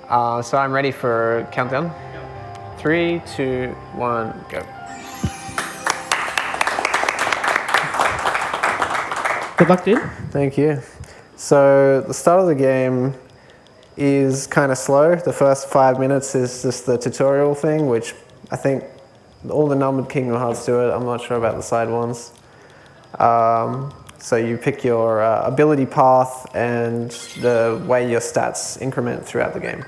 So I'm ready for countdown. 3, 2, 1, go. Good luck, dude. Thank you. So the start of the game is kind of slow. The first 5 minutes is just the tutorial thing, which I think all the numbered Kingdom Hearts do it. I'm not sure about the side ones. So you pick your ability path and the way your stats increment throughout the game.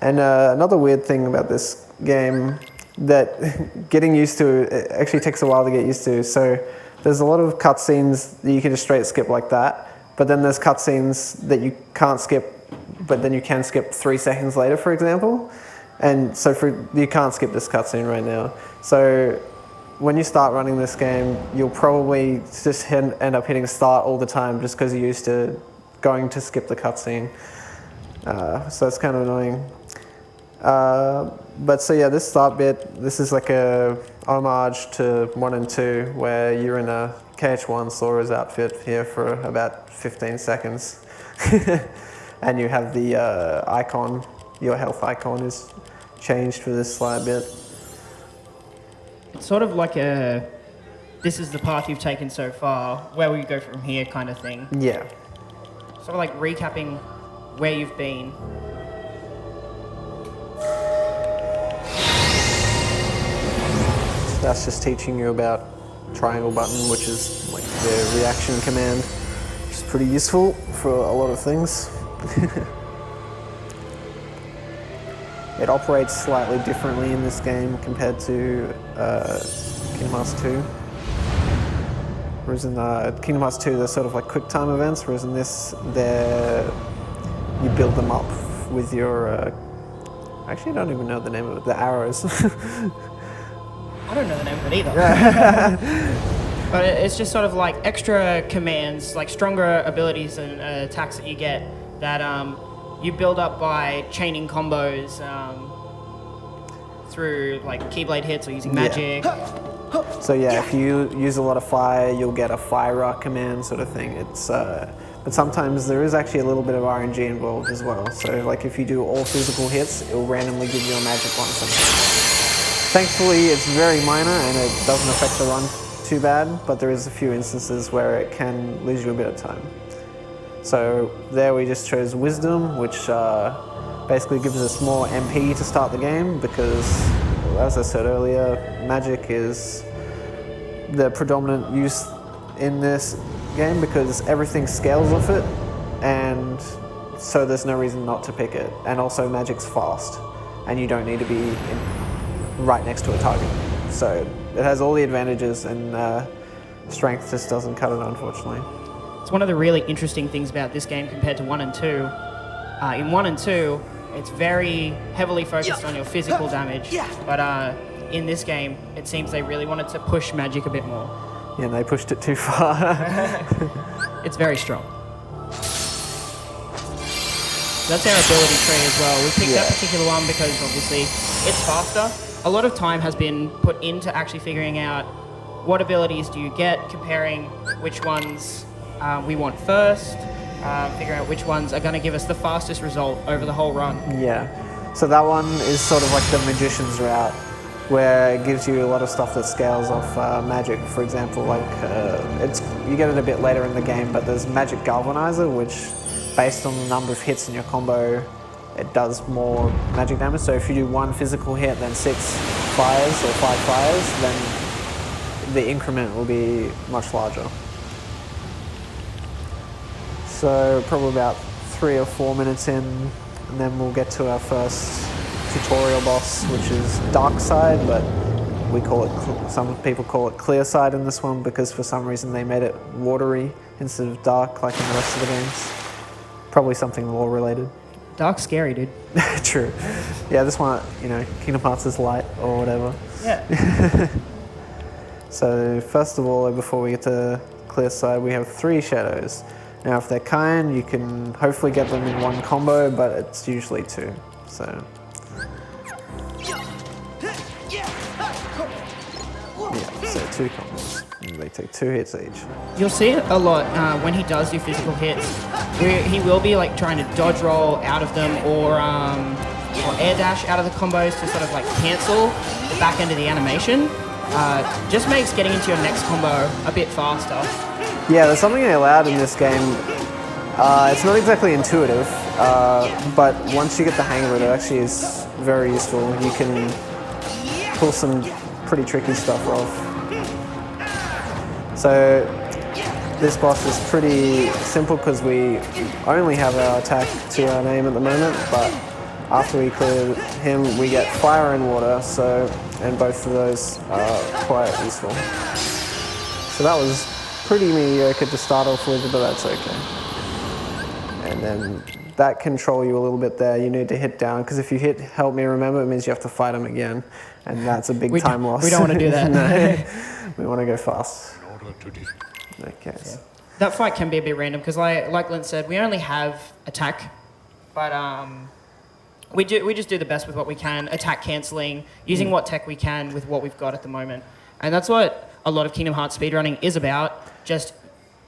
Another weird thing about this game that getting used to, it actually takes a while to get used to. So there's a lot of cutscenes that you can just straight skip like that, but then there's cutscenes that you can't skip, but then you can skip 3 seconds later, for example. And so you can't skip this cutscene right now. So when you start running this game, you'll probably just end up hitting start all the time just because you're used to going to skip the cutscene. So it's kind of annoying. But so yeah, this start bit, this is like a homage to 1 and 2, where you're in a KH1 Sora's outfit here for about 15 seconds. And you have the icon, your health icon is changed for this slide bit. It's sort of like a, this is the path you've taken so far, where will you go from here kind of thing. Yeah. Sort of like recapping where you've been. That's just teaching you about triangle button, which is like the reaction command, which is pretty useful for a lot of things. It operates slightly differently in this game compared to Kingdom Hearts 2. Whereas in Kingdom Hearts 2, they're sort of like quick time events, whereas in this, you build them up with your, actually I don't even know the name of it, the arrows. I don't know the name of it either. But it's just sort of like extra commands, like stronger abilities and attacks that you get that you build up by chaining combos through like Keyblade hits or using magic. So yeah, if you use a lot of fire, you'll get a fire command sort of thing. It's but sometimes there is actually a little bit of RNG involved as well. So like if you do all physical hits, it will randomly give you a magic one sometimes. Thankfully, it's very minor and it doesn't affect the run too bad, but there is a few instances where it can lose you a bit of time. So there we just chose Wisdom, which basically gives us more MP to start the game because, as I said earlier, magic is the predominant use in this game because everything scales off it, and so there's no reason not to pick it. And also magic's fast, and you don't need to be right next to a target. So it has all the advantages, and strength just doesn't cut it, unfortunately. It's one of the really interesting things about this game compared to 1 and 2. In 1 and 2, it's very heavily focused on your physical damage, but in this game, it seems they really wanted to push magic a bit more. Yeah, and they pushed it too far. It's very strong. That's our ability tree as well. We picked that particular one because obviously it's faster. A lot of time has been put into actually figuring out what abilities do you get, comparing which ones we want first, figuring out which ones are going to give us the fastest result over the whole run. Yeah, so that one is sort of like the magician's route, where it gives you a lot of stuff that scales off magic. For example, like you get it a bit later in the game, but there's Magic Galvanizer, which based on the number of hits in your combo, it does more magic damage. So if you do 1 physical hit, then 6 fires or 5 fires, then the increment will be much larger. So probably about 3 or 4 minutes in, and then we'll get to our first tutorial boss, which is Dark Side, but we call it, some people call it Clear Side in this one because for some reason they made it watery instead of dark like in the rest of the games. Probably something lore related. Dark's scary, dude. True. Yeah, this one, you know, Kingdom Hearts is light or whatever. Yeah. So first of all, before we get to Clear Side, we have 3 shadows. Now, if they're kind, you can hopefully get them in 1 combo, but it's usually 2. So. Yeah, so 2 combos. And they take 2 hits each. You'll see it a lot when he does do physical hits. he will be like trying to dodge roll out of them or air dash out of the combos to sort of like cancel the back end of the animation. Just makes getting into your next combo a bit faster. Yeah, there's something they allowed in this game. It's not exactly intuitive, but once you get the hang of it, it actually is very useful. You can pull some pretty tricky stuff off. So this boss is pretty simple because we only have our attack to our name at the moment, but after we clear him, we get fire and water, and both of those are quite useful. So that was pretty mediocre to start off with, but that's okay. And then that control you a little bit there. You need to hit down, because if you hit help me remember, it means you have to fight him again, and that's a big time loss. We don't want to do that. No, we want to go fast. Okay. Yeah. That fight can be a bit random, because like Glint said, we only have attack, but we just do the best with what we can, attack cancelling, using what tech we can with what we've got at the moment. And that's what a lot of Kingdom Hearts speedrunning is about, just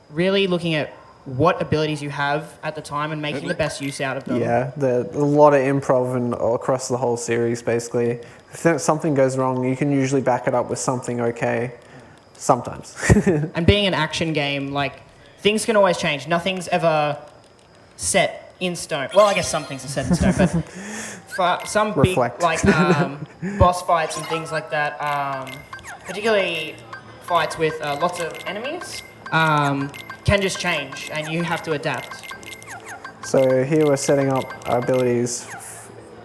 really looking at what abilities you have at the time and making the best use out of them. Yeah, a lot of improv across the whole series, basically. If something goes wrong, you can usually back it up with something okay, sometimes. And being an action game, like, things can always change. Nothing's ever set in stone. Well, I guess some things are set in stone, but for some Reflect. big, like, boss fights and things like that, particularly fights with lots of enemies, can just change, and you have to adapt. So here we're setting up our abilities.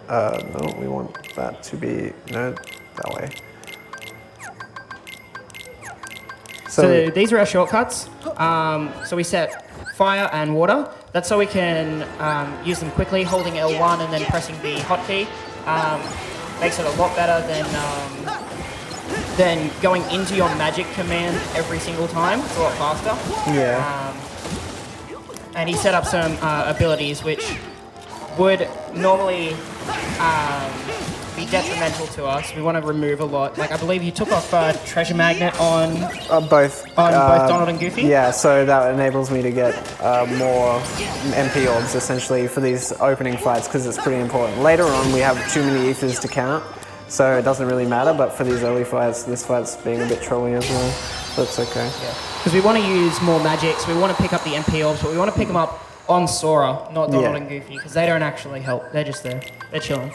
No, we want that to be, no, that way. So these are our shortcuts. So we set fire and water. That's so we can use them quickly, holding L1 and then pressing the hotkey. Makes it a lot better than going into your magic command every single time. It's a lot faster. Yeah. And he set up some abilities which would normally be detrimental to us. We want to remove a lot. Like, I believe you took off treasure magnet on both Donald and Goofy. Yeah, so that enables me to get more MP orbs essentially for these opening fights, because it's pretty important. Later on, we have too many ethers to count, so it doesn't really matter. But for these early fights, this fight's being a bit trolly as well. That's okay. Yeah, because we want to use more magics. We want to pick up the MP orbs, but we want to pick them up on Sora, not Donald and Goofy, because they don't actually help. They're just there. They're chilling.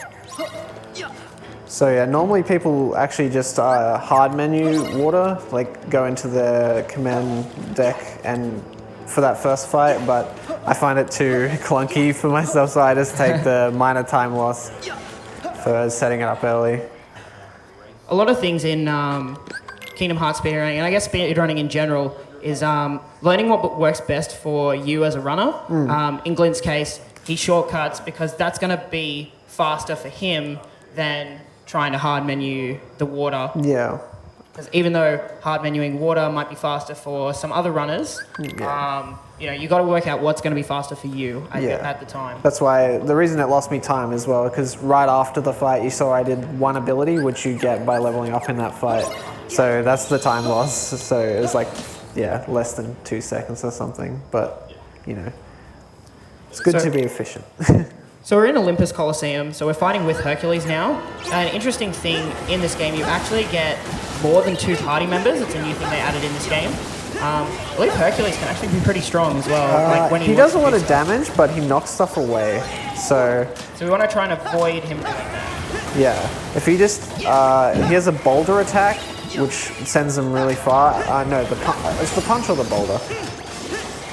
So yeah, normally people actually just hard menu water, like go into the command deck and for that first fight, but I find it too clunky for myself, so I just take the minor time loss for setting it up early. A lot of things in Kingdom Hearts speedrunning, and I guess speedrunning in general, is learning what works best for you as a runner. In Glint's case, he shortcuts because that's going to be faster for him than trying to hard menu the water. Yeah. Because even though hard menuing water might be faster for some other runners, you know, you got to work out what's going to be faster for you at the time. That's why the reason it lost me time as well, because right after the fight, you saw I did one ability, which you get by leveling up in that fight. So that's the time loss. So it was like, yeah, less than 2 seconds or something. But, you know, it's good to be efficient. So we're in Olympus Coliseum, so we're fighting with Hercules now. An interesting thing in this game, you actually get more than 2 party members. It's a new thing they added in this game. I believe Hercules can actually be pretty strong as well. Like when he does a lot of damage, but he knocks stuff away. So we want to try and avoid him doing that. Yeah, if he just he has a boulder attack, which sends him really far. No, it's the punch or the boulder.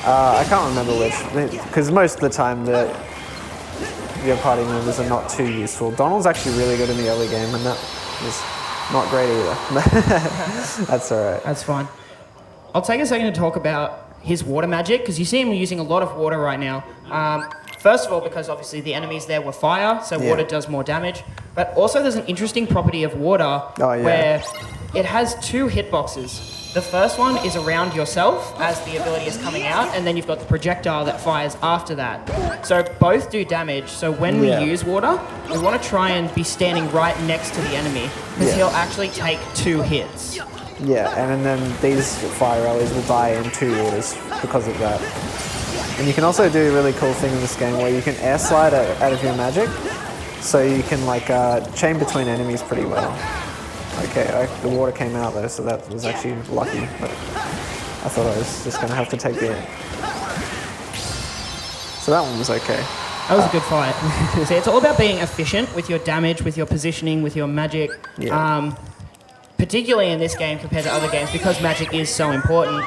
I can't remember which, because most of the time your party members are not too useful. Donald's actually really good in the early game, and that was not great either. That's all right. That's fine. I'll take a second to talk about his water magic, because you see him using a lot of water right now. First of all, because obviously the enemies there were fire, so water does more damage. But also there's an interesting property of water where it has 2 hitboxes. The first one is around yourself as the ability is coming out, and then you've got the projectile that fires after that. So both do damage. So when we use water, we want to try and be standing right next to the enemy, because he'll actually take 2 hits. Yeah, and then these fire rallies will die in 2 orders because of that. And you can also do a really cool thing in this game where you can air slide out of your magic, so you can like chain between enemies pretty well. Okay, the water came out though, so that was actually lucky, but I thought I was just gonna have to take the... So that one was okay. That was a good fight. See, it's all about being efficient with your damage, with your positioning, with your magic. Yeah. Particularly in this game compared to other games, because magic is so important.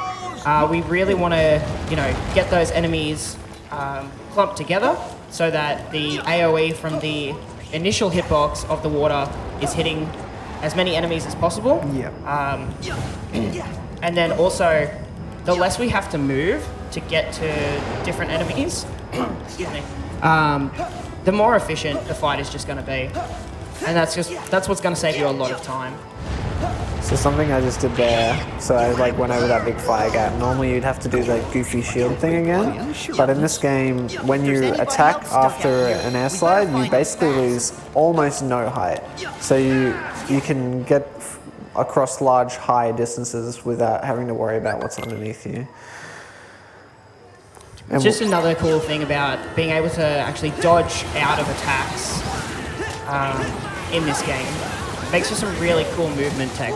We really want to, get those enemies clumped together so that the AoE from the initial hitbox of the water is hitting as many enemies as possible. Yeah. And then also, the less we have to move to get to different enemies, excuse me, the more efficient the fight is just going to be. And that's what's going to save you a lot of time. So something I just did there, so I like went over that big fire gap. Normally you'd have to do the goofy shield thing again, but in this game, when you attack after an air slide, you basically lose almost no height. So you can get across large, high distances without having to worry about what's underneath you. It's just another cool thing about being able to actually dodge out of attacks in this game. Makes for some really cool movement tech.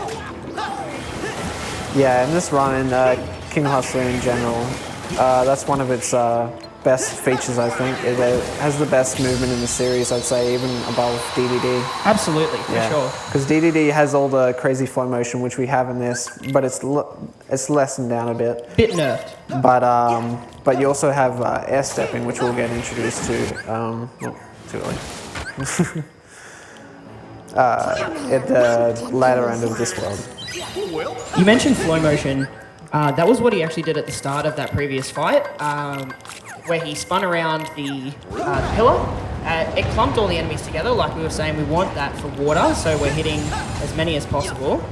Yeah, in this run, in Kingdom Hearts 3 in general, that's one of its best features, I think. It has the best movement in the series, I'd say, even above DDD. Absolutely, for sure. Because DDD has all the crazy flow motion, which we have in this, but it's lessened down a bit. Bit nerfed. But you also have air stepping, which we'll get introduced to. Well, too early. At the latter end of this world. You mentioned flow motion. That was what he actually did at the start of that previous fight, where he spun around the pillar. It clumped all the enemies together, like we were saying. We want that for water, so we're hitting as many as possible.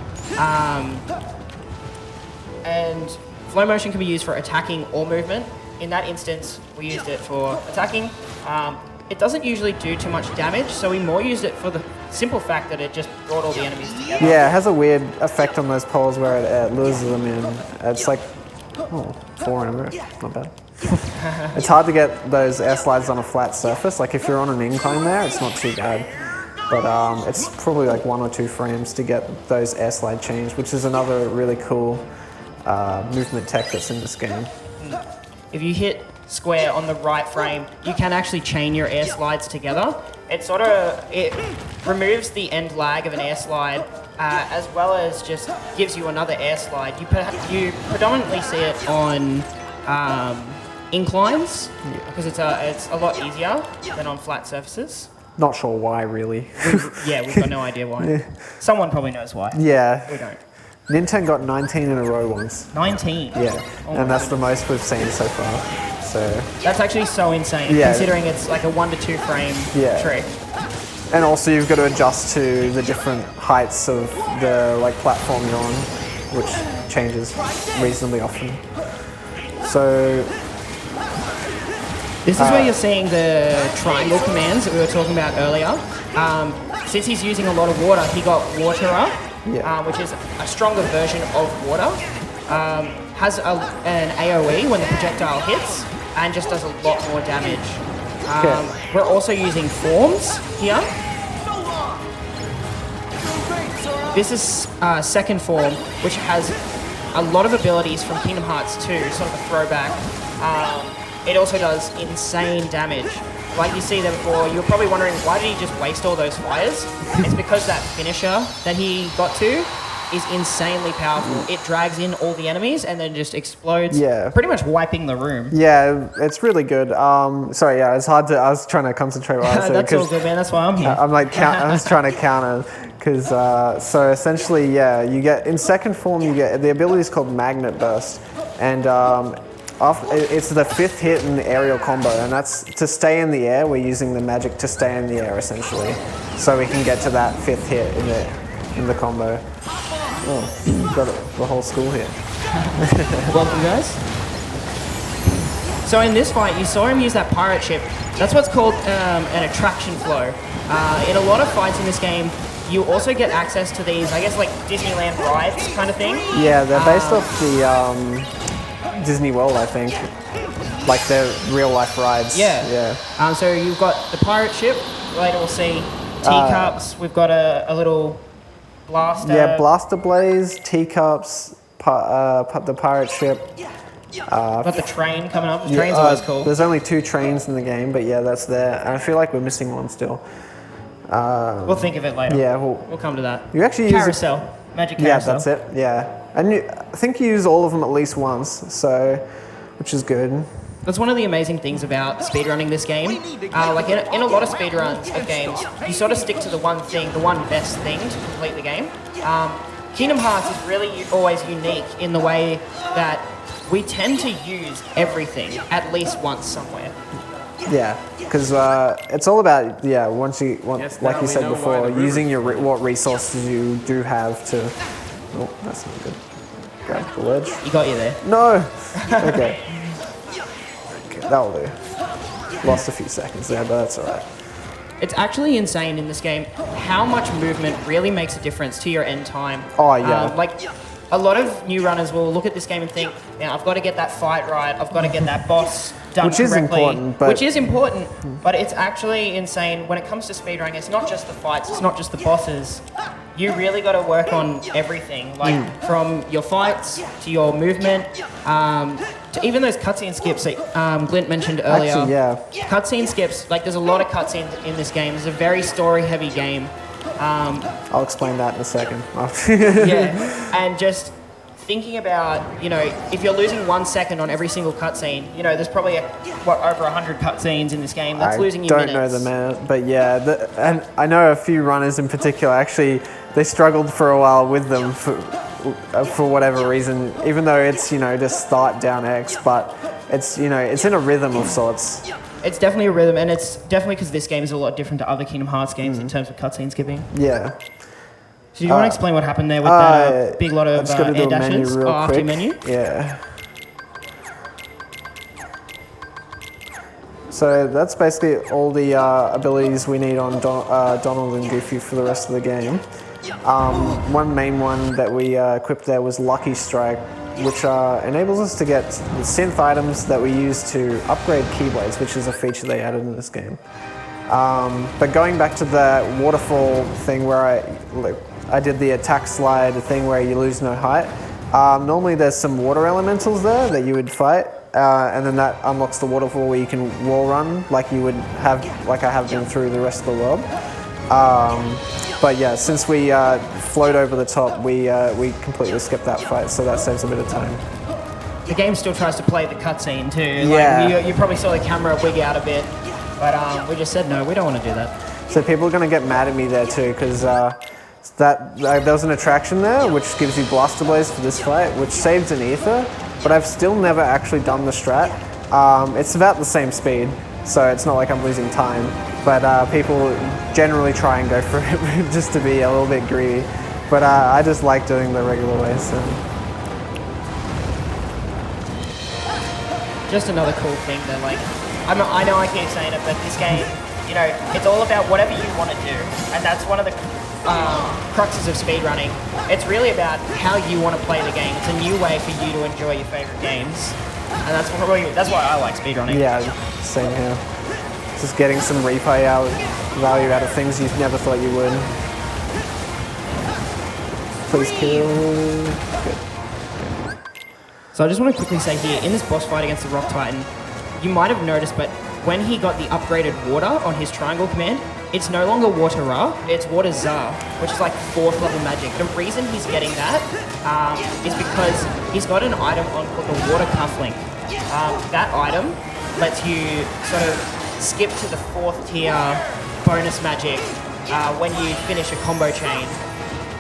And flow motion can be used for attacking or movement. In that instance, we used it for attacking. It doesn't usually do too much damage, so we more used it for the simple fact that it just brought all the enemies together. Yeah, it has a weird effect on those poles where it lures them in. It's like, 4 in a row, not bad. It's hard to get those air slides on a flat surface. Like if you're on an incline there, it's not too bad. But it's probably like 1 or 2 frames to get those air slide changed, which is another really cool movement tech that's in this game. If you hit square on the right frame, you can actually chain your air slides together. It removes the end lag of an air slide, as well as just gives you another air slide. You predominantly see it on inclines, because it's a lot easier than on flat surfaces. Not sure why, really. We've got no idea why. Someone probably knows why. Yeah. We don't. Nintendo got 19 in a row once. 19? Yeah, and that's the most we've seen so far. So that's actually so insane, considering it's like a 1 to 2 frame trick. And also you've got to adjust to the different heights of the platform you're on, which changes reasonably often. So this is where you're seeing the triangle commands that we were talking about earlier. Since he's using a lot of water, he got Waterer, which is a stronger version of water. Has an AoE when the projectile hits, and just does a lot more damage. We're also using forms here. This is second form, which has a lot of abilities from Kingdom Hearts 2, sort of a throwback. It also does insane damage. Like you see there before, you're probably wondering, why did he just waste all those fires? It's because that finisher that he got to is insanely powerful. It drags in all the enemies and then just explodes, pretty much wiping the room. Yeah, it's really good. Sorry, it's hard to, I was trying to concentrate while I said That's all good, man, that's why I'm here. I'm like, I was trying to counter, because, so essentially, you get, in second form, you get, the ability is called Magnet Burst, and it's the 5th hit in the aerial combo, and that's to stay in the air. We're using the magic to stay in the air, essentially, so we can get to that 5th hit in the combo. Oh, we've got the whole school here. Welcome, guys. So in this fight, you saw him use that pirate ship. That's what's called an attraction flow. In a lot of fights in this game, you also get access to these, I guess, like Disneyland rides kind of thing. Yeah, they're based off the Disney World, I think. like they're real life rides. Yeah. So you've got the pirate ship. Later we'll see teacups. We've got a little blaster. Yeah, blaster blaze, teacups, the pirate ship. Got the train coming up. The train's always cool. There's only 2 trains in the game, but yeah, that's there. And I feel like we're missing one still. We'll think of it later. Yeah, we'll come to that. You actually carousel. Magic carousel. Yeah, that's it. Yeah, and I think you use all of them at least once, so which is good. That's one of the amazing things about speedrunning this game. Like in a lot of speedruns of games, you sort of stick to the one thing, the one best thing to complete the game. Kingdom Hearts is really always unique in the way that we tend to use everything at least once somewhere. Yeah, because it's all about once you like you said before, using what resources you do have to. Oh, that's not good. Grab the ledge. You got you there. No. Okay. That'll do. Lost a few seconds there, but that's all right. It's actually insane in this game how much movement really makes a difference to your end time. Oh yeah. Like a lot of new runners will look at this game and think, "Now I've got to get that fight right. I've got to get that boss done correctly." Which is important, but it's actually insane when it comes to speedrunning. It's not just the fights. It's not just the bosses. You really got to work on everything, like from your fights to your movement, to even those cutscene skips that Glint mentioned earlier. Actually, yeah. Cutscene skips, like there's a lot of cutscenes in this game. It's a very story-heavy game. I'll explain that in a second. Yeah, and just thinking about, if you're losing 1 second on every single cutscene, there's probably over 100 cutscenes in this game. That's losing you minutes. I don't know the man, but yeah, and I know a few runners in particular. Actually, they struggled for a while with them for whatever reason. Even though it's just start down X, but it's it's in a rhythm of sorts. It's definitely a rhythm, and it's definitely because this game is a lot different to other Kingdom Hearts games in terms of cutscene skipping. Yeah. So do you want to explain what happened there with that big lot of air dashes after menu? Yeah. So that's basically all the abilities we need on Donald and Goofy for the rest of the game. One main one that we equipped there was Lucky Strike, which enables us to get synth items that we use to upgrade Keyblades, which is a feature they added in this game. But going back to the waterfall thing where I did the attack slide thing where you lose no height, normally there's some water elementals there that you would fight, and then that unlocks the waterfall where you can wall run like you would have, like I have been through the rest of the world. But yeah, since we float over the top, we completely skip that fight, so that saves a bit of time. The game still tries to play the cutscene too. Yeah. Like, you probably saw the camera wig out a bit, but we just said no, we don't want to do that. So people are going to get mad at me there too, because there was an attraction there which gives you Blaster Blaze for this fight, which saves an ether, but I've still never actually done the strat. It's about the same speed, so it's not like I'm losing time. But people generally try and go for it just to be a little bit greedy. But I just like doing the regular way. So. Just another cool thing that, like, I know I keep saying it, but this game, it's all about whatever you want to do, and that's one of the cruxes of speedrunning. It's really about how you want to play the game. It's a new way for you to enjoy your favorite games, and that's why I like speedrunning. Yeah, same here. Just getting some replay value out of things you never thought you would. Please kill. Good. So I just want to quickly say here, in this boss fight against the Rock Titan, you might have noticed, but when he got the upgraded water on his triangle command, it's no longer Water Ra, it's Water Za, which is like 4th level magic. The reason he's getting that is because he's got an item on called the Water Cufflink. That item lets you sort of skip to the 4th tier bonus magic when you finish a combo chain,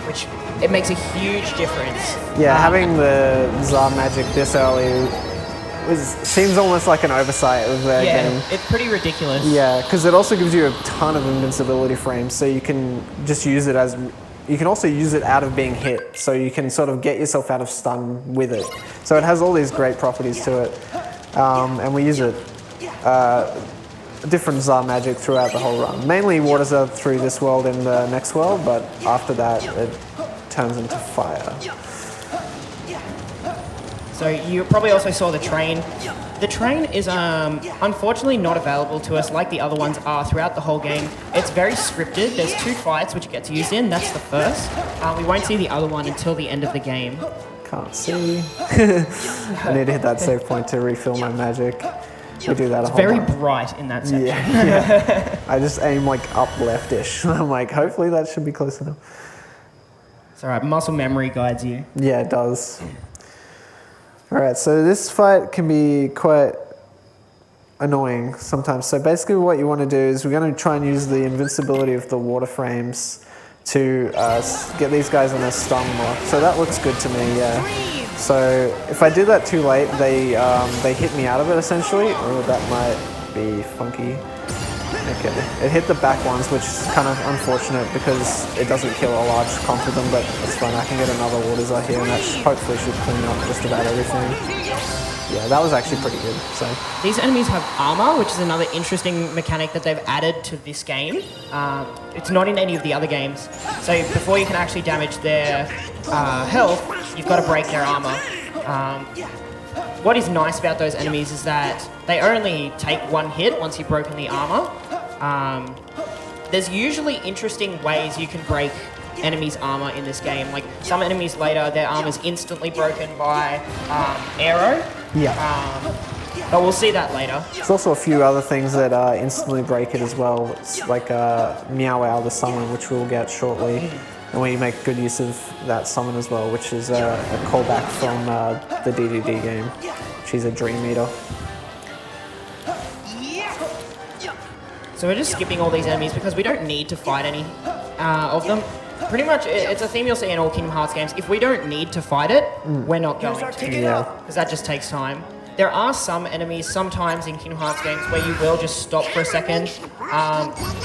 which it makes a huge difference. Yeah, having the Za magic this early seems almost like an oversight of the game. Yeah, it's pretty ridiculous. Yeah, because it also gives you a ton of invincibility frames, so you can just use it as... You can also use it out of being hit, so you can sort of get yourself out of stun with it. So it has all these great properties to it, and we use it different Za magic throughout the whole run. Mainly Water Za through this world and the next world, but after that it turns into fire. So you probably also saw the train The train is unfortunately not available to us like the other ones are throughout the whole game. It's very scripted. There's 2 fights which it gets used in. That's the first. We won't see the other one until the end of the game. Can't see. I need to hit that save point to refill my magic. We do that a whole Very lot. bright in that section. Yeah. I just aim like up left-ish. I'm like, hopefully that should be close enough. It's all right. Muscle memory guides you. Yeah, it does. All right, so this fight can be quite annoying sometimes. So basically what you want to do is we're going to try and use the invincibility of the water frames to get these guys on a stun lock. So that looks good to me, yeah. So if I do that too late, they hit me out of it essentially. Oh, that might be funky. Okay, it hit the back ones, which is kind of unfortunate because it doesn't kill a large comp of them, but it's fine. I can get another waters out here, and that hopefully should clean up just about everything. Yeah, that was actually pretty good. So these enemies have armor, which is another interesting mechanic that they've added to this game. It's not in any of the other games. So before you can actually damage their health, you've got to break their armor. What is nice about those enemies is that they only take 1 hit once you've broken the armor. There's usually interesting ways you can break enemies' armor in this game. Like some enemies later, their armor's instantly broken by arrow. yeah. But we'll see that later. There's also a few other things that instantly break it as well. It's like Meow Wow the summon, which we'll get shortly. And we make good use of that summon as well, which is a callback from the DDD game. She's a Dream Eater. So we're just skipping all these enemies because we don't need to fight any of them. Pretty much, it's a theme you'll see in all Kingdom Hearts games. If we don't need to fight it, we're not going to. Yeah. Because that just takes time. There are some enemies sometimes in Kingdom Hearts games where you will just stop for a second,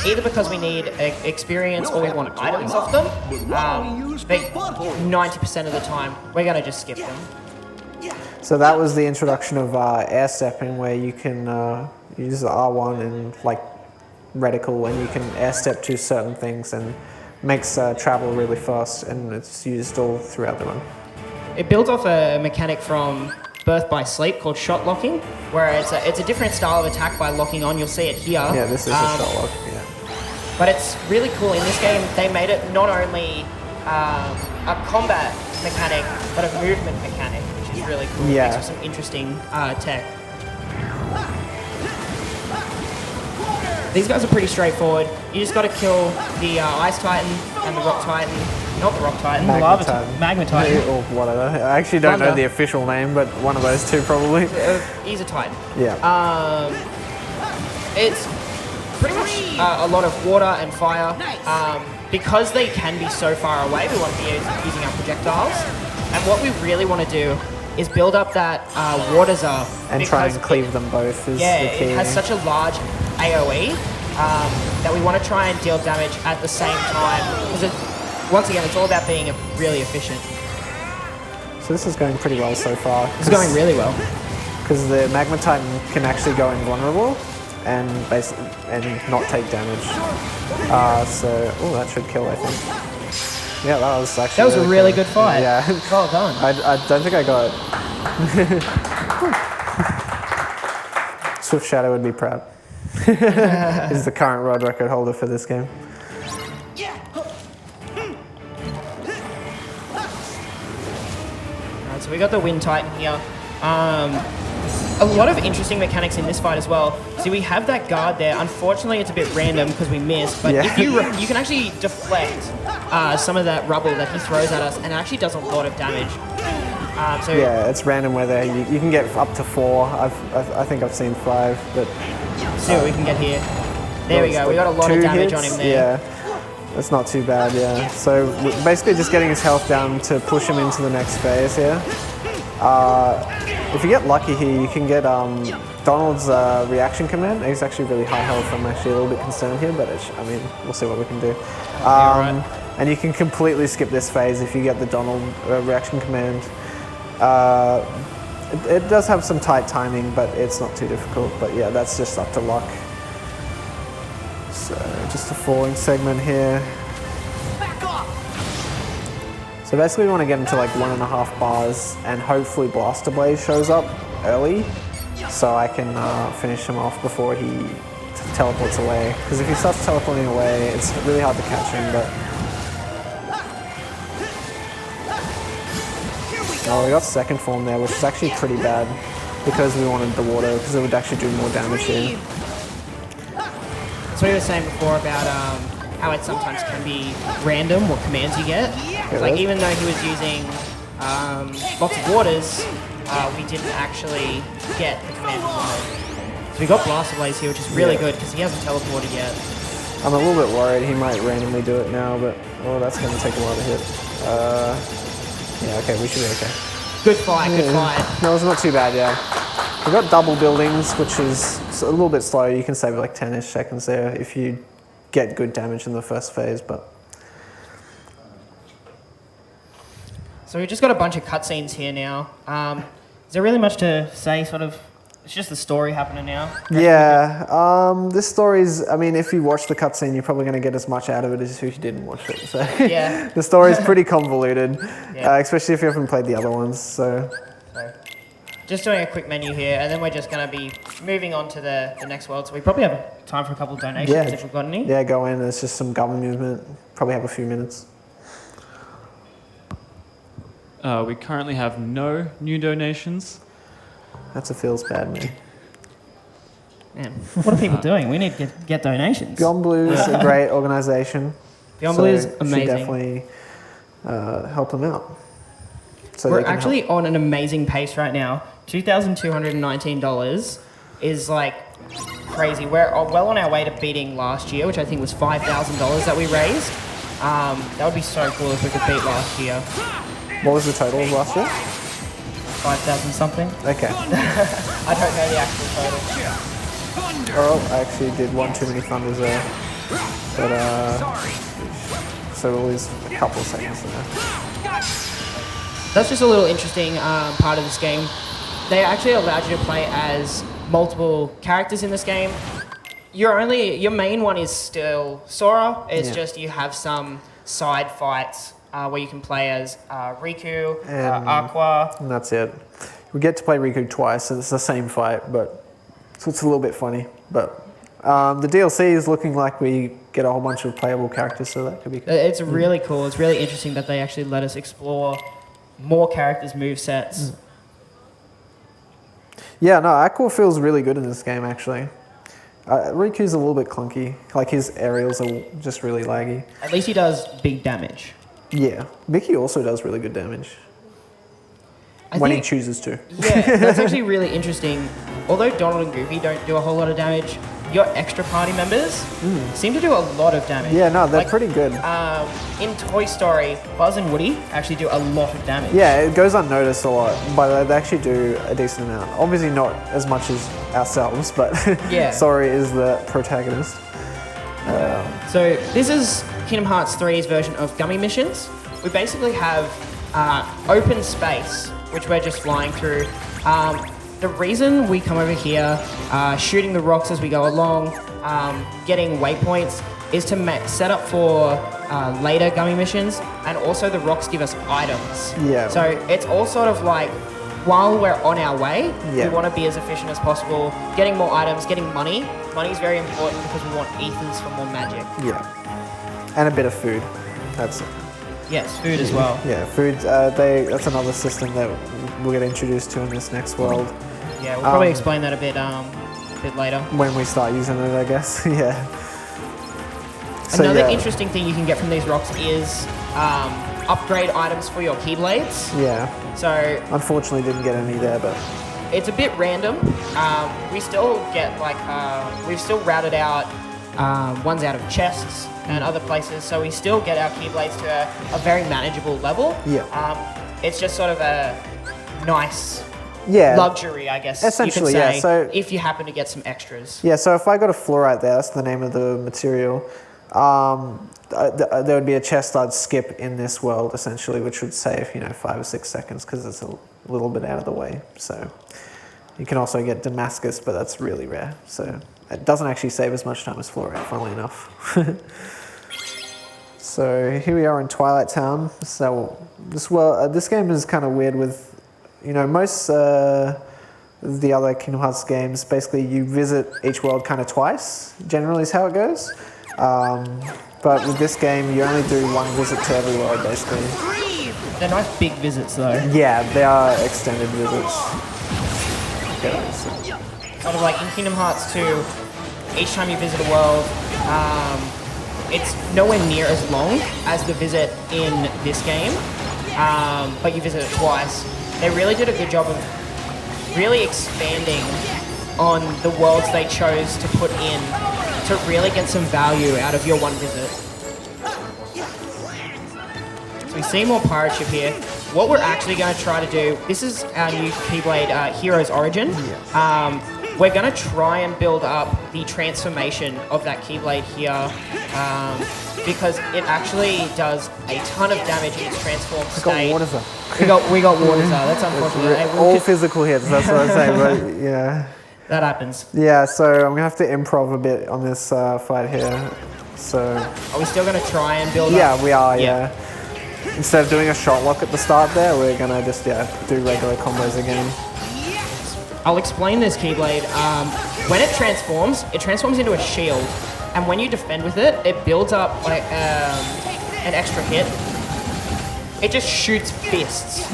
either because we need experience or we want items off them, but 90% of the time, we're going to just skip them. So that was the introduction of air stepping, where you can use the R1 and like reticle, and you can air step to certain things, and makes travel really fast, and it's used all throughout the run. It builds off a mechanic from Birth by Sleep called shot locking, where it's a different style of attack by locking on. You'll see it here. Yeah, this is a shot lock. Yeah. But it's really cool. In this game, they made it not only a combat mechanic, but a movement mechanic, which is really cool. Yeah. It makes for some interesting tech. These guys are pretty straightforward. You just got to kill the Ice Titan and the Rock Titan. Not the Rock Titan, the Lava Titan. Magma Titan. Or whatever. I actually don't know the official name, but one of those two probably. He's a Titan. Yeah. It's pretty much a lot of water and fire. Because they can be so far away, we want to be using our projectiles. And what we really want to do is build up that water zone. And try and cleave them both is the key. It has such a large AoE that we want to try and deal damage at the same time. Because once again, it's all about being really efficient. So this is going pretty well so far. It's going really well. Because the Magma Titan can actually go invulnerable and not take damage. Oh, that should kill, I think. Yeah, that was actually. That was a really good fight. Yeah. Well done. I don't think I got it. Swift Shadow would be proud. He's the current world record holder for this game. Alright, so we got the Wind Titan here. A lot of interesting mechanics in this fight as well. See, we have that guard there. Unfortunately, it's a bit random because we missed, but if you can actually deflect some of that rubble that he throws at us, and it actually does a lot of damage. So yeah, it's random whether you can get up to 4. I think I've seen 5, but see what we can get here. There we go. We got a lot of damage on him there. Yeah, that's not too bad. Yeah. So we're basically just getting his health down to push him into the next phase here. If you get lucky here, you can get Donald's reaction command. He's actually really high health. I'm actually a little bit concerned here, but I mean, we'll see what we can do. And you can completely skip this phase if you get the Donald reaction command. It does have some tight timing, but it's not too difficult. But yeah, that's just up to luck. So just a falling segment here. So basically we want to get into like 1.5 bars, and hopefully Blaster Blade shows up early. so I can finish him off before he teleports away. Because if he starts teleporting away, it's really hard to catch him. But oh, we got second form there, which is actually pretty bad because we wanted the water because it would actually do more damage here. So we were saying before about how it sometimes can be random what commands you get. Like even though he was using lots of waters, we didn't actually get the command we wanted. So we got Blaster Blaze here, which is really good because he hasn't teleported yet. I'm a little bit worried he might randomly do it now, but oh, that's going to take a while to hit. Yeah, okay, we should be okay. Good fight, good fight. No, it's not too bad, yeah. We've got double buildings, which is a little bit slow. You can save like 10-ish seconds there if you get good damage in the first phase, but... So we've just got a bunch of cutscenes here now. Is there really much to say, sort of? It's just the story happening now. Yeah, this story's, I mean, if you watch the cutscene, you're probably going to get as much out of it as if you didn't watch it. So yeah. The story's pretty convoluted, especially if you haven't played the other ones, so... Just doing a quick menu here, and then we're just going to be moving on to the next world. So we probably have time for a couple of donations if we've got any. Yeah, go in. There's just some government movement. Probably have a few minutes. We currently have no new donations. That's a feels bad, man. Man, what are people doing? We need to get donations. Beyond Blue is a great organisation. Beyond Blue is amazing. Should definitely help them out. So we're actually on an amazing pace right now. $2,219 is like crazy. We're well on our way to beating last year, which I think was $5,000 that we raised. That would be so cool if we could beat last year. What was the total of last year? 5,000 something. Okay. I don't know the actual total. Oh, I actually did one too many thunders there. But, so we'll lose a couple of seconds there. That's just a little interesting part of this game. They actually allowed you to play as multiple characters in this game. Your main one is still Sora. It's just you have some side fights where you can play as Riku, Aqua. And that's it. We get to play Riku twice, so it's the same fight, but so it's a little bit funny. But the DLC is looking like we get a whole bunch of playable characters, so that could be cool. It's really cool. It's really interesting that they actually let us explore more characters' movesets. Yeah, no, Aqua feels really good in this game, actually. Riku's a little bit clunky. Like, his aerials are just really laggy. At least he does big damage. Yeah. Mickey also does really good damage. When he chooses to. Yeah, that's actually really interesting. Although Donald and Goofy don't do a whole lot of damage, your extra party members seem to do a lot of damage. Yeah, no, they're pretty good. In Toy Story, Buzz and Woody actually do a lot of damage. Yeah, it goes unnoticed a lot, but they actually do a decent amount. Obviously not as much as ourselves, but Sora is the protagonist. So this is Kingdom Hearts 3's version of Gummy Missions. We basically have open space, which we're just flying through. The reason we come over here, shooting the rocks as we go along, getting waypoints, is to set up for later Gummy Missions, and also the rocks give us items. Yeah. So it's all sort of like, while we're on our way, Yeah. we want to be as efficient as possible, getting more items, getting money. Money is very important because we want ethers for more magic. Yeah. And a bit of food. That's it. Yes, food as well. Yeah, food, that's another system that we'll get introduced to in this next world. Yeah, we'll probably explain that a bit later. When we start using it, I guess. Yeah. So, Another interesting thing you can get from these rocks is upgrade items for your Keyblades. Yeah. So Unfortunately, didn't get any there, but it's a bit random. We still get we've still routed out ones out of chests and other places, so we still get our Keyblades to a very manageable level. Yeah. It's just sort of a nice luxury, I guess. Essentially, you can say, yeah. So if you happen to get some extras. yeah, so if I got a fluorite there, that's the name of the material. There would be a chest I'd skip in this world, essentially, which would save 5 or 6 seconds because it's a little bit out of the way. So you can also get Damascus, but that's really rare. So it doesn't actually save as much time as fluorite, funnily enough. So here we are in Twilight Town. So this game is kind of weird with, most the other Kingdom Hearts games, basically you visit each world kind of twice, generally is how it goes. But with this game, you only do one visit to every world, basically. They're nice big visits, though. Yeah, they are extended visits. Okay, so. Sort of like in Kingdom Hearts 2, each time you visit a world, it's nowhere near as long as the visit in this game, but you visit it twice. They really did a good job of really expanding on the worlds they chose to put in to really get some value out of your one visit. So we see more pirate ship here. What we're actually going to try to do, this is our new Keyblade Heroes Origin. We're going to try and build up the transformation of that Keyblade here because it actually does a ton of damage in its transformed state. We got Waterza. That's unfortunate. All physical hits, that's what I'm saying, but yeah. That happens. Yeah, so I'm going to have to improv a bit on this fight here. So. Are we still going to try and build up? Yeah, we are, yeah. Instead of doing a shot lock at the start there, we're going to just, do regular combos again. I'll explain this Keyblade. When it transforms into a shield, and when you defend with it, it builds up like an extra hit. It just shoots fists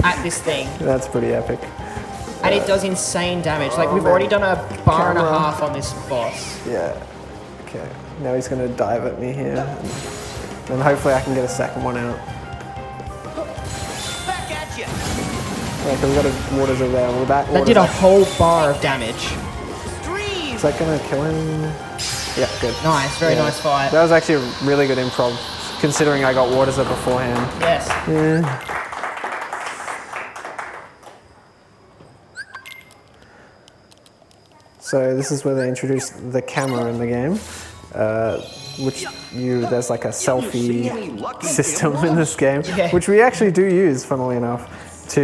at this thing. That's pretty epic. And it does insane damage. Like, we've already done a bar and a half on this boss. Yeah. Okay. Now he's going to dive at me here. And hopefully I can get a second one out. Yeah, because we've got a Waters over there. That did a whole bar of damage. Is that going to kill him? Yeah, good. Nice. Very nice fight. That was actually a really good improv, considering I got Waters up beforehand. Yes. Yeah. So this is where they introduced the camera in the game, there's like a selfie system in this game, which we actually do use, funnily enough, to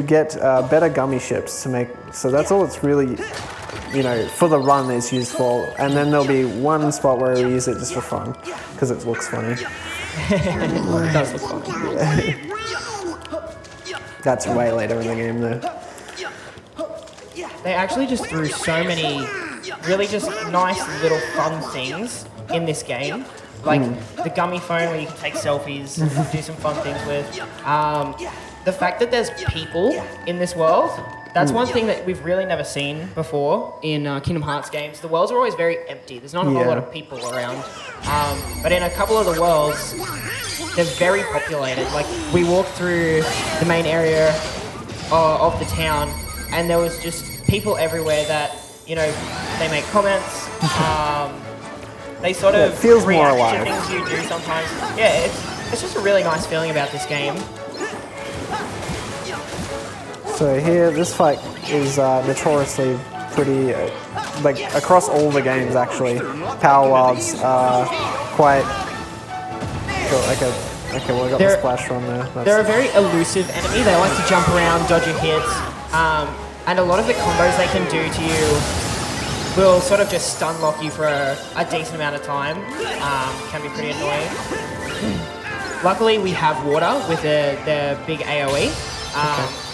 get better gummy ships to make. So that's all it's really, for the run it's used for. And then there'll be one spot where we use it just for fun, because it looks funny. It does look funny. Yeah. That's way later in the game though. They actually just threw so many really just nice little fun things in this game. Like the gummy phone where you can take selfies, do some fun things with. The fact that there's people in this world, that's one thing that we've really never seen before in Kingdom Hearts games. The worlds are always very empty. There's not a whole lot of people around. But in a couple of the worlds, they're very populated. Like, we walked through the main area of the town, and there was just people everywhere that, they make comments. They sort of feels more react alive. to things you do sometimes. Yeah, it's just a really nice feeling about this game. So here, this fight is notoriously pretty, across all the games actually, Power Wilds are quite, okay, well I got the splash run there. They're a very elusive enemy. They like to jump around, dodge your hits, and a lot of the combos they can do to you will sort of just stun lock you for a decent amount of time. Can be pretty annoying. Luckily, we have water with the big AoE.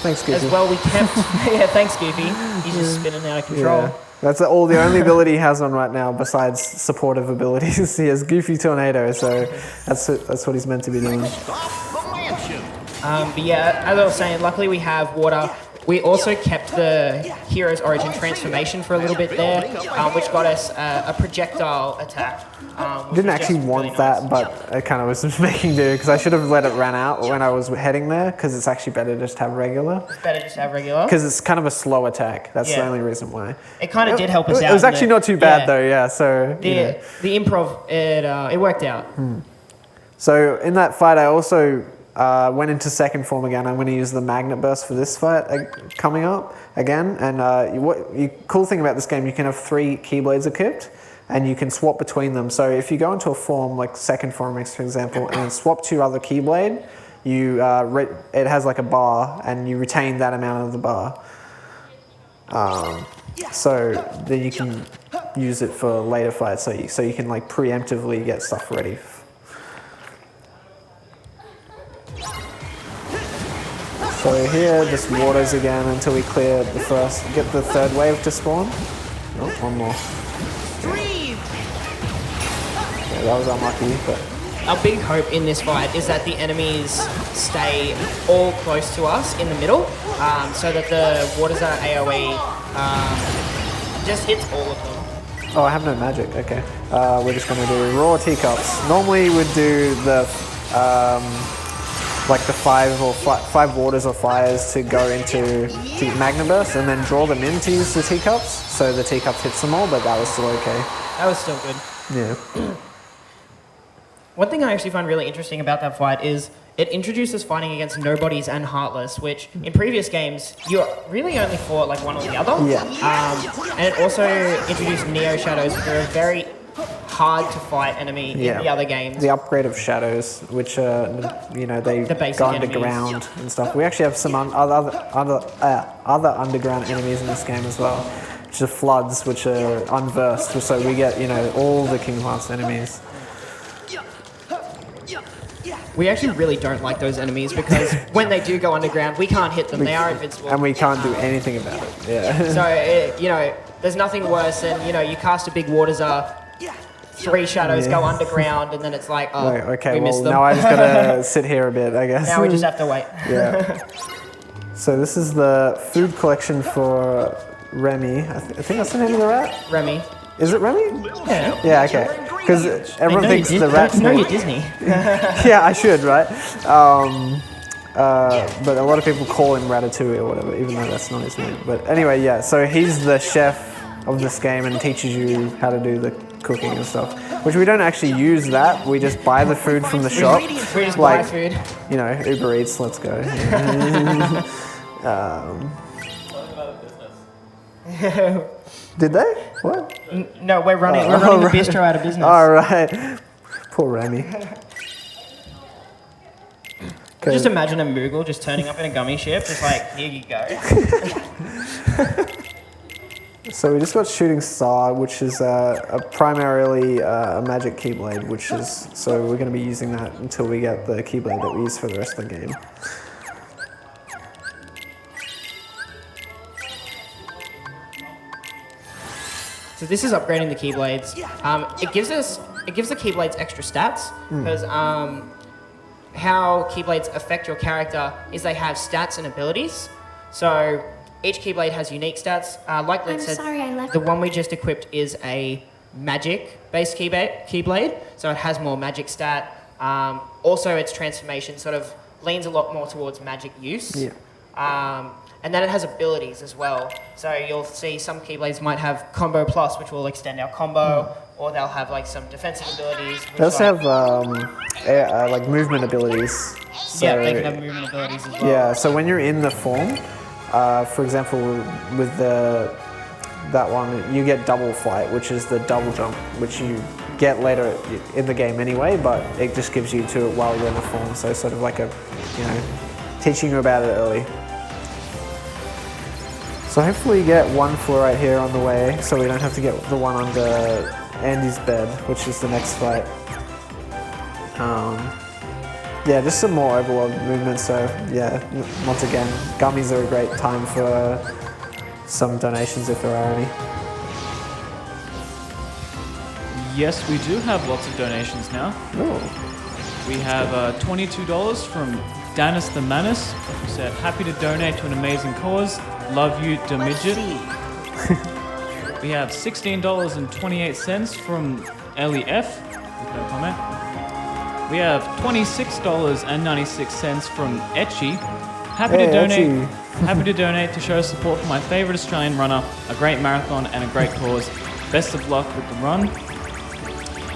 Thanks, Goofy. As well, we kept... yeah, thanks, Goofy. He's just spinning out of control. Yeah. That's the only ability he has on right now besides supportive abilities. He has Goofy Tornado, so that's what he's meant to be doing. But yeah, as I was saying, luckily we have water. We also kept the Hero's Origin transformation for a little bit there, which got us a projectile attack. Didn't actually want really that, nice. but I kind of was making do, because I should have let it run out when I was heading there, because it's actually better just to have regular. It's better just to have regular. Because it's kind of a slow attack. That's the only reason why. It kind of did help us out. It was actually not too bad though, yeah. So the improv, it worked out. So in that fight, I also went into second form again. I'm going to use the Magnet Burst for this fight coming up again. And cool thing about this game, you can have 3 Keyblades equipped, and you can swap between them. So if you go into a form, like second form, for example, and swap to other Keyblade, it has like a bar, and you retain that amount of the bar. So then you can use it for later fights, so you can like preemptively get stuff ready. So here, just waters again until we clear the first, get the third wave to spawn. Oh, one more. Yeah, that was unlucky, but Our big hope in this fight is that the enemies stay all close to us in the middle, so that the waters are AoE just hits all of them. oh, I have no magic. Okay, we're just gonna do raw teacups. Normally we'd do the like the five waters or fires to go into Magna Burst and then draw them in to use the teacups. So the teacups hits them all, but that was still okay. That was still good. Yeah. One thing I actually find really interesting about that fight is it introduces fighting against nobodies and heartless, which in previous games you really only fought like one or the other. Yeah. And it also introduced Neo Shadows, which are a very hard to fight enemy in the other games. The upgrade of shadows, which you know, they basic go enemies. underground and stuff. We actually have some other underground enemies in this game as well, which are floods, which are unversed. So we get, you know, all the Kingdom Hearts enemies. We actually really don't like those enemies because when they do go underground, we can't hit them. They are invincible. And we can't do anything about it. Yeah. So, you know, there's nothing worse than, you know, you cast a big waters up, 3 shadows go underground, and then it's like, oh, Right, okay, we missed well, them. now I just gotta sit here a bit, I guess. Now we just have to wait. Yeah. So this is the food collection for Remy. I think that's the name of the rat? Remy. Is it Remy? Yeah. Yeah, okay. Because everyone thinks the rat's No, name. you're Disney. Yeah, I should, right? But a lot of people call him Ratatouille or whatever, even though that's not his name. But anyway, yeah, so he's the chef of this game and teaches you how to do the cooking and stuff. Which we don't actually use that, we just buy the food from the shop. We just buy food. You know, Uber Eats, let's go. Did they? What? No, we're running the bistro out of business. All right. Poor Remy. Just imagine a Moogle just turning up in a gummy ship, just like, here you go. So we just got Shooting Star, which is primarily a magic Keyblade, which is, so we're going to be using that until we get the Keyblade that we use for the rest of the game. So this is upgrading the Keyblades. It gives the Keyblades extra stats because how Keyblades affect your character is they have stats and abilities. So each Keyblade has unique stats. Like Glint said, the one we just equipped is a magic-based Keyblade, so it has more magic stat. Also, its transformation sort of leans a lot more towards magic use. Yeah. And then it has abilities as well. So you'll see some Keyblades might have Combo Plus, which will extend our combo, or they'll have like some defensive abilities. They also have like movement abilities. So, Yeah, they can have movement abilities as well. yeah, so when you're in the form, for example, with that one, you get double flight, which is the double jump, which you get later in the game anyway, but it just gives you to it while you're in the form. So sort of like teaching you about it early. So hopefully you get one fluorite here on the way, so we don't have to get the one under Andy's bed, which is the next fight. Yeah, just some more overworld movement, so yeah, once again, gummies are a great time for some donations if there are any. Yes, we do have lots of donations now. Oh, We have $22 from Danis the Manus, who said, happy to donate to an amazing cause. Love you, the midget. We have $16.28 from Ellie F, with no comment. We have $26.96 from Etchy. Happy to donate. Etchy. Happy to donate to show support for my favorite Australian runner, a great marathon and a great cause. Best of luck with the run.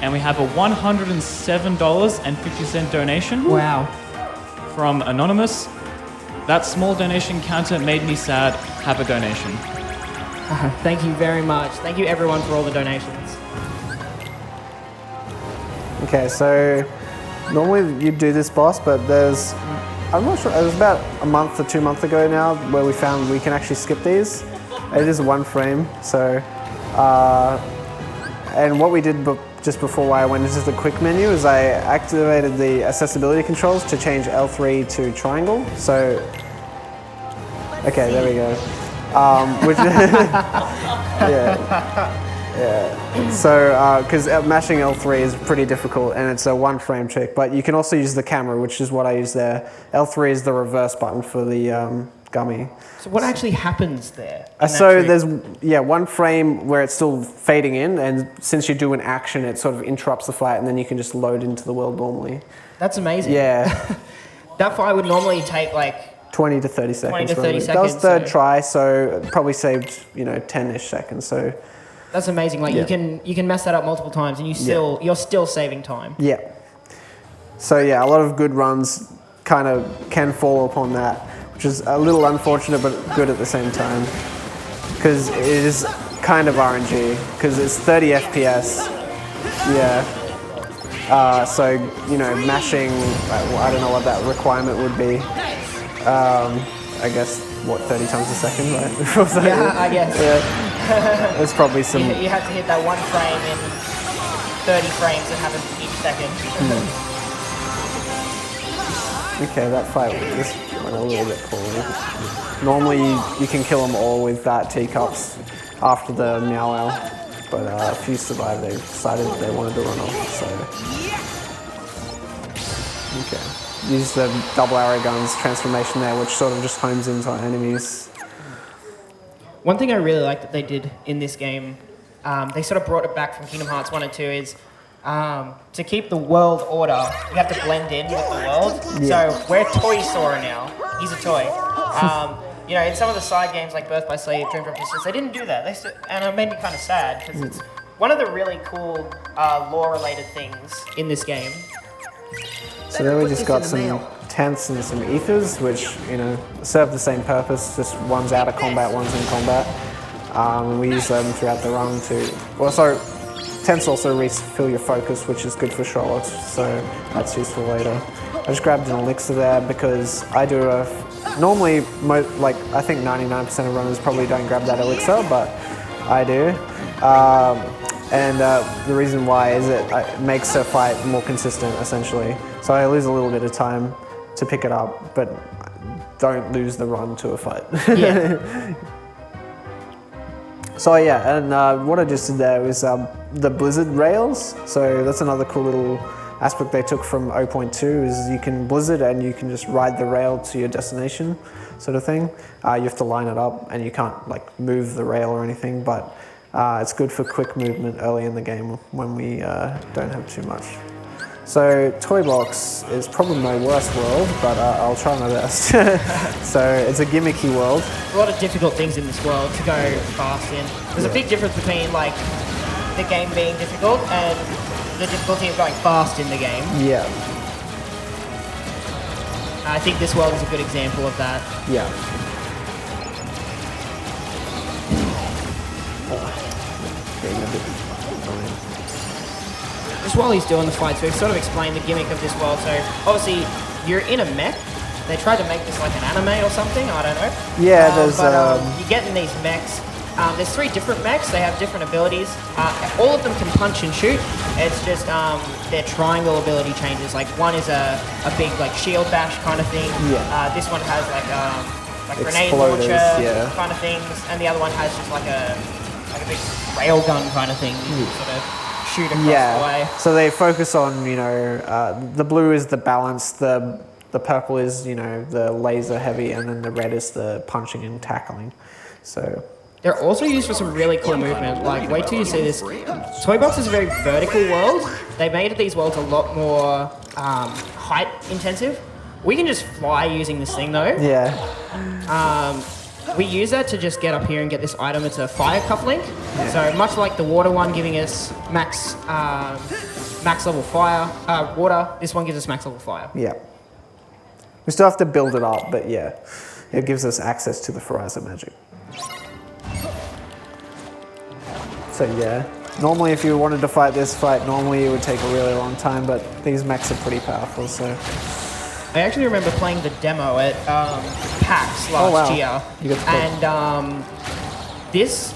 And we have a $107.50 donation. Wow. From Anonymous. That small donation counter made me sad. Have a donation. Thank you very much. Thank you everyone for all the donations. okay, so normally you do this boss, but I'm not sure, it was about a month or 2 months ago now where we found we can actually skip these. It is one frame, so, and what we did just before I went into the quick menu is I activated the accessibility controls to change L3 to triangle. So Okay, there we go. Which yeah. So, because mashing L3 is pretty difficult and it's a one frame trick, but you can also use the camera, which is what I use there. L3 is the reverse button for the gummy. So what actually happens there? So there's, one frame where it's still fading in, and since you do an action, it sort of interrupts the fight, and then you can just load into the world normally. That's amazing. Yeah. That fight would normally take like 20 to 30 seconds. 20 to 30 That seconds. was third try, so it probably saved 10-ish seconds. So that's amazing. Like you can mess that up multiple times, and you're still saving time. Yeah. So yeah, a lot of good runs kind of can fall upon that, which is a little unfortunate but good at the same time, because it is kind of RNG, because it's 30 FPS. Yeah. So mashing, I don't know what that requirement would be. I guess, 30 times a second, right? Yeah, I guess. Yeah. There's probably some... You have to hit that one frame in 30 frames that happens each second. Okay, that fight just went a little bit poorly. Normally you can kill them all with that teacups after the Meow Wow, but a few survived. They decided that they wanted to run off, so... Okay. Use the double arrow guns transformation there, which sort of just homes into our enemies. One thing I really like that they did in this game, they sort of brought it back from Kingdom Hearts 1 and 2 is to keep the world order, you have to blend in with the world. Yeah. So we're Toy Sora now. He's a toy. In some of the side games like Birth by Sleep, Dream Drop Distance, they didn't do that. And it made me kind of sad because it's one of the really cool lore-related things in this game. So then we just got some tents and some ethers, which, serve the same purpose, just one's out of combat, one's in combat. And we use them throughout the run tents also refill your focus, which is good for Charlotte, so that's useful later. I just grabbed an elixir there because I do normally, I think 99% of runners probably don't grab that elixir, but I do. And the reason why is it makes a fight more consistent, essentially. So I lose a little bit of time to pick it up, but don't lose the run to a fight. Yeah. So yeah, and what I just did there was the blizzard rails. So that's another cool little aspect they took from 0.2 is you can blizzard and you can just ride the rail to your destination, sort of thing. You have to line it up and you can't move the rail or anything, but it's good for quick movement early in the game when we don't have too much. So Toy Box is probably my worst world, but I'll try my best. So it's a gimmicky world. A lot of difficult things in this world to go fast in. There's a big difference between the game being difficult and the difficulty of going fast in the game. Yeah. I think this world is a good example of that. Yeah. Getting a bit annoying. Just while he's doing the fights, we've sort of explained the gimmick of this world. So obviously, you're in a mech. They tried to make this like an anime or something. I don't know. Yeah, there's. You get in these mechs. There's 3 different mechs. They have different abilities. All of them can punch and shoot. It's just their triangle ability changes. Like one is a big shield bash kind of thing. Yeah. This one has like grenade Exploders, launcher kind of things, and the other one has just like a big rail gun kind of thing. You can sort of shoot across the way. So they focus on the blue is the balance, the purple is the laser heavy, and then the red is the punching and tackling. So they're also used for some really cool movement. Wait till you see this. Toy Box is a very vertical world. They made these worlds a lot more height intensive. We can just fly using this thing though. Yeah. We use that to just get up here and get this item. It's a fire cufflink. Yeah. So much like the water one giving us max level fire, water, this one gives us max level fire. Yeah. We still have to build it up, but yeah, it gives us access to the Horizon magic. So yeah, normally if you wanted to fight this fight, normally it would take a really long time, but these mechs are pretty powerful, so. I actually remember playing the demo at PAX last year, and this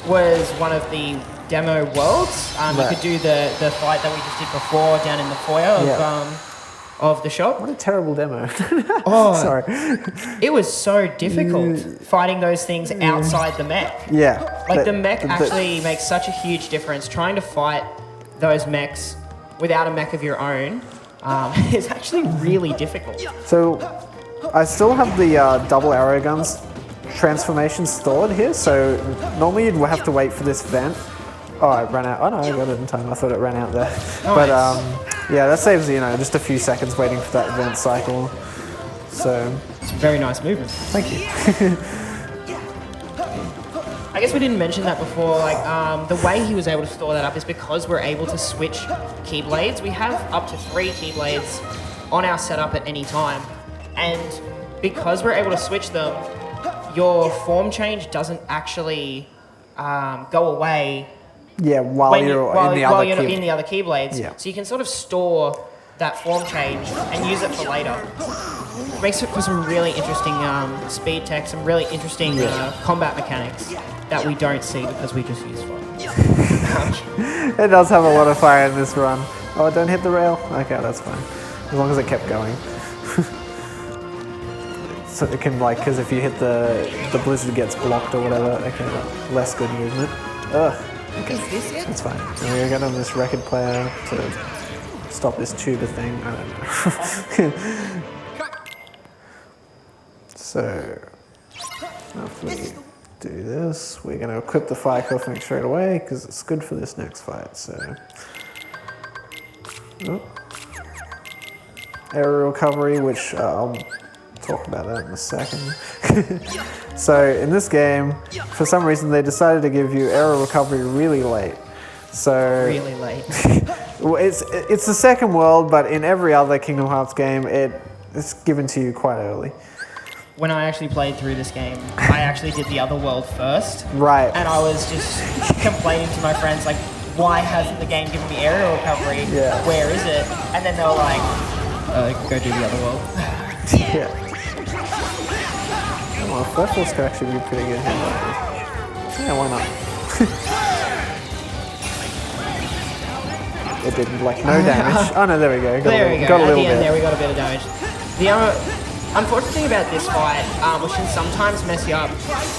was one of the demo worlds. You could do the fight that we just did before down in the foyer of the shop. What a terrible demo. Oh, Sorry. it was so difficult fighting those things outside the mech. Yeah. Like the mech actually makes such a huge difference. Trying to fight those mechs without a mech of your own is actually really difficult. So I still have the double arrow guns transformation stored here. So normally you'd have to wait for this vent. Oh, it ran out. Oh no, I got it in time. I thought it ran out there. Nice. But yeah, that saves, you know, just a few seconds waiting for that vent cycle. So It's a very nice movement. thank you. I guess we didn't mention that before. Like the way he was able to store that up is because we're able to switch keyblades. We have up to 3 keyblades on our setup at any time, and because we're able to switch them, your form change doesn't actually go away Yeah, while you're in the other keyblades. Yeah. So you can sort of store that form change and use it for later. Makes it for some really interesting speed tech, some really interesting combat mechanics that we don't see because we just use fire. It does have a lot of fire in this run. Oh, don't hit the rail. Okay, that's fine. As long as it kept going. So it can, like, because if you hit the blizzard gets blocked or whatever, okay, less good movement. Ugh. Okay, Is this it? that's fine. And we're going to get on this record player to stop this tuba thing. I don't know. So, after we do this, we're going to equip the fire coffin straight away because it's good for this next fight. So, oh. Aerial recovery, which I'll talk about that in a second. So in this game, for some reason they decided to give you aerial recovery really late. So Really late. it's the second world, but in every other Kingdom Hearts game, it's given to you quite early. When I actually played through this game, I actually did the other world first. Right. And I was just complaining to my friends, like, why hasn't the game given me aerial recovery? Yeah. Where is it? And then they were like, go do the other world. Yeah. Well, Flash Force could actually be pretty good. Yeah, why not? It did like no damage. Oh no, there we go. There we go. Got a At little the end bit. there, we got a bit of damage. The unfortunate thing about this fight, which can sometimes mess you up,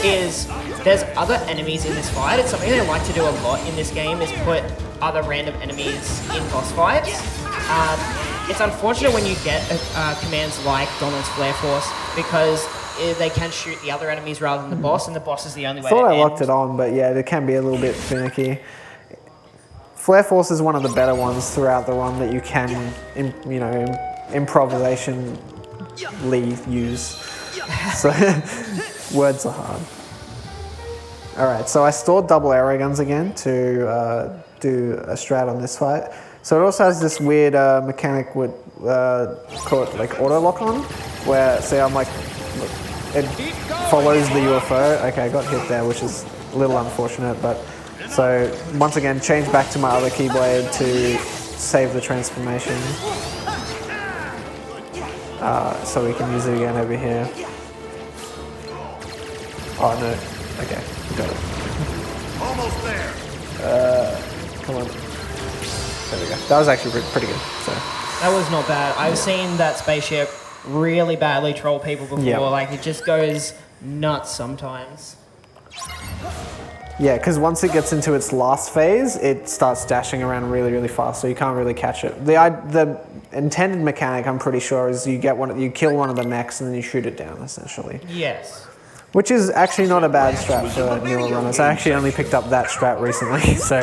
is there's other enemies in this fight. It's something they like to do a lot in this game, is put other random enemies in boss fights. It's unfortunate when you get commands like Donald's Flare Force, because they can shoot the other enemies rather than the boss, and the boss is the only way I thought to I end. locked it on, but yeah, it can be a little bit finicky. Flare Force is one of the better ones throughout the run that you can, improvisationally use. So words are hard. All right, so I stored double arrow guns again to do a strat on this fight. So it also has this weird mechanic with called like auto lock on, where see I'm like. It follows the UFO. Okay, I got hit there, which is a little unfortunate, but so once again, change back to my other keyblade to save the transformation. So we can use it again over here. Oh no, okay, we got it. Almost there. Come on. There we go. That was actually pretty good. So. That was not bad. I've seen that spaceship really badly troll people before. Yeah. Like, it just goes nuts sometimes. Yeah, because once it gets into its last phase, it starts dashing around really, really fast, so you can't really catch it. The intended mechanic, I'm pretty sure, is you kill one of the mechs and then you shoot it down, essentially. Yes. Which is actually not a bad strat for newer runners. I actually only picked up that strat recently, so,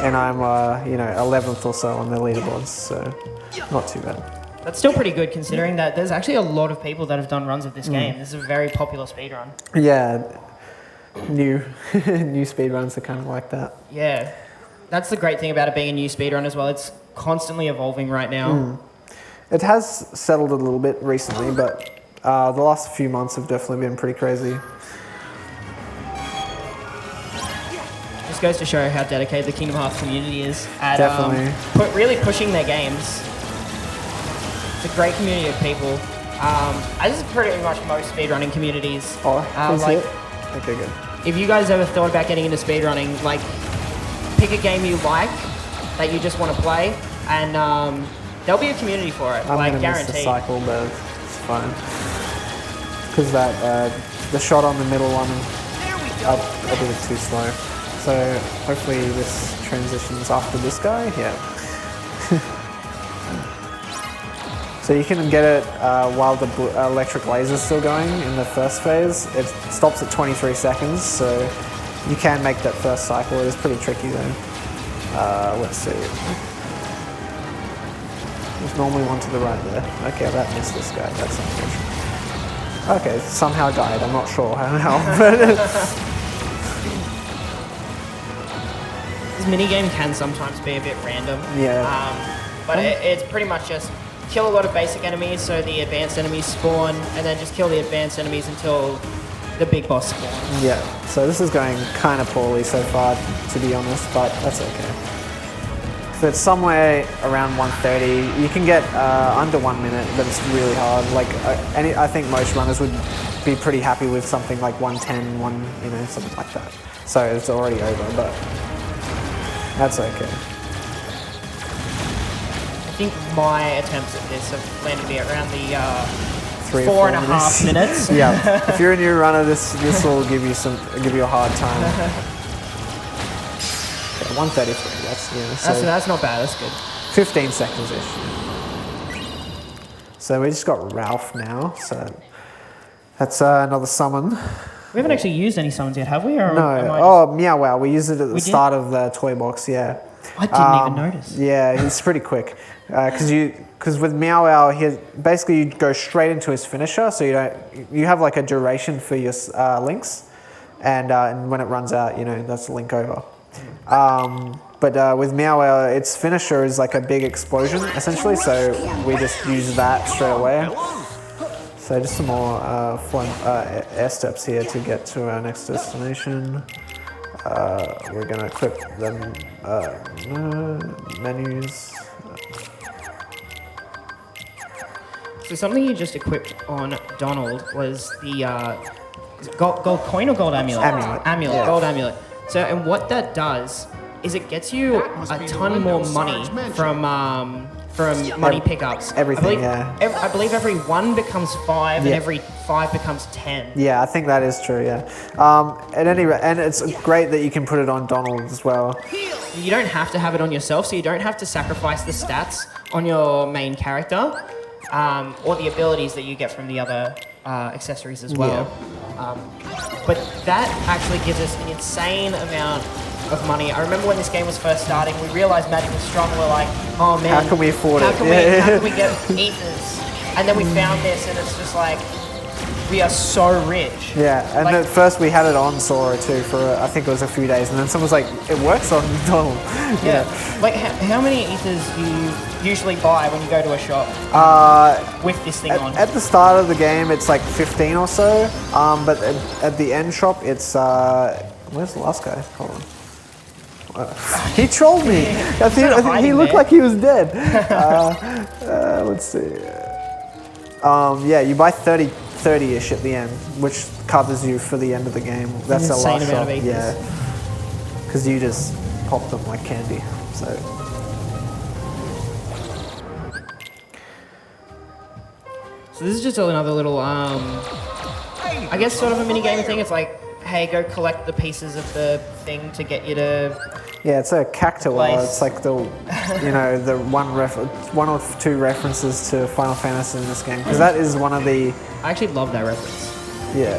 and I'm 11th or so on the leaderboards, so not too bad. That's still pretty good, considering that there's actually a lot of people that have done runs of this game. This is a very popular speedrun. Yeah, new speedruns are kind of like that. Yeah. That's the great thing about it being a new speedrun as well. It's constantly evolving right now. It has settled a little bit recently, but the last few months have definitely been pretty crazy. Just goes to show how dedicated the Kingdom Hearts community is at Definitely. really pushing their games. It's a great community of people. As is pretty much most speedrunning communities. Oh, please like, hit. Okay, good. if you guys ever thought about getting into speedrunning, like, pick a game you like that you just want to play, and there'll be a community for it, I'm like gonna miss the guaranteed. cycle, but it's fine. Because that the shot on the middle one, I did it too slow. So hopefully this transitions after this guy. Yeah. So you can get it while the electric laser is still going in the first phase. It stops at 23 seconds, so you can make that first cycle. It is pretty tricky though. Let's see. There's normally one to the right there. Okay, that missed this guy. That's unfortunate. Okay, somehow died. I'm not sure how, but This minigame can sometimes be a bit random. Yeah. But it's pretty much just kill a lot of basic enemies so the advanced enemies spawn, and then just kill the advanced enemies until the big boss spawns. yeah. So this is going kind of poorly so far, to be honest, but that's okay. So it's somewhere around 1:30. You can get under 1 minute, but it's really hard. Like I think most runners would be pretty happy with something like 1:10, something like that. So it's already over, but that's okay. I think my attempts at this have landed me around the 3 or 4 4 and a half minutes. Yeah, if you're a new runner, this will give you a hard time. 1:33. That's not bad. That's good. 15 seconds ish. So we just got Ralph now. So that's another summon. We haven't actually used any summons yet, have we? Or No. am I Oh, Meow Wow. We used it at the did? start of the toy box. Yeah. I didn't even notice. Yeah, he's pretty quick. Because with Meow Wow, basically you go straight into his finisher, so you have like a duration for your links, and when it runs out, that's the link over. But with Meow Wow, its finisher is like a big explosion essentially, so we just use that straight away. So just some more air steps here to get to our next destination. We're gonna equip them menus. So something you just equipped on Donald was the is it gold coin or gold amulet? Amulet. Yeah. Gold amulet. So, and what that does is it gets you a ton more money from money pickups. Everything, I believe every 1 becomes 5 and Yeah. every 5 becomes 10. Yeah, I think that is true. Yeah. At any rate, and it's great that you can put it on Donald as well. You don't have to have it on yourself, so you don't have to sacrifice the stats on your main character or the abilities that you get from the other accessories as well. But that actually gives us an insane amount of money. I remember when this game was first starting, we realized Magic was strong. We're like, oh man, How can we afford it? How can we get ethers? And then we found this, and it's just like, we are so rich. Yeah, and Like- at first we had it on Sora too for I think it was a few days, and then someone was like, "It works on Donald." Yeah. Like, how many ethers do you usually buy when you go to a shop with this thing on? At the start of the game, it's like 15 or so, but at the end shop, it's where's the last guy? Hold on. He trolled me. I think he hiding looked there. like he was dead. Let's see. Yeah, you buy 30-ish at the end, which covers you for the end of the game. That's the insane last amount shop. of ethers. Yeah, because you just pop them like candy. So. So this is just another little, I guess sort of a mini game thing. It's like, hey, go collect the pieces of the thing to get you to. Yeah, it's a cactuar. Place. It's like the, the one or two references to Final Fantasy in this game, because that is one of the. I actually love that reference. Yeah,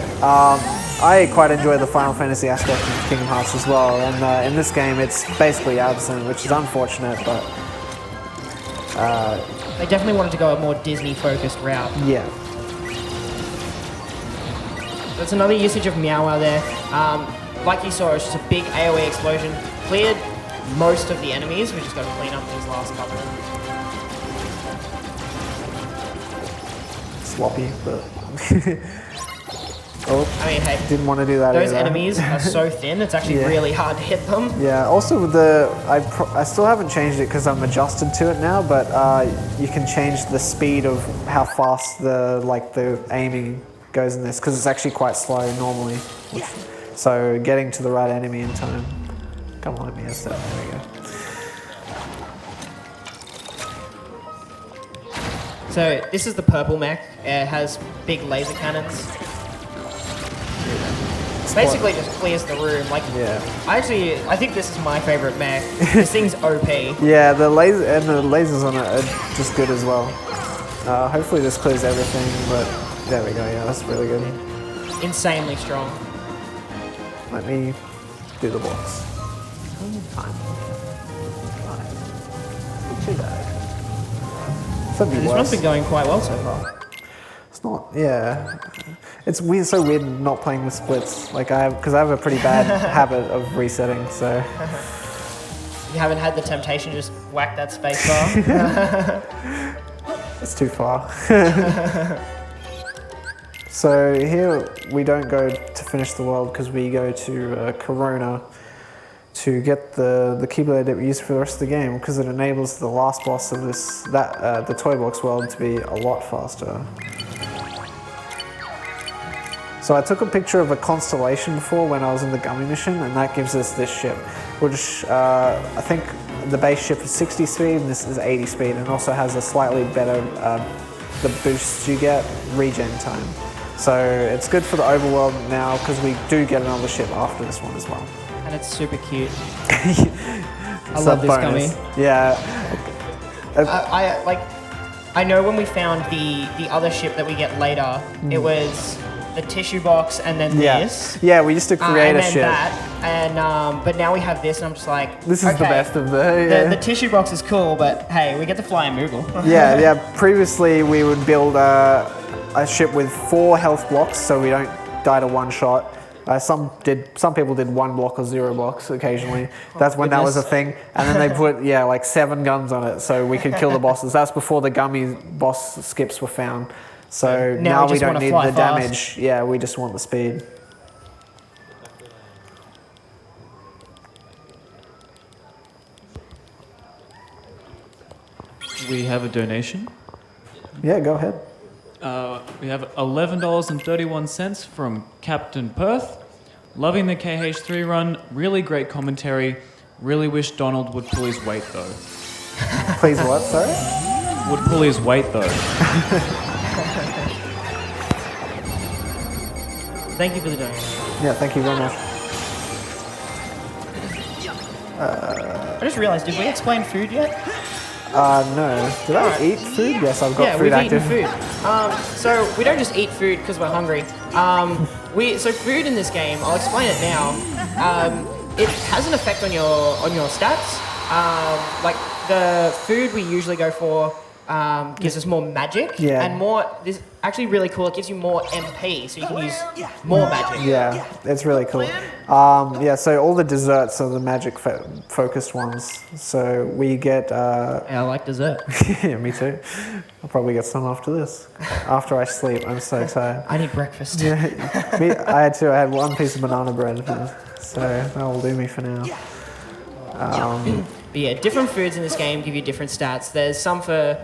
I quite enjoy the Final Fantasy aspect of Kingdom Hearts as well, and in this game it's basically absent, which is unfortunate, but They definitely wanted to go a more Disney-focused route. yeah. That's another usage of Meow Wow there. Like you saw, it's just a big AoE explosion. Cleared most of the enemies. We just got to clean up these last couple. Sloppy, but I mean, hey, didn't want to do that those either. enemies are so thin, it's actually Yeah. really hard to hit them. Yeah, also with I still haven't changed it because I'm adjusted to it now, but you can change the speed of how fast the aiming goes in this, because it's actually quite slow normally. So getting to the right enemy in time. Come on, let me there we go. So this is the purple mech. It has big laser cannons. Basically just clears the room. Like, Yeah. I think this is my favorite mech. This thing's OP. Yeah, the laser and the lasers on it are just good as well. Hopefully this clears everything, but there we go. Yeah, that's really good. Insanely strong. Let me do the box. Time. Not too bad. Could be This worse. one's been going quite well so far. It's not. Yeah. It's weird. So weird not playing with splits. Like because I have a pretty bad habit of resetting. So. You haven't had the temptation to just whack that space bar? It's too far. So here we don't go to finish the world because we go to Corona to get the keyblade that we use for the rest of the game because it enables the last boss of the Toy Box world to be a lot faster. So I took a picture of a constellation before when I was in the Gummy mission, and that gives us this ship, which I think the base ship is 60 speed and this is 80 speed, and also has a slightly better, the boosts you get, regen time. So it's good for the overworld now because we do get another ship after this one as well. And it's super cute. I It's love a this bonus. gummy. Yeah. I know when we found the other ship that we get later, it was the tissue box and then this. Yeah, we used to create and a then ship. that, and but now we have this, and I'm just like, This is the okay, best of the. the tissue box is cool, but hey, we get to fly in Moogle. Yeah. Previously, we would build a ship with 4 health blocks, so we don't die to one shot. Some people did 1 block or 0 blocks occasionally. That's when that was a thing. And then they put like 7 guns on it, so we could kill the bosses. That's before the gummy boss skips were found. So now we just don't wanna need fly the fast. damage. Yeah, we just want the speed. We have a donation. Yeah, go ahead. We have $11.31 from Captain Perth. Loving the KH3 run. Really great commentary. Really wish Donald would pull his weight though. Please what, sorry? Would pull his weight though. Thank you for the donation. Yeah, thank you very much. I just realized, did we explain food yet? No. Did I eat food? Yes, I've got Yeah, food we've active. eaten food. So we don't just eat food because we're hungry. So food in this game, I'll explain it now. It has an effect on your stats. Like the food we usually go for gives us more magic, Yeah. and more. This is actually really cool. It gives you more MP, so you can use more magic. Yeah, it's really cool. Yeah, so all the desserts are the magic focused ones. So we get. Yeah, I like dessert. Yeah, me too. I'll probably get some after this. After I sleep, I'm so tired. I need breakfast. I had 1 piece of banana bread, so that will do me for now. But yeah, different foods in this game give you different stats. There's some for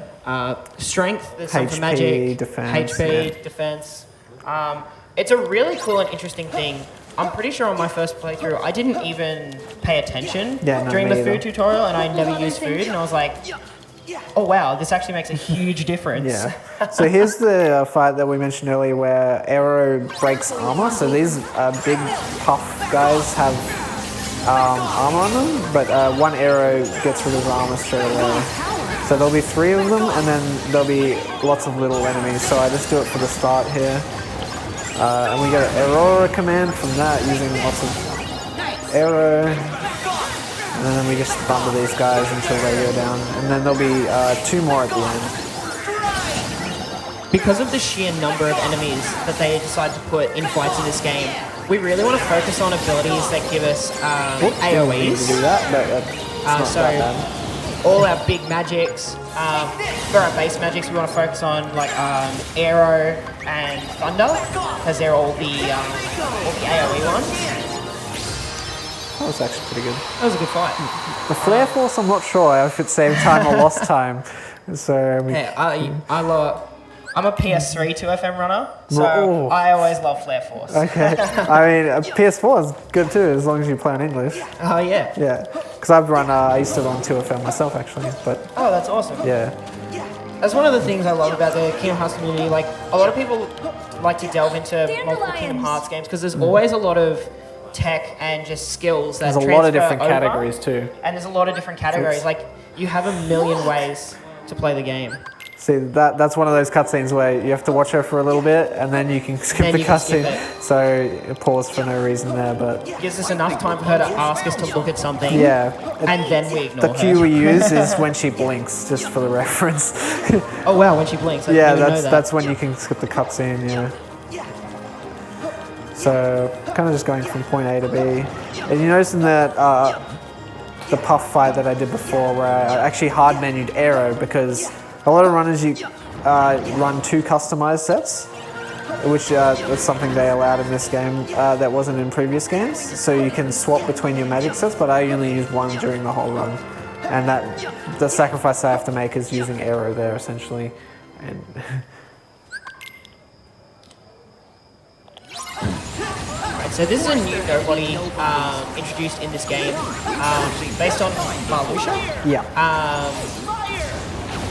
strength, there's some for HP, magic, defense, HP, yeah. defense. It's a really cool and interesting thing. I'm pretty sure on my first playthrough, I didn't even pay attention during me the either. food tutorial, and I never used food, and I was like, oh wow, this actually makes a huge difference. Yeah. So here's the fight that we mentioned earlier where Arrow breaks armor. So these big puff guys have armor on them, but 1 arrow gets rid of his armor straight away. So there'll be 3 of them, and then there'll be lots of little enemies. So I just do it for the start here. And we get an Aurora command from that using lots of arrow. And then we just bumble these guys until they go down. And then there'll be 2 more at the end. Because of the sheer number of enemies that they decide to put in fights in this game, we really want to focus on abilities that give us Didn't mean to AoEs. do that, but it's not So that bad. all our big magics, for our base magics, we want to focus on like Aero and Thunder, because they're all the AoE ones. That was actually pretty good. That was a good fight. The Flare Force, I'm not sure if it saved time or lost time. So we, Hey, I'm a PS3 2FM runner, so Oh. I always love Flare Force. okay. I mean, a PS4 is good too, as long as you play in English. Oh yeah. Yeah, because I've run. I used to run 2FM myself actually, but Oh, that's awesome. yeah. That's one of the things I love about the Kingdom Hearts community. Like, a lot of people like to delve into multiple Kingdom Hearts games because there's always a lot of tech and just skills that There's a lot of transfer different over. categories too. And there's a lot of different categories. Like, you have a million ways to play the game. See, that's one of those cutscenes where you have to watch her for a little bit and then you can skip Then the you can skip cutscene. So pause for no reason there, but Gives us enough time for her to ask us to look at something. yeah. And then we ignore The cue her. we use is when she blinks, just for the reference. Oh wow, when she blinks. I Yeah, didn't even know that. that's when you can skip the cutscene, yeah. So, kind of just going from point A to B. And you notice in that the puff fight that I did before where I actually hard menued Aero because a lot of runners you run 2 customized sets, which was something they allowed in this game that wasn't in previous games. So you can swap between your magic sets, but I only use one during the whole run. And that the sacrifice I have to make is using Aero there essentially. And So this is a new nobody introduced in this game, based on Marluxia. yeah.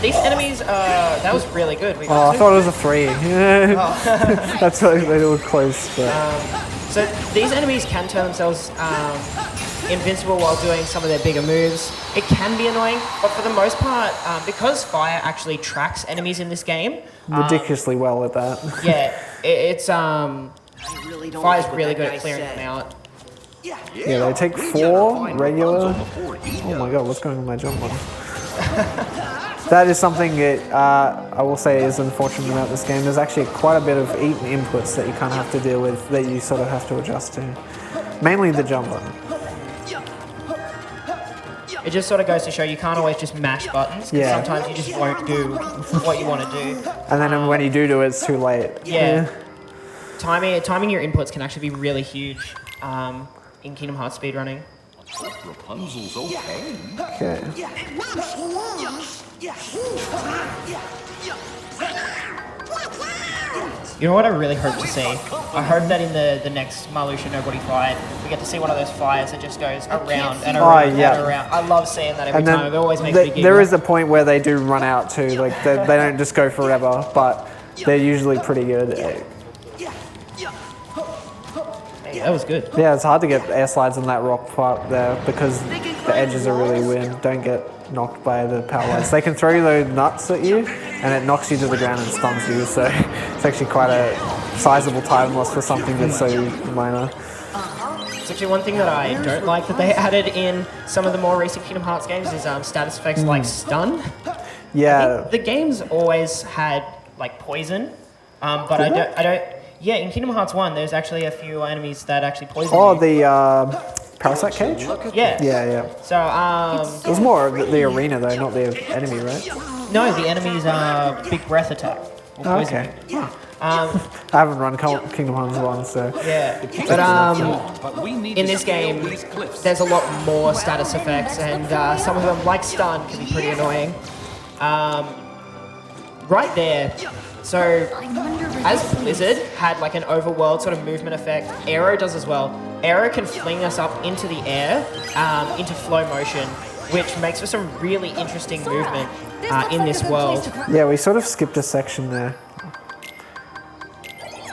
These enemies, that was really good. We Oh, got I two. thought it was a 3. That's why they were close. But. So these enemies can turn themselves invincible while doing some of their bigger moves. It can be annoying, but for the most part, because fire actually tracks enemies in this game, Ridiculously well at that. yeah, it's fire's really good at clearing them out. Yeah, they take 4 regular. Oh my god, what's going on with my jump button? That is something that I will say is unfortunate about this game. There's actually quite a bit of inputs that you kind of have to deal with that you sort of have to adjust to. Mainly the jump button. It just sort of goes to show you can't always just mash buttons, because Yeah. sometimes you just won't do what you want to do. And then when you do it, it's too late. Yeah. Timing your inputs can actually be really huge in Kingdom Hearts speedrunning. Rapunzel's okay. Okay. You know what I really hope to see? I hope that in the next Marluxia Nobody fight, we get to see one of those fires that just goes around and around and yeah. around. I love seeing that every And then time. It always makes me giggle. there is a point where they do run out too. Like they don't just go forever, but they're usually pretty good. Hey, that was good. Yeah, it's hard to get air slides on that rock part there because the edges are really weird. Don't get knocked by the power lights. They can throw those nuts at you and it knocks you to the ground and stuns you, so it's actually quite a sizable time loss for something that's so minor. It's actually one thing that I don't like that they added in some of the more recent Kingdom Hearts games is status effects like stun. Yeah, The game's always had like poison, but I don't. Yeah, in Kingdom Hearts 1, there's actually a few enemies that actually poison oh, you. the parasite cage? Yeah. Yeah. So, It was more the arena though, not the enemy, right? no, the enemy's big breath attack. Will poison Okay. you. I haven't run Kingdom Hearts 1, so... Yeah, but in this game, there's a lot more status effects, and some of them, like stun, can be pretty annoying. Right there. So, as Blizzard had like an overworld sort of movement effect, Aero does as well. Aero can fling us up into the air, into flow motion, which makes for some really interesting movement in this world. Yeah, we sort of skipped a section there.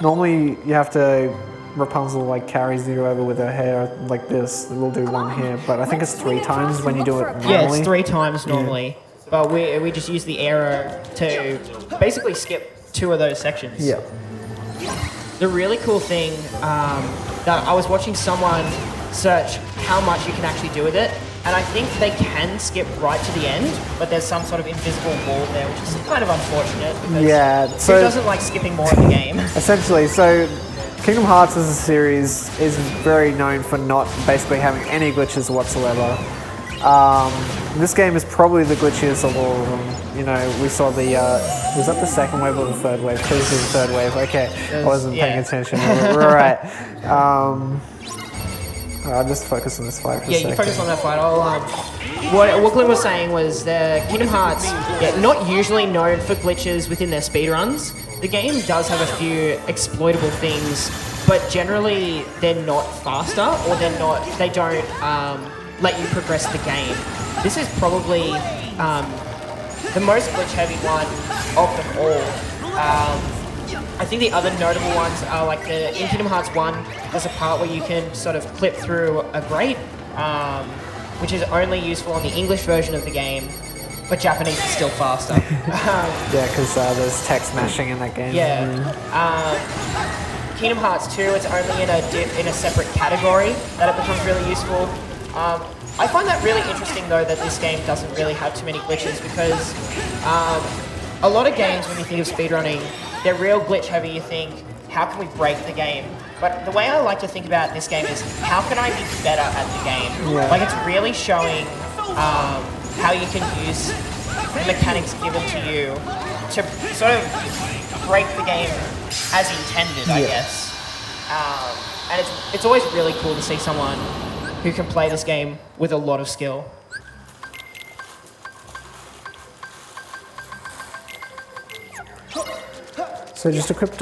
Normally, you have to... Rapunzel like carries you over with her hair like this. We'll do one here, but I think it's 3 times when you do it normally. Yeah, it's 3 times normally, but we just use the Aero to basically skip 2 of those sections. Yeah. The really cool thing that I was watching someone search how much you can actually do with it, and I think they can skip right to the end, but there's some sort of invisible wall there, which is kind of unfortunate because Yeah, who so doesn't like skipping more of the game? essentially, so Kingdom Hearts as a series is very known for not basically having any glitches whatsoever. This game is probably the glitchiest of all of them. You know, we saw the, was that the second wave or the third wave? This is the third wave, okay. I wasn't paying attention. We're right. I'll just focus on this fight for a Yeah, second. you focus on that fight. What Glint was saying was the Kingdom Hearts, not usually known for glitches within their speedruns. The game does have a few exploitable things, but generally they're not faster or they don't let you progress the game. This is probably the most glitch-heavy one of them all. I think the other notable ones are like in Kingdom Hearts 1, there's a part where you can sort of clip through a grate, which is only useful on the English version of the game, but Japanese is still faster. Yeah, because there's text mashing in that game. Yeah. Kingdom Hearts 2, it's only in a separate category that it becomes really useful. I find that really interesting though that this game doesn't really have too many glitches because a lot of games when you think of speedrunning, they're real glitch heavy. You think, how can we break the game? But the way I like to think about this game is, how can I be better at the game? Yeah. Like it's really showing how you can use the mechanics given to you to sort of break the game as intended, I guess. And it's always really cool to see someone who can play this game with a lot of skill. So just equipped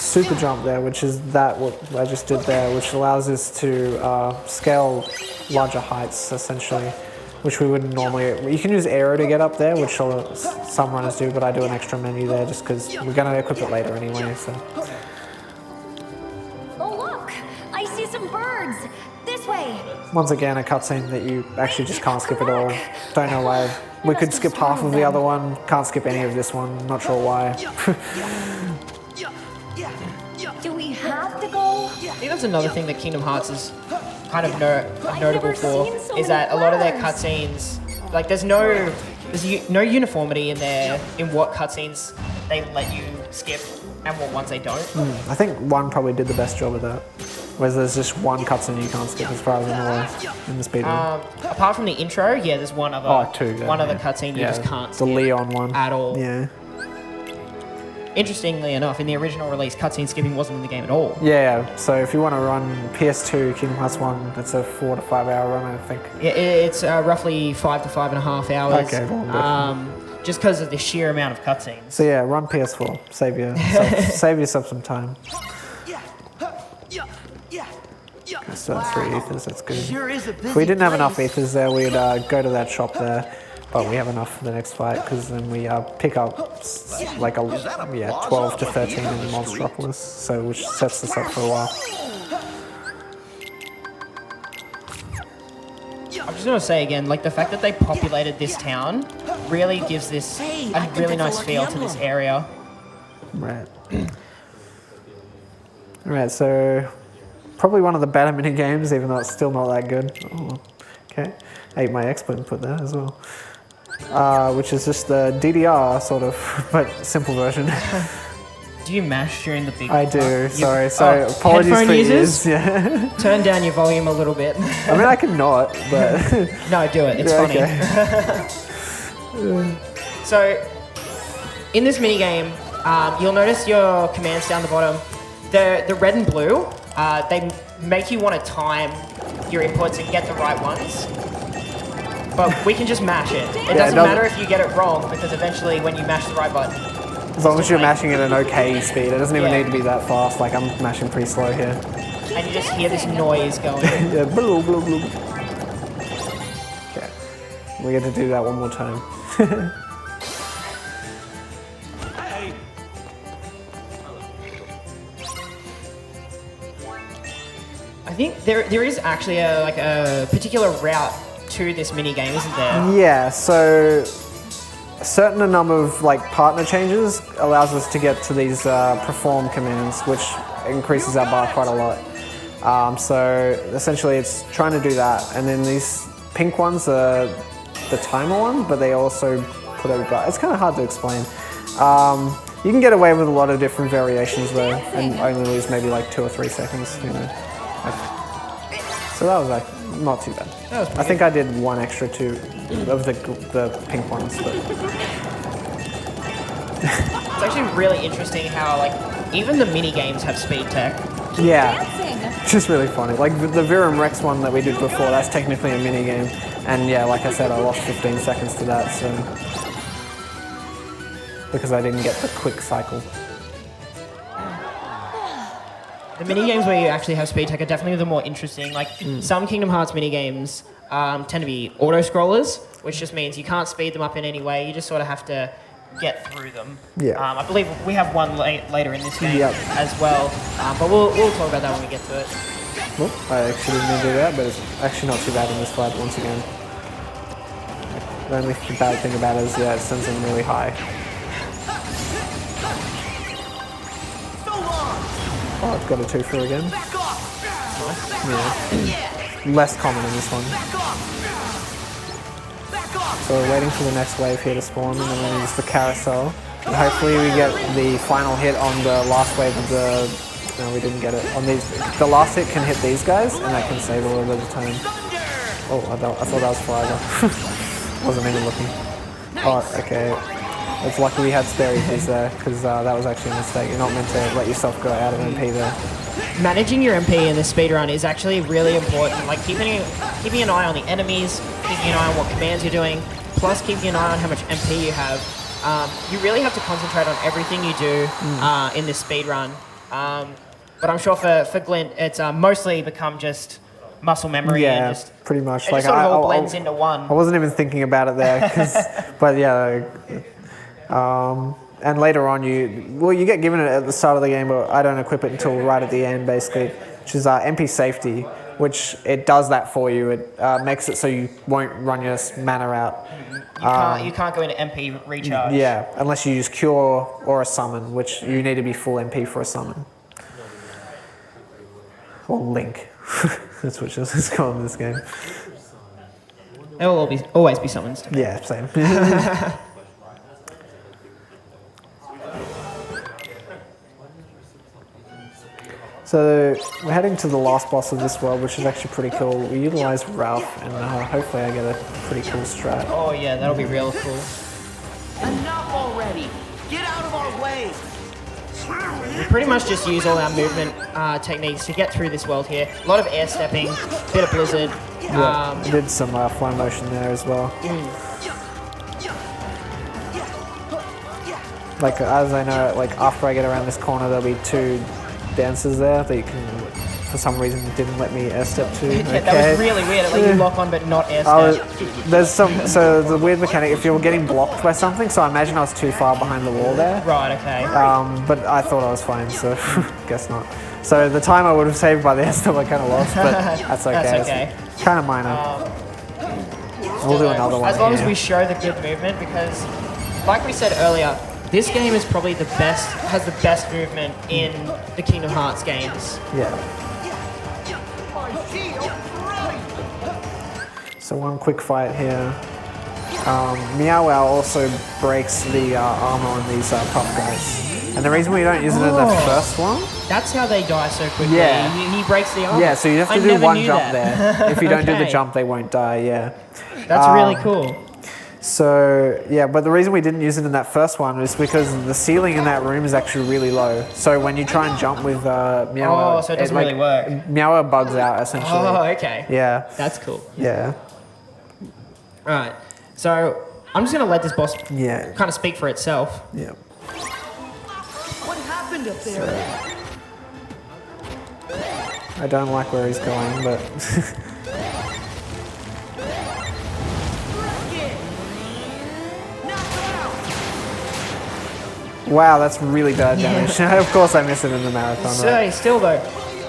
super jump there, which is what I just did there, which allows us to scale larger heights essentially, which we wouldn't normally. You can use arrow to get up there, which some runners do, but I do an extra menu there just because we're going to equip it later anyway. So. Oh look, I see some birds. This way. Once again, a cutscene that you actually just can't skip at all. Don't know why. We could skip half of the other one. Can't skip any of this one. Not sure why. Do we have to go? I think that's another thing that Kingdom Hearts is kind of notable for, is that a lot of their cutscenes, like there's no uniformity in what cutscenes they let you skip and what ones they don't. I think 1 probably did the best job of that. Whereas there's just one cutscene you can't skip as far as I'm aware in the speedrun. Apart from the intro, yeah, there's one other cutscene you just can't skip the Leon one. at all. Yeah. Interestingly enough, in the original release, cutscene skipping wasn't in the game at all. Yeah, so if you want to run PS2 Kingdom Hearts 1, it's a 4 to 5 hour run, I think. Yeah, it's roughly 5 to 5.5 hours. Okay, well, just because of the sheer amount of cutscenes. So yeah, run PS4. Save yourself some time. So that's 3 ethers, that's good. If we didn't have enough ethers there, we'd go to that shop there. But we have enough for the next fight, because then we pick up like 12 to 13 in Monstropolis, so which sets us up for a while. I'm just gonna say again, like the fact that they populated this town really gives this a really nice feel to this area. Right. Alright, so probably one of the better mini games, even though it's still not that good. Oh, okay, I ate my expo input there as well. Which is just the DDR sort of, but simple version. Do you mash during the big? I do. Sorry. So apologies headphone for users? ears. Yeah. Turn down your volume a little bit. I mean, I can not, but No, do it. It's yeah, funny. okay. So, in this mini game, you'll notice your commands down the bottom. The red and blue, they make you want to time your inputs and get the right ones. But we can just mash it. It doesn't matter if you get it wrong, because eventually when you mash the right button... As long as you're mashing at an okay speed, it doesn't even need to be that fast, like I'm mashing pretty slow here. And you just hear this noise going. Yeah, bloop, bloop, bloop. Okay, we get to do that one more time. I think there is actually a particular route to this mini game, isn't there? Yeah, so a certain number of partner changes allows us to get to these perform commands, which increases our bar quite a lot. So essentially it's trying to do that, and then these pink ones are the timer one, but they also put a bar. It's kind of hard to explain. You can get away with a lot of different variations though, and only lose maybe 2 or 3 seconds, you know. So that was not too bad. I think I did 1 extra too of the pink ones. But. It's actually really interesting how even the mini games have speed tech. Yeah, it's just really funny. Like the Virum Rex one that we did before, that's technically a mini game, and yeah, like I said, I lost 15 seconds to that, so because I didn't get the quick cycle. The mini games where you actually have speed tech are definitely the more interesting. Some Kingdom Hearts mini games tend to be auto-scrollers, which just means you can't speed them up in any way. You just sort of have to get through them. Yeah. I believe we have one later in this game Yep. as well, but we'll talk about that when we get to it. Well, I actually didn't mean to do that, but it's actually not too bad in this fight once again. The only bad thing about it is, yeah, it sends them really high. Oh, it's got a twofer again. Yeah. Less common in this one. So we're waiting for the next wave here to spawn, and then we'll use the carousel. And hopefully we get the final hit on the last wave of the... No, we didn't get it. On these, the last hit can hit these guys, and that can save a little bit of time. Oh, I thought that was Flyger. Wasn't even looking. Oh, okay. It's lucky we had spare EPs there, because that was actually a mistake. You're not meant to let yourself go out of MP there. Managing your MP in the speedrun is actually really important. Like keeping an eye on the enemies, keeping an eye on what commands you're doing, plus keeping an eye on how much MP you have. You really have to concentrate on everything you do in this speedrun. But I'm sure for Glint, it's mostly become just muscle memory. Yeah, and just, pretty much. It Like just sort of all blends into one. I wasn't even thinking about it there, but yeah. And later on, you get given it at the start of the game, but I don't equip it until right at the end, basically, which is MP safety, which it does that for you. It makes it so you won't run your mana out. You can't go into MP recharge. Yeah, unless you use Cure or a Summon, which you need to be full MP for a Summon. Or Link. That's what it's called in this game. There will always be summons to me. Yeah, same. So we're heading to the last boss of this world, which is actually pretty cool. We utilize Ralph, and hopefully I get a pretty cool strat. Oh yeah, that'll be real cool. Enough already! Get out of our way! We pretty much just use all our movement techniques to get through this world here. A lot of air stepping, bit of blizzard. Yeah, I did some flow motion there as well. Like as I know, like after I get around this corner, there'll be two dancers there that you can, for some reason, didn't let me air step to. Yeah, okay. that was really weird. It let you lock on but not air step. There's so the weird mechanic, if you're getting blocked by something, so I imagine I was too far behind the wall there. Right, okay. But I thought I was fine, so guess not. So the time I would have saved by the air step I kind of lost, but that's okay. That's okay. It's kind of minor. We'll do another one As long here. as we show the good movement, because like we said earlier, this game is probably has the best movement in the Kingdom Hearts games. Yeah. So one quick fight here. Meow Wow also breaks the armor on these pup guys. And the reason we don't use it in the first one... That's how they die so quickly. Yeah. He breaks the armor. Yeah, so you have to I do never one knew jump that. there. If you don't do the Okay. jump, they won't die, yeah. That's really cool. So, yeah, but the reason we didn't use it in that first one is because the ceiling in that room is actually really low. So when you try and jump with Meow, so it doesn't really work. Meow bugs out, essentially. Oh, okay. Yeah. That's cool. Yeah. Alright, so I'm just going to let this boss Yeah. kind of speak for itself. Yeah. What happened up there? I don't like where he's going, but... Wow, that's really bad damage. Of course I miss it in the marathon, right? Still though,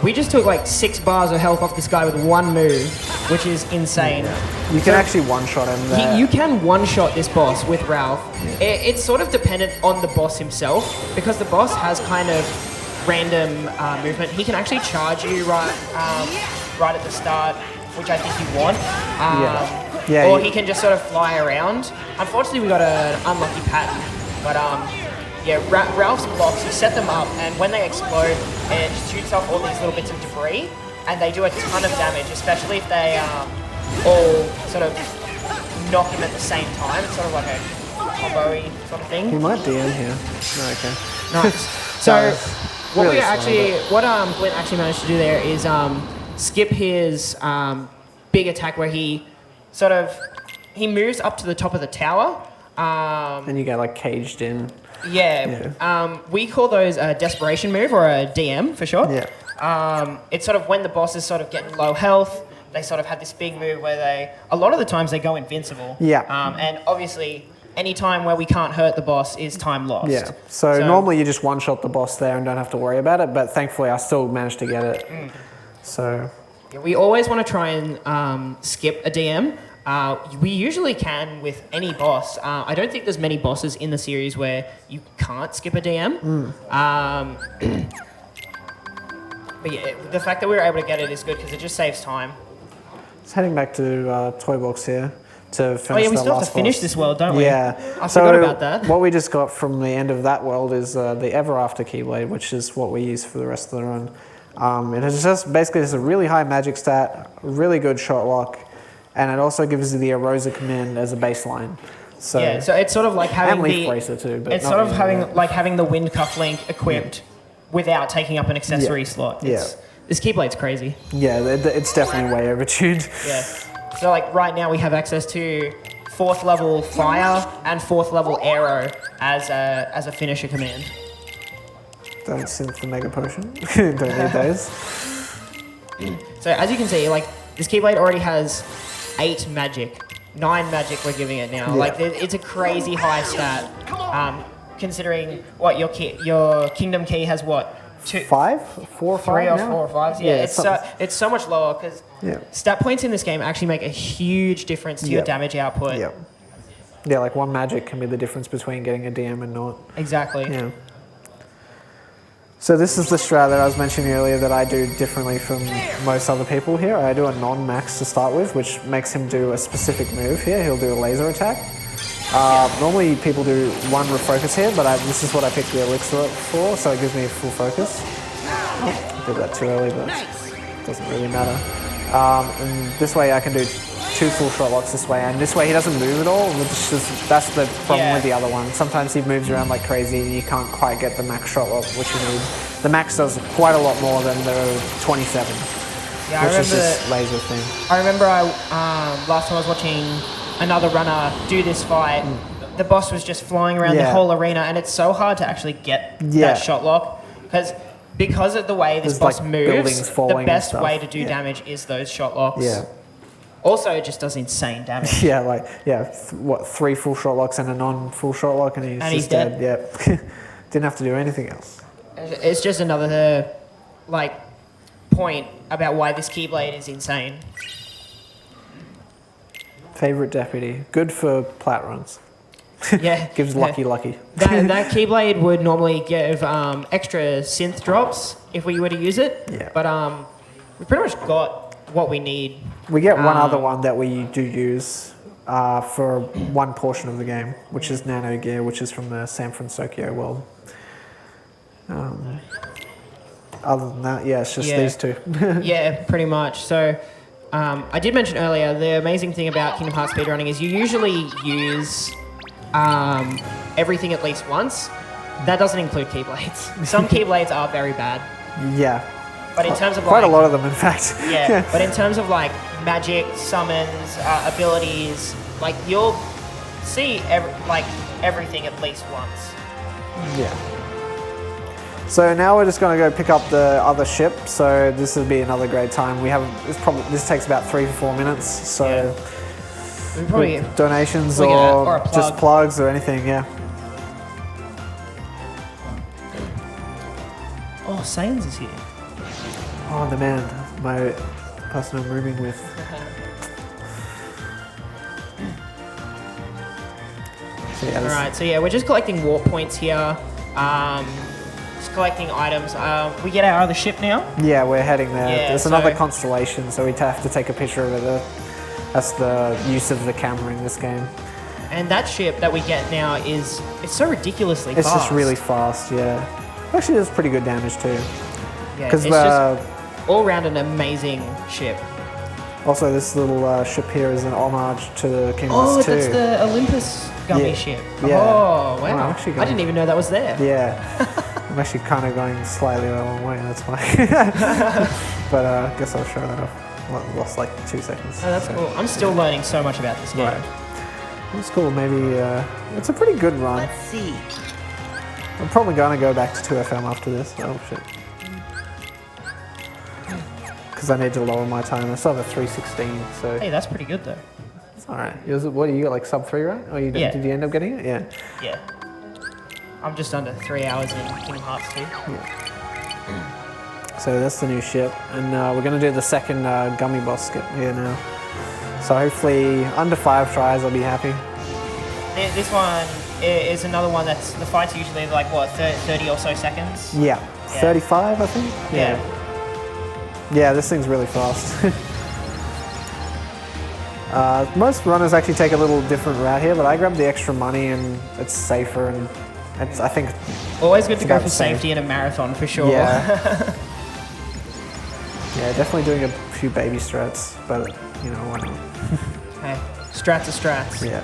we just took like 6 bars of health off this guy with one move, which is insane. You can actually one-shot him there. You can one-shot this boss with Ralph. It's sort of dependent on the boss himself, because the boss has kind of random movement. He can actually charge you right at the start, which I think you want. Or he can just sort of fly around. Unfortunately, we got an unlucky pattern, but yeah, Ralph's blocks, you set them up, and when they explode, it shoots off all these little bits of debris, and they do a ton of damage, especially if they all sort of knock him at the same time. It's sort of like a combo-y sort of thing. He might DM here. No, okay. Nice. So, what really Glint actually managed to do there is skip his big attack where he moves up to the top of the tower. And you get like caged in. Yeah. We call those a desperation move, or a DM for short. Yeah. It's sort of when the boss is sort of getting low health, they sort of had this big move where a lot of the times they go invincible. Yeah. And obviously, any time where we can't hurt the boss is time lost. Yeah. So normally you just one-shot the boss there and don't have to worry about it, but thankfully I still managed to get it. So... Yeah, we always want to try and skip a DM. We usually can with any boss. I don't think there's many bosses in the series where you can't skip a DM. But yeah, the fact that we were able to get it is good because it just saves time. Just heading back to Toy Box here to finish Oh yeah, we the still have last to finish boss. this world, don't we? Yeah. I forgot about that. What we just got from the end of that world is the Ever After Keyblade, which is what we use for the rest of the run. It is just basically a really high magic stat, really good shot lock, and it also gives you the Erosa command as a baseline. So Yeah, so it's sort of like having and Leaf the Bracer too. But it's not sort of really having that. like having the wind cufflink equipped without taking up an accessory slot. This Keyblade's crazy. Yeah, it's definitely way overtuned. Yeah. So like right now we have access to 4th level fire and 4th level arrow as a finisher command. Don't synth the Mega Potion. Don't need those. So as you can see, like this Keyblade already has 8 magic, 9 magic we're giving it now. Yeah. Like it's a crazy high stat, considering what your Kingdom Key has what 2, 4 or 5 3 or now? 4 or 5. Yeah, it's so much lower because stat points in this game actually make a huge difference to your damage output. Yeah. Yeah, like one magic can be the difference between getting a DM and not. Exactly. Yeah. So this is the strat that I was mentioning earlier that I do differently from most other people here. I do a non-max to start with, which makes him do a specific move here. He'll do a laser attack. Normally people do one refocus here, but this is what I picked the elixir for, so it gives me full focus. I did that too early, but it doesn't really matter. And this way I can do 2 full shot locks this way, and this way he doesn't move at all, which is, that's the problem with the other one. Sometimes he moves around like crazy and you can't quite get the max shot lock which you need. The max does quite a lot more than the 27, Yeah, which is this laser thing. I remember last time I was watching another runner do this fight. The boss was just flying around the whole arena, and it's so hard to actually get that shot lock because of the way this boss like moves. buildings The falling and best stuff. way to do damage is those shot locks. Yeah. Also, it just does insane damage. Yeah, like, what, 3 full shot locks and a non-full shot lock, and he's just dead. Yeah. Didn't have to do anything else. It's just another point about why this Keyblade is insane. Favorite deputy. Good for plat runs. Yeah. Gives lucky. That Keyblade would normally give extra synth drops if we were to use it. Yeah. But we pretty much got what we need. We get one other one that we do use for one portion of the game, which is Nano Gear, which is from the San Francisco world. Other than that, it's just these 2. Yeah, pretty much. So I did mention earlier, the amazing thing about Kingdom Hearts speedrunning is you usually use everything at least once. That doesn't include Keyblades. Some Keyblades are very bad. Yeah. But in terms of quite a lot of them, in fact. Yeah, but in terms of like magic, summons, abilities, like you'll see everything at least once. Yeah. So now we're just going to go pick up the other ship. So this will be another great time. This takes about 3 to 4 minutes. So we probably donations or a plug. Just plugs or anything. Yeah. Oh, Sains is here. Oh, the man, my person I'm rooming with. Alright, so we're just collecting warp points here. Just collecting items. We get our other ship now. Yeah, we're heading there. Yeah, There's another constellation, so we have to take a picture of it. That's the use of the camera in this game. And that ship that we get now it's so ridiculously fast. It's just really fast, yeah. Actually, does pretty good damage too. Yeah, it's just all around an amazing ship. Also, this little ship here is an homage to the Kingdom Hearts 2. Oh, that's the Olympus gummy ship. Yeah. Oh, wow. Well, I didn't even know that was there. Yeah. I'm actually kind of going slightly the wrong way, that's why. But I guess I'll show that off. Lost like 2 seconds. Oh, that's cool. I'm still learning so much about this game. Right. It's cool. Maybe it's a pretty good run. Let's see. I'm probably going to go back to 2FM after this. Oh, shit. Because because I need to lower my time. I still have a 3:16, so Hey, that's pretty good though. it's all right. What you got, like sub 3, right? Or Yeah. did you end up getting it? Yeah. Yeah. I'm just under 3 hours in Kingdom Hearts 2. So that's the new ship, and we're gonna do the second gummy boss skip here now. So hopefully under 5 tries I'll be happy. This one is another one that's, the fight's usually like, what, 30 or so seconds? Yeah, 35 I think. Yeah. Yeah, this thing's really fast. Most runners actually take a little different route here, but I grabbed the extra money and it's safer, and it's, I think. Always good to go about for the same. safety in a marathon for sure. Yeah. Yeah, definitely doing a few baby strats, but you know, why not? Hey, strats are strats. Yeah.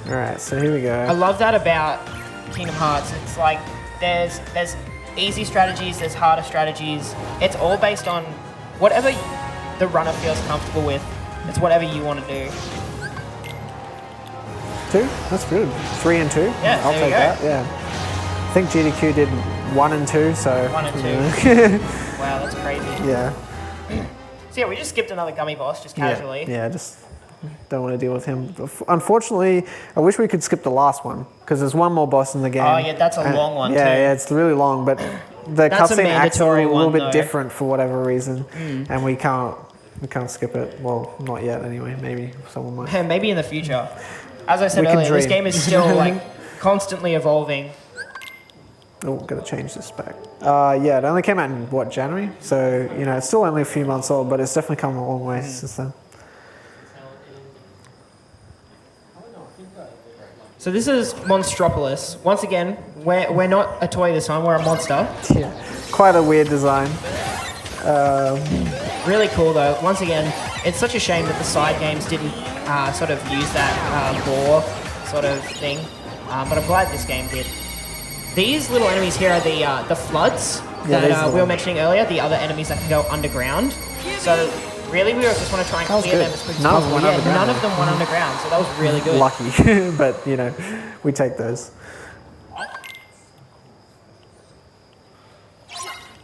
Alright, so here we I go. love that about Kingdom Hearts. It's like there's easy strategies, there's harder strategies. It's all based on whatever the runner feels comfortable with. It's whatever you want to do. 2? That's good. 3 and 2? Yeah, I'll there we take go. that, yeah. I think GDQ did 1 and 2, so. 1 and 2. Wow, that's crazy. Yeah. So yeah, we just skipped another gummy boss just casually. Yeah, just don't want to deal with him. Unfortunately, I wish we could skip the last one, because there's one more boss in the game. Oh yeah, that's a long one yeah, too. Yeah, it's really long, but the That's a cutscene acts a mandatory little one, bit though. different for whatever reason, and we can't skip it. Well, not yet anyway. Maybe someone might. Yeah, maybe in the future. As I said We can earlier, this dream. game is still like constantly evolving. Oh, gotta change this back. Yeah, it only came out in what, January? So you know, it's still only a few months old, but it's definitely come a long way since then. So this is Monstropolis. Once again, we're not a toy this time, we're a monster. Yeah, quite a weird design. Really cool though. Once again, it's such a shame that the side games didn't sort of use that boar sort of thing, but I'm glad this game did. These little enemies here are the floods Yeah, these are that the we were ones. mentioning earlier, the other enemies that can go underground. So really we just want to try and That was clear good. them as quick as None of them possible. went Yeah, underground. none of them went underground, so that was really good. Lucky, but you know, we take those.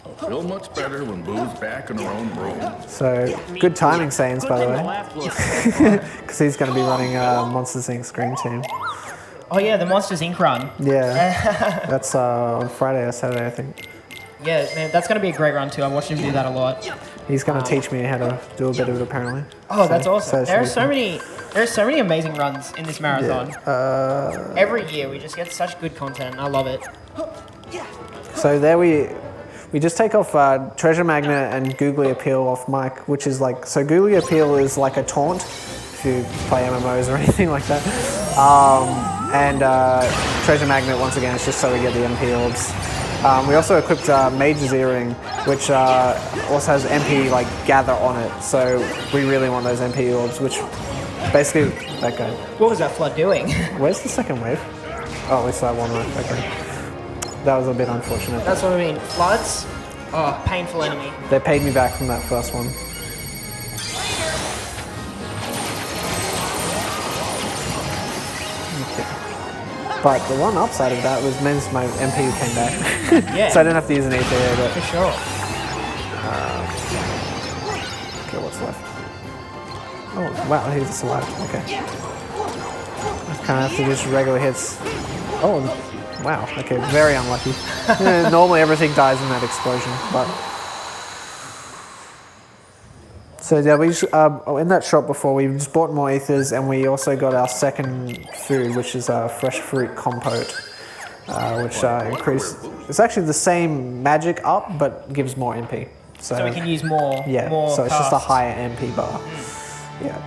I feel much better when Boo's back in her own room. So good timing, Sains, by the way, because he's going to be running Monsters Inc. Scream Team. Oh yeah, the Monsters Inc. run. Yeah, that's on Friday or Saturday, I think. Yeah, man, that's going to be a great run too. I watched him do that a lot. He's going to teach me how to do a bit of it, apparently. Oh, that's awesome. it There are should be so many amazing runs in this marathon. fun. Every year we just get such good content. I love it. So there we just take off Treasure Magnet and Googly Appeal off Mike, which is like, so Googly Appeal is like a taunt if you play MMOs or anything like that. And Treasure Magnet, once again, is just so we get the MP orbs. We also equipped Mage's Earring, which also has MP like gather on it. So we really want those MP orbs, which basically that guy. What was that flood doing? Where's the second wave? Oh, at least that one right. Okay, that was a bit unfortunate. That's what I mean. Floods? Oh, painful enemy. They paid me back from that first one. Okay. But the one upside of that was means my MP came back. Yeah. So I didn't have to use an ETA, but For sure. okay, what's left? Oh, wow, he's alive. Okay. I kind of have to do just regular hits. Oh, wow. Okay, very unlucky. Yeah, normally everything dies in that explosion, but... So yeah, we just, in that shop before, we just bought more ethers, and we also got our second food, which is fresh fruit compote, which increase. It's actually the same magic up, but gives more MP. So we can use more. Yeah. More So it's just a casts. higher MP bar. Yeah.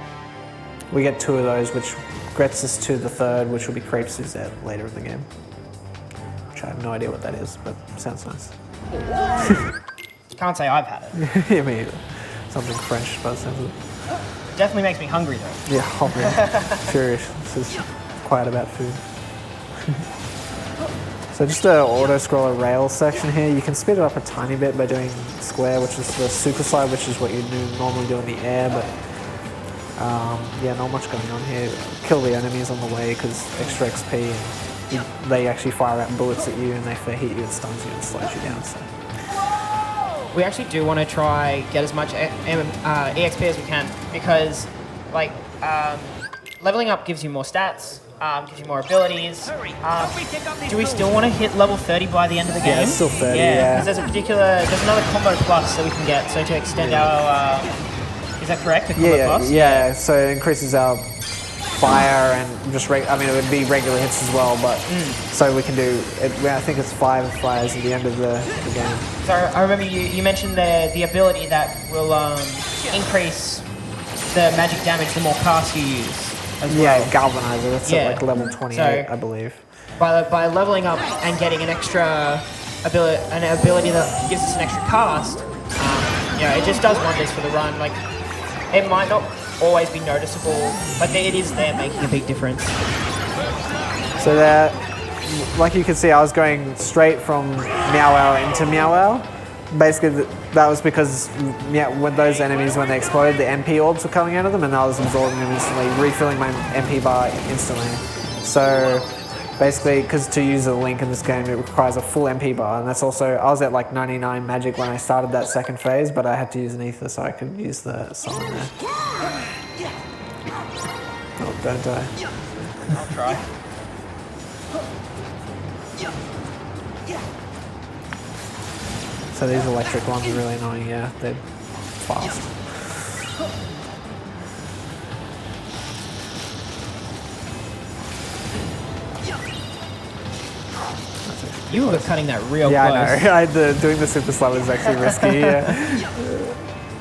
We get 2 of those, which gets us to the third, which will be Crepe Suzette later in the game. Which I have no idea what that is, but sounds nice. Can't say I've had it. I mean, something French, but it sounds good. Definitely makes me hungry though. Yeah, oh man, furious. This is quiet about food. So just the auto-scroller rail section here, you can speed it up a tiny bit by doing square, which is the super slide, which is what you normally do in the air, but yeah, not much going on here. Kill the enemies on the way because extra XP, and they actually fire out bullets at you, and if they hit you, it stuns you and slows you down. So. we actually do want to try get as much EXP as we can because, like, leveling up gives you more stats, gives you more abilities. Do we still want to hit level 30 by the end of the game? Yeah, it's still 30, yeah. Because there's another combo plus that we can get, so to extend our, is that correct? The combo plus? Yeah, so it increases our fire and just, I mean, it would be regular hits as well, but so we can do, I think it's 5 fires at the end of the game. So I remember you mentioned the ability that will increase the magic damage the more casts you use as well. Yeah, Galvanizer, that's at like level 28, So, I believe. By leveling up and getting an ability that gives us an extra cast, it just does wonders for the run. Like, it might not always be noticeable, but it is there making a big difference. So there, like you can see, I was going straight from Meow Wow into Meow Wow. Basically, that was because with those enemies, when they exploded, the MP orbs were coming out of them, and I was absorbing them instantly, refilling my MP bar instantly. So basically, because to use a Link in this game, it requires a full MP bar, and that's also, I was at like 99 magic when I started that second phase, but I had to use an ether so I could use the summon there. Oh, don't die. I'll try. So these electric ones are really annoying, yeah, they're fast. You were cutting that real yeah, close. I know. Doing the super slab is actually risky, yeah.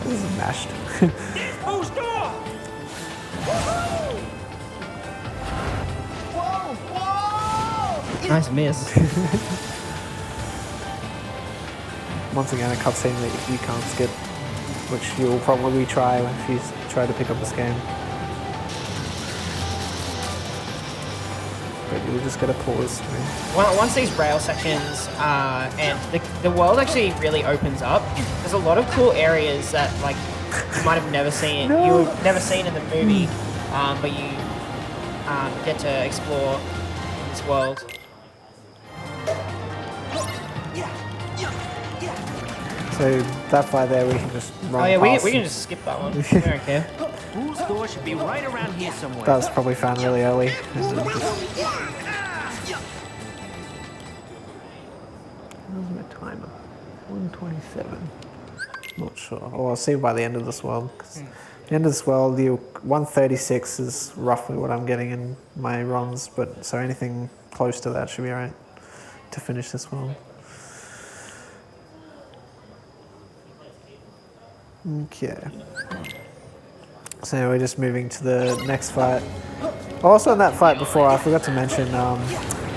This is mashed. Nice miss. Once again, a cutscene that you can't skip, which you'll probably try if you try to pick up this game. But you'll just get a pause. Once these rail sections end, the world actually really opens up. There's a lot of cool areas that like you might have never seen. No. You've never seen in the movie, but you get to explore in this world. So that fight there, we can just run Oh yeah, past. we can just skip that one. We don't care. Whose door should be right around here somewhere. That was probably found really early. Where's my timer? 127. Not sure. Oh, I'll see by the end of this world. 'Cause the end of this world, the 136 is roughly what I'm getting in my runs, but so anything close to that should be alright to finish this world. Okay. So we're just moving to the next fight. Also in that fight before, I forgot to mention,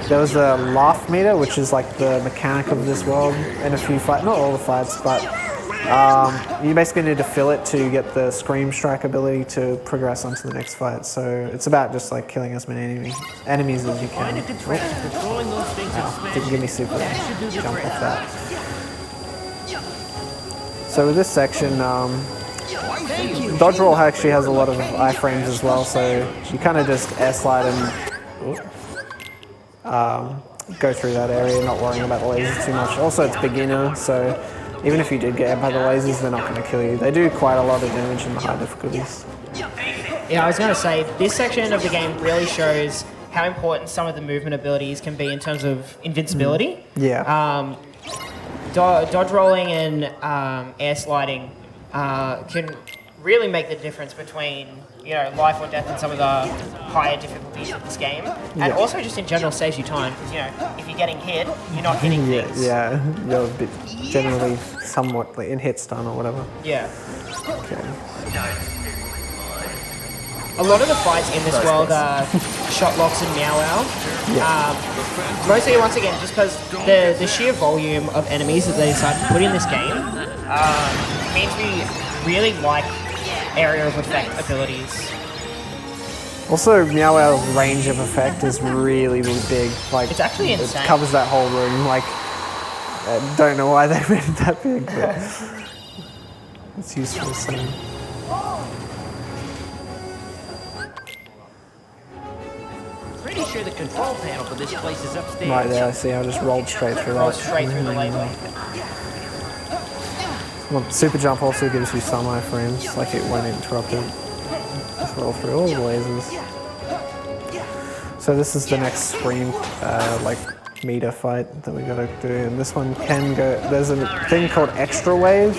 there was a laugh meter, which is like the mechanic of this world in a few fights, not all the fights, but you basically need to fill it to get the Scream Strike ability to progress onto the next fight. So it's about just like killing as many enemies as you can. Didn't give me super jump off that. So with this section, dodge roll actually has a lot of iframes as well, so you kind of just air slide and go through that area, not worrying about the lasers too much. Also, it's beginner, so even if you did get hit by the lasers, they're not going to kill you. They do quite a lot of damage in the high difficulties. Yeah, I was going to say, this section of the game really shows how important some of the movement abilities can be in terms of invincibility. Yeah. Dodge rolling and air sliding can really make the difference between life or death in some of the higher difficulties of this game, and also just in general saves you time because if you're getting hit, you're not hitting things. Yeah, you're a bit generally somewhat in hit stun or whatever. Yeah. Okay. A lot of the fights in this world are shot locks and meow wow. Yeah. Mostly, once again, just because the sheer volume of enemies that they decided to put in this game means we really like area of effect abilities. Also, Meow Wow's range of effect is really, really big. Like, It's actually insane. It covers that whole room. Like, I don't know why they made it that big, but it's useful. So. Pretty sure the control panel for this place is upstairs. Right there, I see. I just rolled straight through Roll that. straight through the laser. Well, super jump also gives you some iframes, like it won't interrupt it. Just roll through all the lasers. So this is the next scream, like meter fight that we gotta do, and this one can go. There's a thing called extra wave,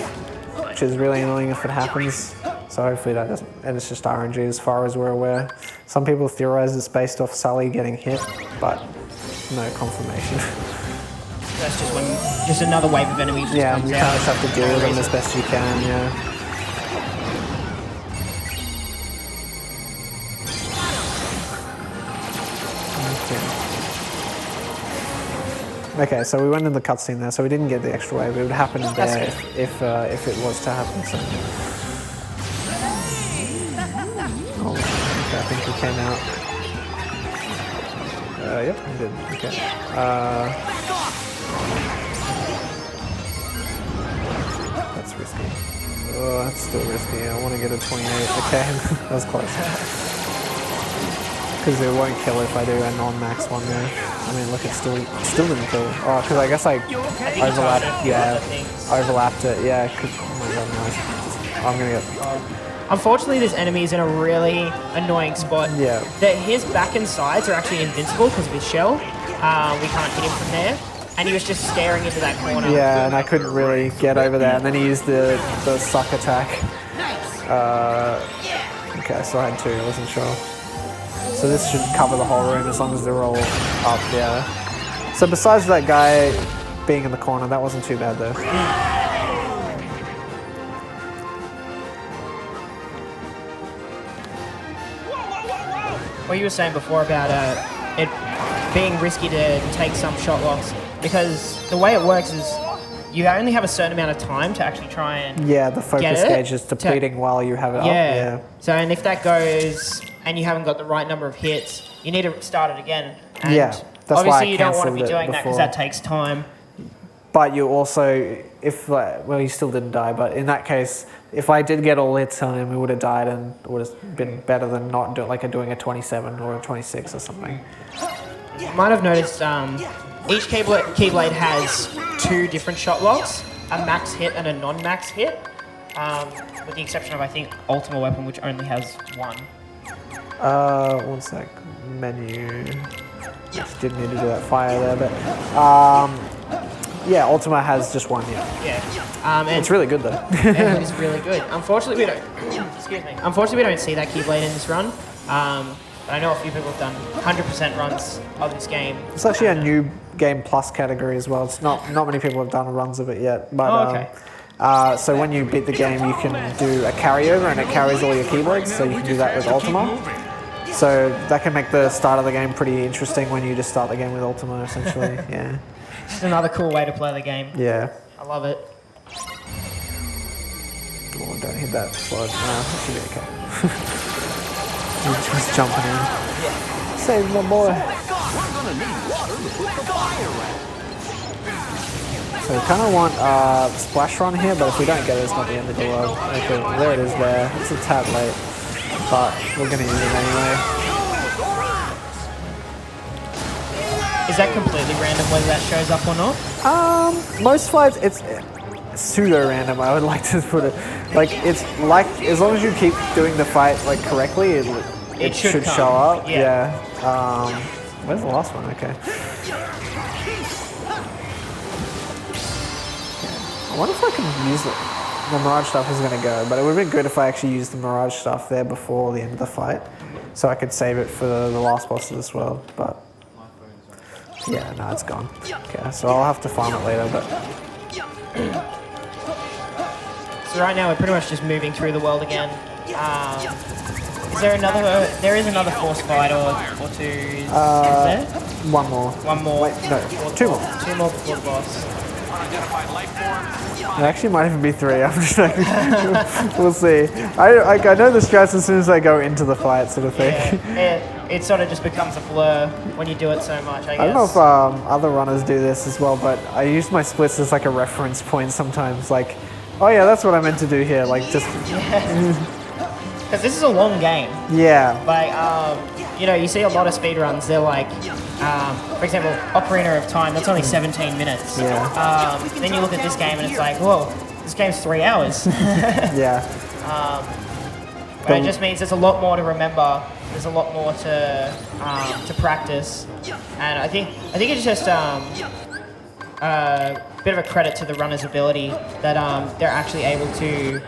which is really annoying if it happens. So hopefully that doesn't, and it's just RNG as far as we're aware. Some people theorize it's based off Sully getting hit, but no confirmation. That's just when just another wave of enemies just Yeah, comes you out. kind of just have to deal with them as best you can, yeah. Okay, so we went in the cutscene there, so we didn't get the extra wave. It would happen there if it was to happen. So. Oh, okay, I think he came out. Yep, he did. Okay. That's risky. Oh, that's still risky. I want to get a 28. Okay, that was close. Because it won't kill if I do a non-max one there. I mean, look, it still didn't kill. Oh, because I guess I overlapped. Yeah, overlapped it. Yeah. Oh my god, nice. I'm gonna get. Unfortunately, this enemy is in a really annoying spot. Yeah. His back and sides are actually invincible because of his shell. We can't hit him from there. And he was just staring into that corner. Yeah, and I couldn't really get over there. And then he used the suck attack. Okay, so I had two. I wasn't sure. So this should cover the whole room as long as they're all up, yeah. So besides that guy being in the corner, that wasn't too bad though. What you were saying before about it being risky to take some shot locks, because the way it works is you only have a certain amount of time to actually try and Yeah, the focus get it gauge is depleting while you have it up. Yeah. So, and if that goes and you haven't got the right number of hits, you need to start it again. And Yeah, that's why I obviously you don't want to be cancelled it doing that because before. that takes time. But you also, if well, you still didn't die. But in that case, if I did get all hits on him, he would have died, and it would have been better than not doing a 27 or a 26 or something. You might have noticed each Keyblade has two different shot locks, a max hit and a non-max hit, with the exception of, I think, Ultimate Weapon, which only has one. One sec. Menu. Just didn't need to do that fire there, but yeah, Ultima has just one. Yeah. And It's really good though. it's really good. Unfortunately, we don't. Excuse me. Unfortunately, we don't see that Keyblade in this run. But I know a few people have done 100% runs of this game. It's actually a new game plus category as well. It's not many people have done runs of it yet, but okay. So when you beat the game, you can do a carryover, and it carries all your keyblades. So you can do that with Ultima. So that can make the start of the game pretty interesting when you just start the game with Ultima, essentially. Yeah. It's another cool way to play the game. Yeah. I love it. Oh, don't hit that flood. No, it should be okay. He's just jumping in. Save my boy. So we kind of want Splash Run here, but if we don't get it, it's not the end of the world. Okay, there it is there. It's a tad late, but we're going to use it anyway. Is that completely random whether that shows up or not? Most fights, it's pseudo-random, I would like to put it. Like, it's like, as long as you keep doing the fight like correctly, it should show up. Yeah. Where's the last one? Okay. I wonder if I can use it. The Mirage stuff is going to go, but it would have been good if I actually used the Mirage stuff there before the end of the fight, so I could save it for the last boss of this world, but yeah, no, it's gone. Okay, so I'll have to farm it later, but... So right now we're pretty much just moving through the world again. Is there another? There is another force fight or two. Is there? One more. One more. Wait, no, two more. Two more before the boss. It actually might even be three. I'm just like, we'll see. I know the strats as soon as I go into the fight, sort of thing. Yeah, it sort of just becomes a blur when you do it so much, I guess. I don't know if other runners do this as well, but I use my splits as like a reference point sometimes. Like, oh yeah, that's what I meant to do here. Like just. Because this is a long game. Yeah. Like, you know, you see a lot of speedruns, they're like, for example, Ocarina of Time, that's only 17 minutes. Yeah. Then you look at this game and it's like, whoa, this game's 3 hours. Yeah. But it just means there's a lot more to remember. There's a lot more to practice, and I think it's just a bit of a credit to the runner's ability that they're actually able to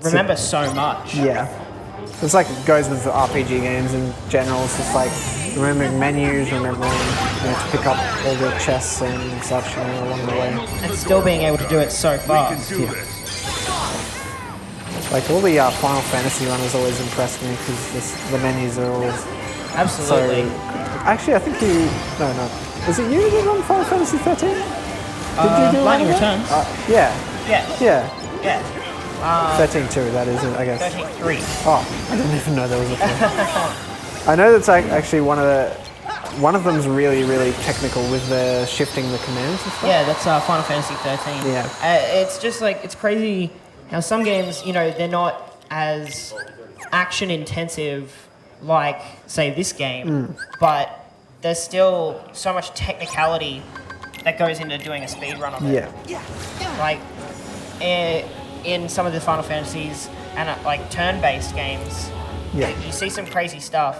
remember so much. Yeah. It's like it goes with the RPG games in general. It's just like remembering menus, remembering to pick up all the chests and such along the way. And still being able to do it so fast. Yeah. Like all the Final Fantasy runners always impress me because the menus are always Absolutely. so. Actually, I think you. No. Was it you that run Final Fantasy 13? Did you do Lightning one of that? Returns. Yeah. 13 13 too. That is it, I guess. 3. Oh, I didn't even know there was a thing. I know that's actually one of them's really, really technical with the shifting the commands and stuff. Yeah, that's Final Fantasy 13. Yeah. It's just like, it's crazy how some games, they're not as action intensive like, say, this game, but there's still so much technicality that goes into doing a speedrun of it. Yeah. Like, in some of the Final Fantasies and like turn-based games, Yeah. you see some crazy stuff,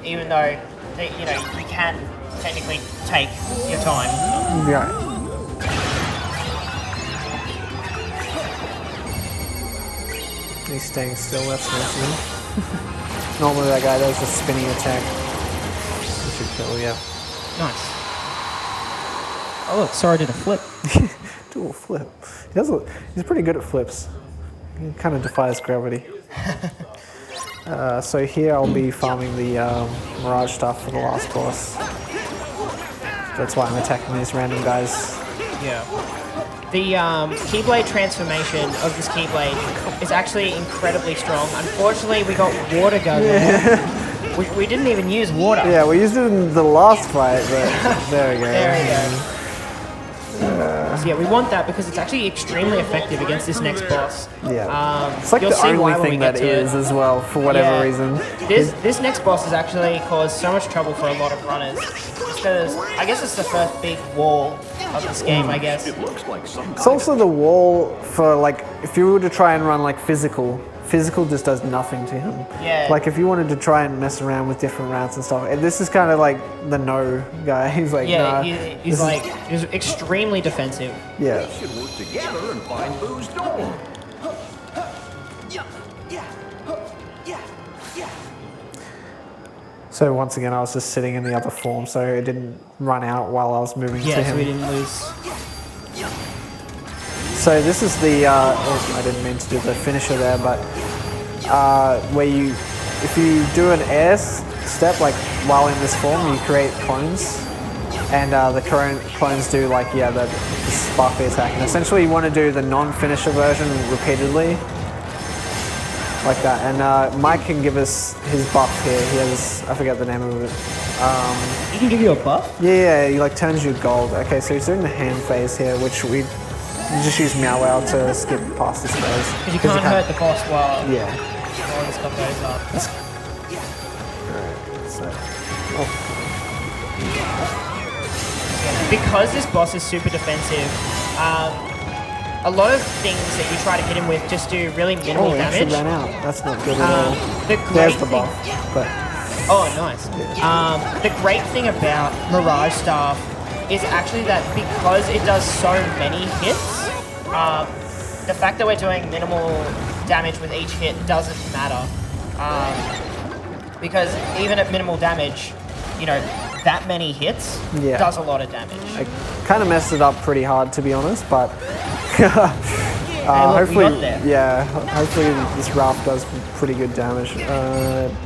even though you can technically take your time. Yeah. He's staying still, that's nice of him. Normally that guy does a spinning attack. Which should kill, yeah. Nice. Oh look, Sora did a flip. Do a flip. He's pretty good at flips. He kind of defies gravity. So here I'll be farming the Mirage stuff for the last boss. That's why I'm attacking these random guys. Yeah. The Keyblade transformation of this Keyblade is actually incredibly strong. Unfortunately, we got water going on. We didn't even use water. Yeah, we used it in the last fight, but there we go. There we go. So yeah, we want that because it's actually extremely effective against this next boss. Yeah. It's like You'll the see why only when we thing get that to is it. as well, for whatever reason. This next boss has actually caused so much trouble for a lot of runners. Because I guess it's the first big wall of this game, I guess. It's also the wall for, like, if you were to try and run, like, physical just does nothing to him. Yeah. Like, if you wanted to try and mess around with different routes and stuff, and this is kind of like the no guy. He's like, Yeah, nah, he's extremely defensive. yeah. Should work together and find Boo's door. So once again, I was just sitting in the other form, so it didn't run out while I was moving to Yeah, him. so we didn't lose. So this is the, I didn't mean to do the finisher there, but where if you do an air step, like while in this form, you create clones. And the current clones do like, the sparkly attack. And essentially you want to do the non-finisher version repeatedly. Like that. And Mike can give us his buff here. He has, I forget the name of it. He can give you a buff? Yeah, he like turns you gold. Okay, so he's doing the hand phase here, which we just use Meow Wow to skip past this phase. Because you can't hurt the boss while Yeah. this stuff goes up. Alright, so. Because this boss is super defensive, a lot of things that you try to hit him with just do really minimal Oh, he actually damage. ran out. That's not good at all. The great There's the thing- buff. But Oh, nice. The great thing about Mirage Staff is actually that because it does so many hits, the fact that we're doing minimal damage with each hit doesn't matter. Because even at minimal damage, that many hits Yeah. does a lot of damage. I kind of messed it up pretty hard, to be honest, but Hey, look, we hopefully, got there. hopefully this raft does pretty good damage.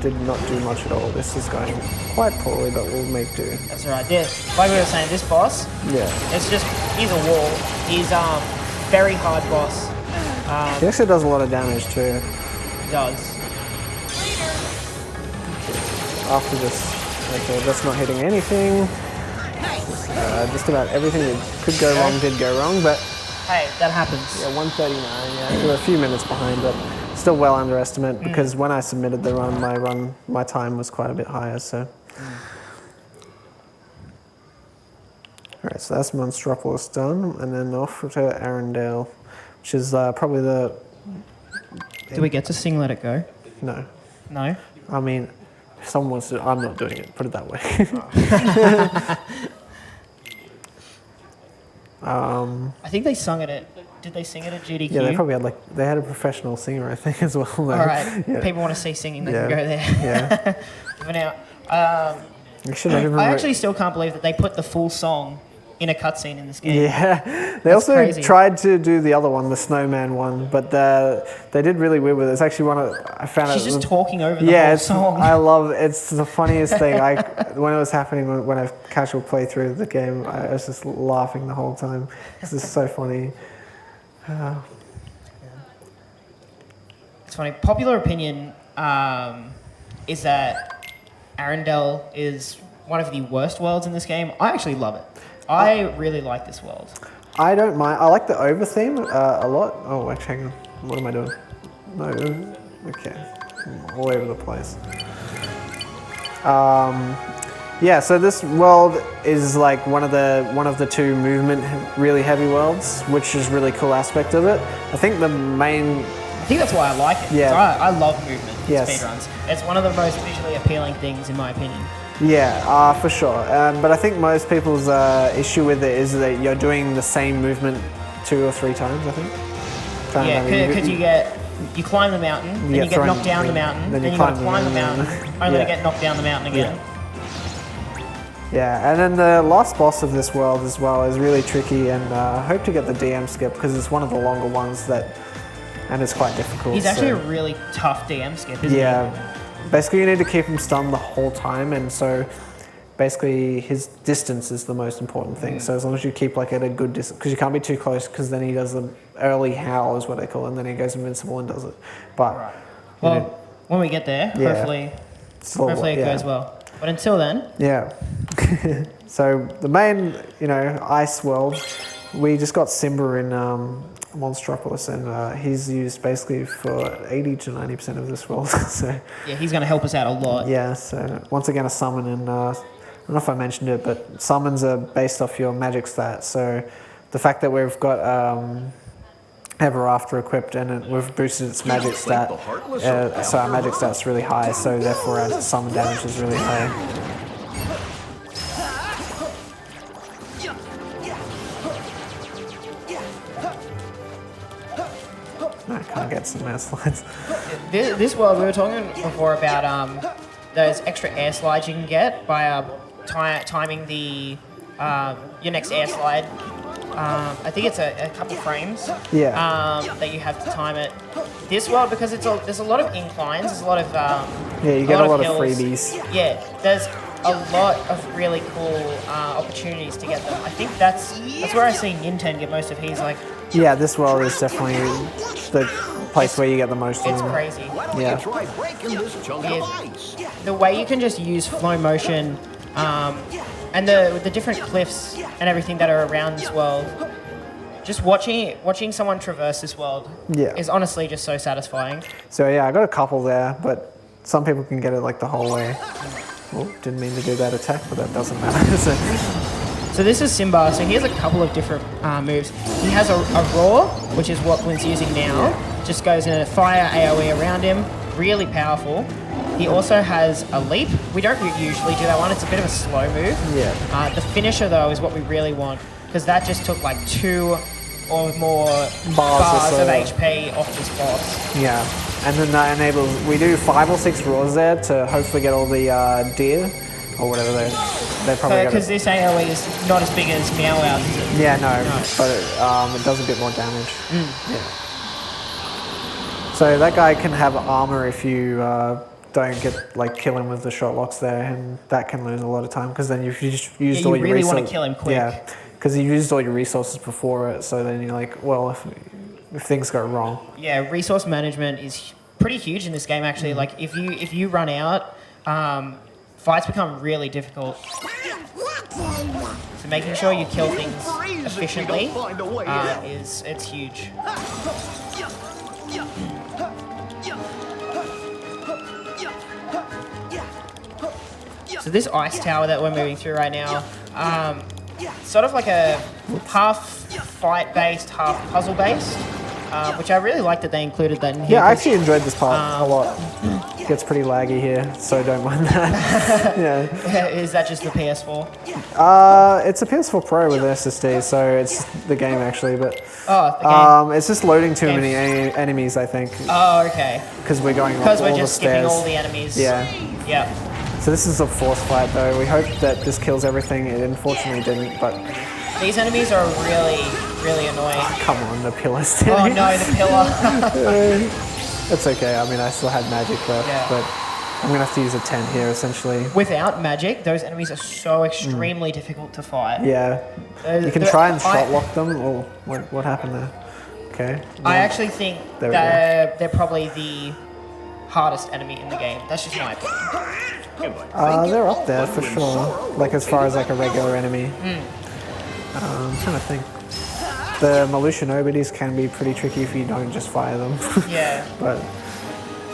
Did not do much at all. This is going quite poorly, but we'll make do. That's right. Like we were saying, this boss, Yeah. he's a wall. He's very hard boss. He actually does a lot of damage too. He does. After this, okay, that's not hitting anything. Just about everything that could go wrong did go wrong, but Hey, that happens. yeah, 139. Yeah, we're a few minutes behind, but still well under estimate because when I submitted the run, my time was quite a bit higher. So, all right, so that's Monstropolis done, and then off to Arendelle. which is probably the Do we get to sing Let It Go? no. No? I mean, if someone wants to, I'm not doing it. Put it that way. I think they sung it at... Did they sing it at GDQ? Yeah, they probably had they had a professional singer, I think, as well. Though. All right. Yeah. People want to see singing, they Yeah. can go there. Yeah. For now. Actually, I actually still can't believe that they put the full song in a cutscene in this game. Yeah, they That's also crazy. tried to do the other one, the Snowman one, but they did really weird with it. It's actually one of I found She's it. just talking over the Yeah, whole it's, song. I love it. It's the funniest thing. When it was happening when I casual play through the game, I was just laughing the whole time. It's just so funny. It's funny. Popular opinion is that Arendelle is one of the worst worlds in this game. I actually love it. I really like this world. I don't mind. I like the over theme a lot. Oh, wait, hang on. What am I doing? No. Okay. I'm all over the place. Yeah. So this world is like one of the two movement really heavy worlds, which is really cool aspect of it. I think the main. I think that's why I like it. Yeah. I love movement in Yes. speedruns. It's one of the most visually appealing things, in my opinion. Yeah, for sure. But I think most people's issue with it is that you're doing the same movement 2 or 3 times, I think. Yeah, because you climb the mountain, then you get knocked down the mountain, then you gotta climb the mountain, only to get knocked down the mountain again. Yeah, and then the last boss of this world as well is really tricky, and I hope to get the DM skip because it's one of the longer ones and it's quite difficult. He's actually a really tough DM skip, isn't he? Yeah. Basically, you need to keep him stunned the whole time, and so basically his distance is the most important thing. So as long as you keep at a good distance, because you can't be too close, because then he does the early howl is what they call it, and then he goes invincible and does it. But Well, when we get there, Yeah. hopefully it yeah. goes well. But until then, Yeah. So the main, ice world, we just got Simba in Monstropolis, and he's used basically for 80 to 90% of this world. So yeah, he's going to help us out a lot. yeah. So once again, a summon, and I don't know if I mentioned it, but summons are based off your magic stats. So the fact that we've got Ever After equipped and we've boosted its magic stat, so our magic stat's really high. So therefore, our summon damage is really high. I can't get some air slides. This world, we were talking before about those extra air slides you can get by timing the your next air slide. I think it's a couple frames. Yeah. That you have to time it. This world, because there's a lot of inclines, there's a lot of Yeah, you get a lot of hills. freebies. Yeah, there's a lot of really cool opportunities to get them. I think that's where I see Nintendo get most of his Yeah, this world is definitely the place where you get the most of It's them. crazy. Yeah. Try breaking this chunk Yeah. of ice. The way you can just use flow motion and the different cliffs and everything that are around this world. Just watching someone traverse this world Yeah. is honestly just so satisfying. So yeah, I got a couple there, but some people can get it the whole way. Oh, didn't mean to do that attack, but that doesn't matter. So this is Simba. So he has a couple of different moves. He has a roar, which is what Glint's using now. Just goes in a fire AoE around him. Really powerful. He also has a leap. We don't usually do that one. It's a bit of a slow move. Yeah. The finisher though is what we really want, because that just took 2 or more bars or of so. HP off this boss. Yeah, and then that enables, we do 5 or 6 roars there to hopefully get all the deer, or whatever they probably got. Because this AoE is not as big as Meow Out, is it? Yeah, no, but it does a bit more damage. Yeah. So that guy can have armor if you don't kill him with the shot locks there, and that can lose a lot of time because then you've just used all your really resources. want to kill him quick. Yeah, because you used all your resources before it, so then you're well, if things go wrong. Yeah, resource management is pretty huge in this game actually. If you run out, fights become really difficult. So making sure you kill things efficiently it's huge. So this ice tower that we're moving through right now, sort of like a half fight-based, half puzzle-based. which I really like that they included that in here. Yeah, I 'cause- actually enjoyed this part a lot. It gets pretty laggy here, so don't mind that. Yeah. Is that just the PS4? It's a PS4 Pro with SSD, so it's the game actually, but Oh, the game. it's just loading too Game's- many enemies, I think, Oh, okay. because we're going up Because all we're the just skipping stairs. all the enemies. Yeah. Yep. So this is a force fight though. We hope that this kills everything. It unfortunately didn't, but These enemies are really, really annoying. come on, the pillar Oh standing. no, the pillar. It's okay. I mean, I still had magic left, Yeah. but I'm gonna have to use a tent here essentially. Without magic, those enemies are so extremely difficult to fight. Yeah. You can The- try and I- shot lock them. Oh, what happened there? Okay. I actually think There we go. they're probably the hardest enemy in the game. That's just my opinion. They're up there for sure. Like as far as like a regular enemy. I'm trying to think. The Malusha Nobodies can be pretty tricky if you don't just fire them. Yeah. But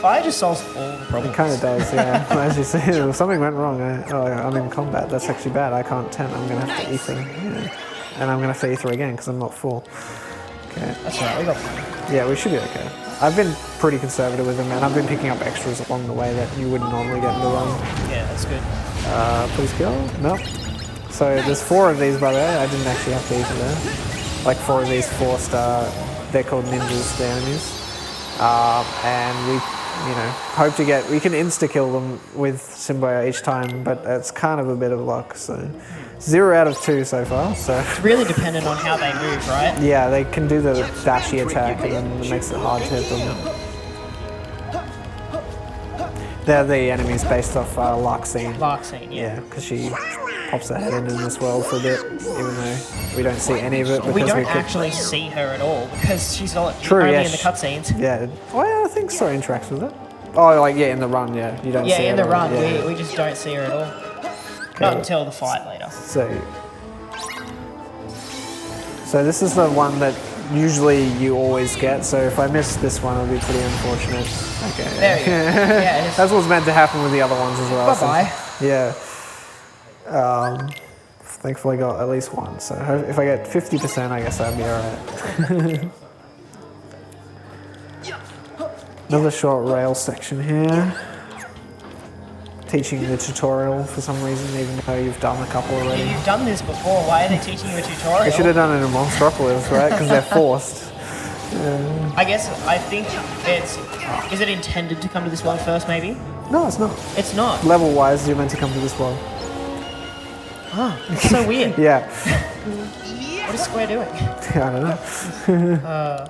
Fire just solves all the it problems. kind of does, yeah. As you say, if something went wrong. I'm in combat. That's actually bad. I can't tent. I'm gonna have to ether. Yeah. And I'm gonna have to ether again because I'm not full. Okay. That's alright, we got plenty. Yeah, we should be okay. I've been pretty conservative with them, and I've been picking up extras along the way that you wouldn't normally get in the run. Yeah, that's good. Please kill? No. So there's 4 of these, by the way. I didn't actually have to either there. Like 4 of these 4-star, they're called ninjas, the enemies. And we, hope to get, we can insta-kill them with Symbiote each time, but it's kind of a bit of luck, so. 0 out of 2 so far, so. It's really dependent on how they move, right? Yeah, they can do the dashy attack, and then it makes it hard to hit them. They're the enemies based off Larxene. Larxene, yeah. Yeah, because she pops her head in this world for a bit, even though we don't see any of it. We because don't could- actually see her at all because she's not True, only yeah, in the cutscenes. Yeah. Oh, yeah, I think Sora interacts with it. Oh, like, yeah, in the run, yeah. You don't see Yeah, in her the at all, run, yeah. we just don't see her at all. Not until the fight later. So this is the one that usually you always get, so if I miss this one, it'll be pretty unfortunate. Okay. There you go. Yeah, it's- That's what's meant to happen with the other ones as well. so- Bye-bye. yeah. Thankfully got at least one, so if I get 50%, I guess I'll be alright. Another short rail section here. Teaching the tutorial for some reason, even though you've done a couple already. You've done this before, why are they teaching you a tutorial? They should have done it in Monstropolis, right? Because they're forced. I think is it intended to come to this world first, maybe? No, it's not. It's not. Level-wise, you're meant to come to this world. Oh, it's so weird. Yeah. What is Square doing? I don't know.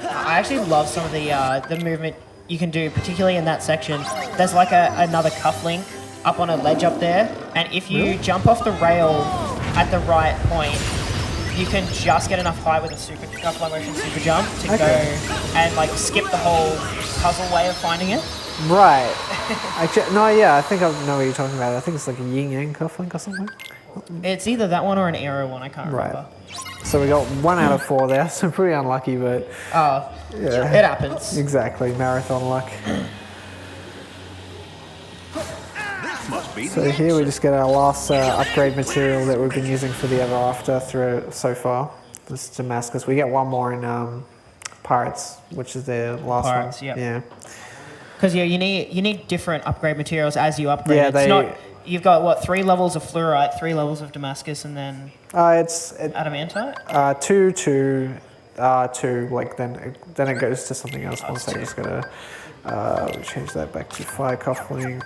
I actually love some of the movement you can do, particularly in that section. There's like another cufflink up on a ledge up there, and if you jump off the rail at the right point, you can just get enough height with a slow motion super jump to go and like skip the whole puzzle way of finding it. Right. Actually, no, yeah, I think I know what you're talking about. I think it's like a yin-yang cufflink or something. It's either that one or an arrow one, I can't remember. So we got 1 out of 4 there, so pretty unlucky, but Oh, yeah. it happens. Exactly, marathon luck. So here we just get our last upgrade material that we've been using for the Ever After through so far. This is Damascus. We get one more in Pirates, which is the last Pirates, one. yep. Yeah. Because you need different upgrade materials as you upgrade. Yeah, It's not, you've got what, 3 levels of fluorite, 3 levels of Damascus, and then It's adamantite. 2, 2, 2. Like then it goes to something else. One second, just gotta change that back to fire cufflink.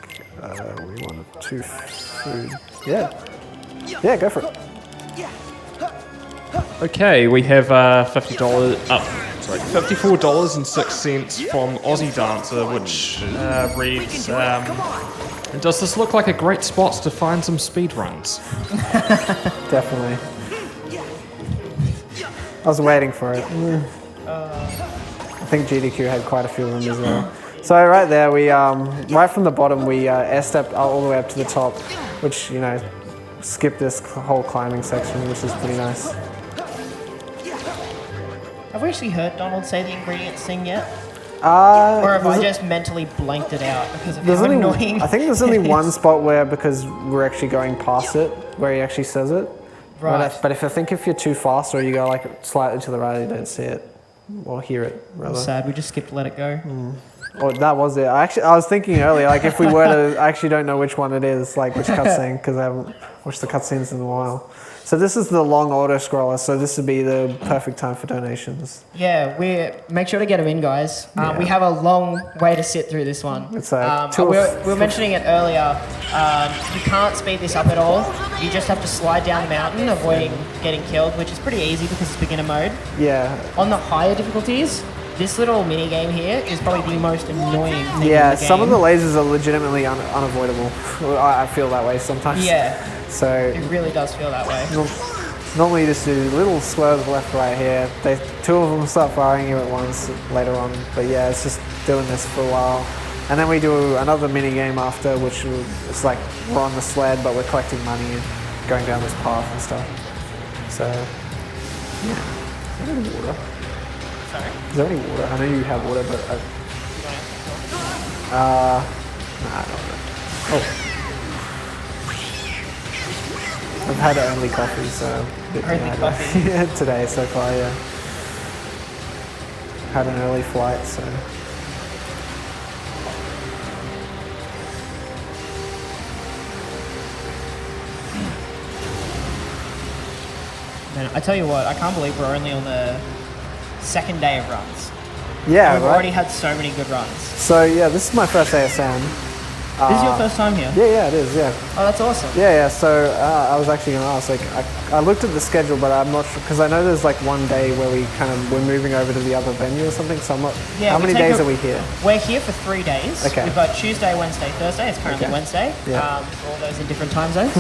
We want 2 food. Yeah. Yeah, go for it. Okay, we have $54.06 from Aussie Dancer, which reads, does this look like a great spot to find some speed runs? Definitely. I was waiting for it. I think GDQ had quite a few of them as well. So right there, we right from the bottom, we air-stepped all the way up to the top, which, skipped this whole climbing section, which is pretty nice. Have we actually heard Donald say the ingredients thing yet? Or Or have I just mentally blanked it out because of There's how only, annoying I think there's only it one is? spot where, because we're actually going past it, where he actually says it. Right. But if I think if you're too fast or you go like slightly to the right, you don't see it or hear it rather. Sad. We just skipped Let It Go. Or that was it. I was thinking earlier, like if we were to, I actually don't know which one it is, like which cutscene, because I haven't watched the cutscenes in a while. So this is the long auto scroller. So this would be the perfect time for donations. Yeah, make sure to get them in, guys. We have a long way to sit through this one. It's we were mentioning it earlier. You can't speed this up at all. You just have to slide down the mountain, avoiding getting killed, which is pretty easy because it's beginner mode. Yeah. On the higher difficulties, this little mini game here is probably the most annoying thing in the Yeah, game. some of the lasers are legitimately unavoidable. I feel that way sometimes. Yeah, So it really does feel that way. normally you just do little swerves left, right here. Two of them start firing you at once later on. But yeah, it's just doing this for a while. And then we do another mini game after, which is like we're on the sled, but we're collecting money and going down this path and stuff. So, yeah. Is there any water? Sorry? Is there any water? I know you have water, but nah, I don't know. Oh. I've had only coffee, so a bit Only mad. coffee? Yeah, today so far, yeah. Had an early flight, so. Man, I tell you what, I can't believe we're only on the second day of runs. Yeah, We've right? already had so many good runs. So yeah, this is my first ASM. This is your first time here? Yeah, it is, yeah. Oh, that's awesome. Yeah, so I was actually going to ask, like, I looked at the schedule, but I'm not sure, because I know there's like one day where we're moving over to the other venue or something, so I'm not, Yeah, how we many take days a- are we here? We're here for 3 days. Okay. We've got Tuesday, Wednesday, Thursday. It's currently Okay. Wednesday. Yeah. All those in different time zones.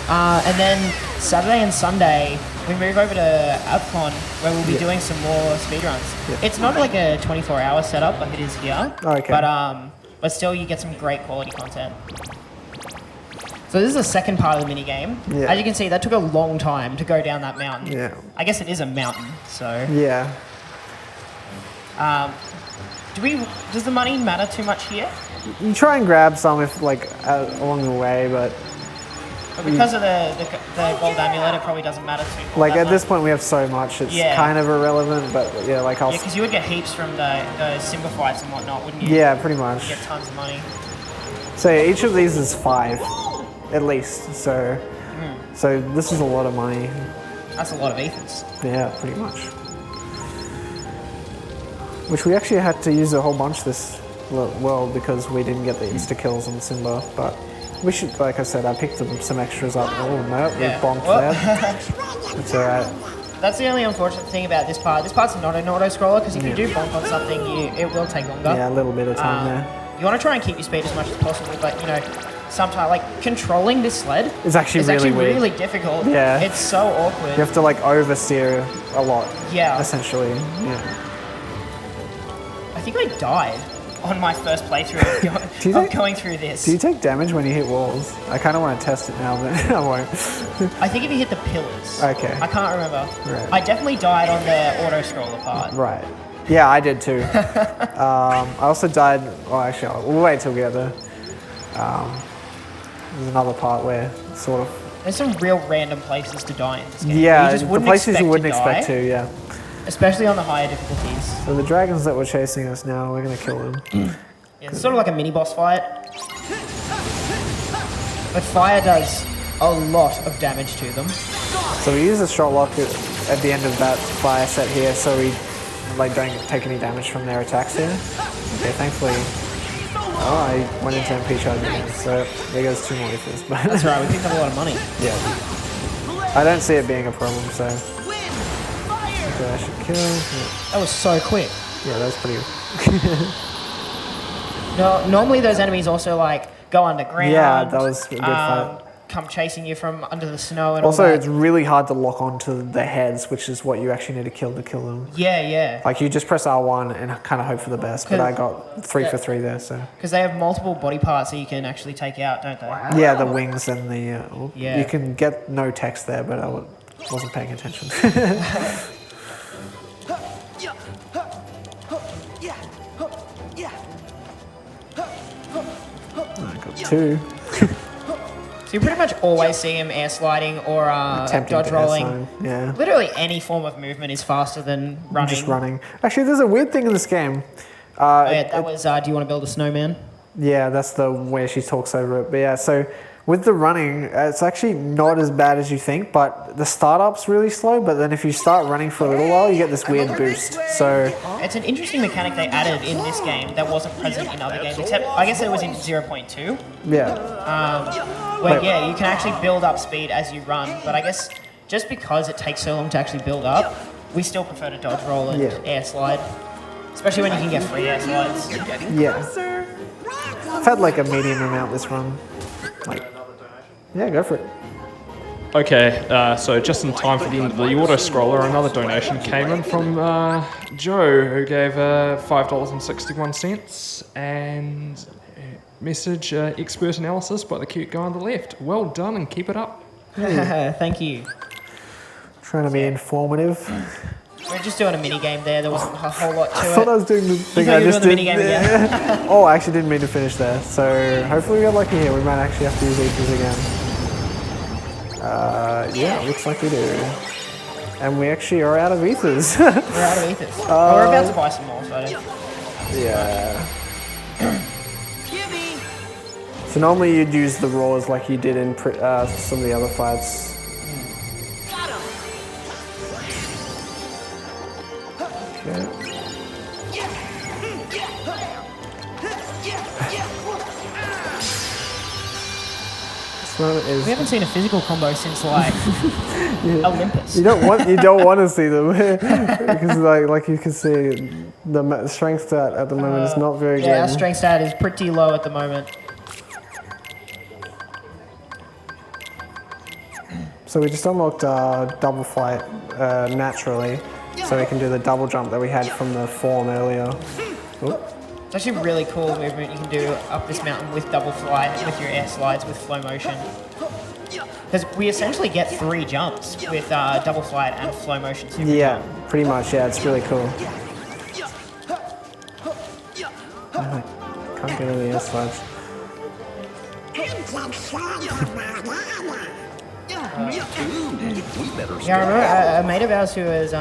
And then Saturday and Sunday, we move over to Avcon, where we'll be doing some more speedruns. Yeah. It's not like a 24-hour setup like it is here. Oh, okay. But still, you get some great quality content. So this is the second part of the mini game. Yeah. As you can see, that took a long time to go down that mountain. Yeah. I guess it is a mountain, so. Yeah. Does the money matter too much here? You try and grab some if, like, along the way, but, But because of the gold amulet, it probably doesn't matter too much. like, at this point we have so much, it's Yeah. kind of irrelevant, but yeah, like, I'll... Yeah, because you would get heaps from the Simba fights and whatnot, wouldn't you? Yeah, pretty much. You get tons of money. So yeah, each of these is 5, at least, so this is a lot of money. That's a lot of ethers. Yeah, pretty much. Which we actually had to use a whole bunch this world because we didn't get the insta-kills on Simba, but we should, like I said, I picked them some extras up. Oh no, we Yeah. bonked Well- there. It's alright. That's the only unfortunate thing about this part. This part's not an auto-scroller, because if you do bonk on something, it will take longer. Yeah, a little bit of time there. You want to try and keep your speed as much as possible, but, you know, sometimes, like, controlling this sled It's actually is really actually weird. really difficult. Yeah. It's so awkward. You have to like oversteer a lot, Yeah. essentially. Yeah. I think I died on my first playthrough Do you of think- going through this. Do you take damage when you hit walls? I kind of want to test it now, but I won't. I think if you hit the pillars. Okay. I can't remember. Right. I definitely died on the auto-scroller part. Right. Yeah, I did too. I also died. Oh, actually, we'll wait till we get there. There's another part where sort of. There's some real random places to die in this game. Yeah, You just the wouldn't places you expect wouldn't to expect die, to. Yeah. especially on the higher difficulties. So the dragons that were chasing us now, we're gonna kill them. Yeah, it's sort of like a mini boss fight. But fire does a lot of damage to them. So we use the shot lock at the end of that fire set here, so we like don't take any damage from their attacks here. Okay, thankfully. Oh, I went into MP charge again, so there goes 2 more ethers. But That's right, we picked up a lot of money. yeah, I don't see it being a problem. So okay, I should kill. Yeah, That was so quick. yeah, that's pretty. No, normally those enemies also like go underground. Yeah, that was a good fight. Come chasing you from under the snow and Also, all that. it's really hard to lock onto their heads, which is what you actually need to kill them. Yeah. Like you just press R1 and kind of hope for the best, but I got 3 for 3 there, so. Because they have multiple body parts that you can actually take out, don't they? Yeah, the wings and the. Yeah. You can get no text there, but I wasn't paying attention. I got 2. So you pretty much always see him air sliding or Attempting dodge to air rolling. slide, yeah. Literally any form of movement is faster than running. Just running. Actually, there's a weird thing in this game. Oh, yeah, that was, do you want to build a snowman? Yeah, that's the way she talks over it. But yeah, so with the running, it's actually not as bad as you think, but the startup's really slow. But then if you start running for a little while, you get this weird boost. So It's an interesting mechanic they added in this game that wasn't present in other games, except I guess it was in 0.2. yeah, Where, yeah, you can actually build up speed as you run, but I guess just because it takes so long to actually build up, we still prefer to dodge roll and Yeah. air slide. Especially when you can get free air slides. yeah. I've had like a medium amount this run. Like, yeah, go for it. Okay, so just in time for the end of the auto scroller, another donation came in from Joe, who gave $5.61 and message expert analysis by the cute guy on the left. Well done and keep it up. Thank you. Trying to be informative. We're just doing a mini game there. There wasn't a whole lot to I thought I it. was doing the thing thought I you were just doing did. the minigame again. Oh, I actually didn't mean to finish there. So hopefully we get lucky here. We might actually have to use ethers again. Yeah, looks like we do. And we actually are out of ethers. We're out of ethers. Oh, we're about to buy some more, so I don't... Yeah. So normally you'd use the roars like you did in some of the other fights. Okay. This one is. We haven't seen a physical combo since, like, Olympus. You don't want to see them because like you can see the strength stat at the moment is not very Yeah, our good. strength stat is pretty low at the moment. So we just unlocked double flight naturally, so we can do the double jump that we had from the form earlier. Oop. It's actually really cool movement you can do up this mountain with double flight, with your air slides, with flow motion. Because we essentially get 3 jumps with double flight and flow motion. Super Yeah, jump. pretty much. Yeah, it's really cool. Can't get any air slides. Yeah, I remember a mate of ours who was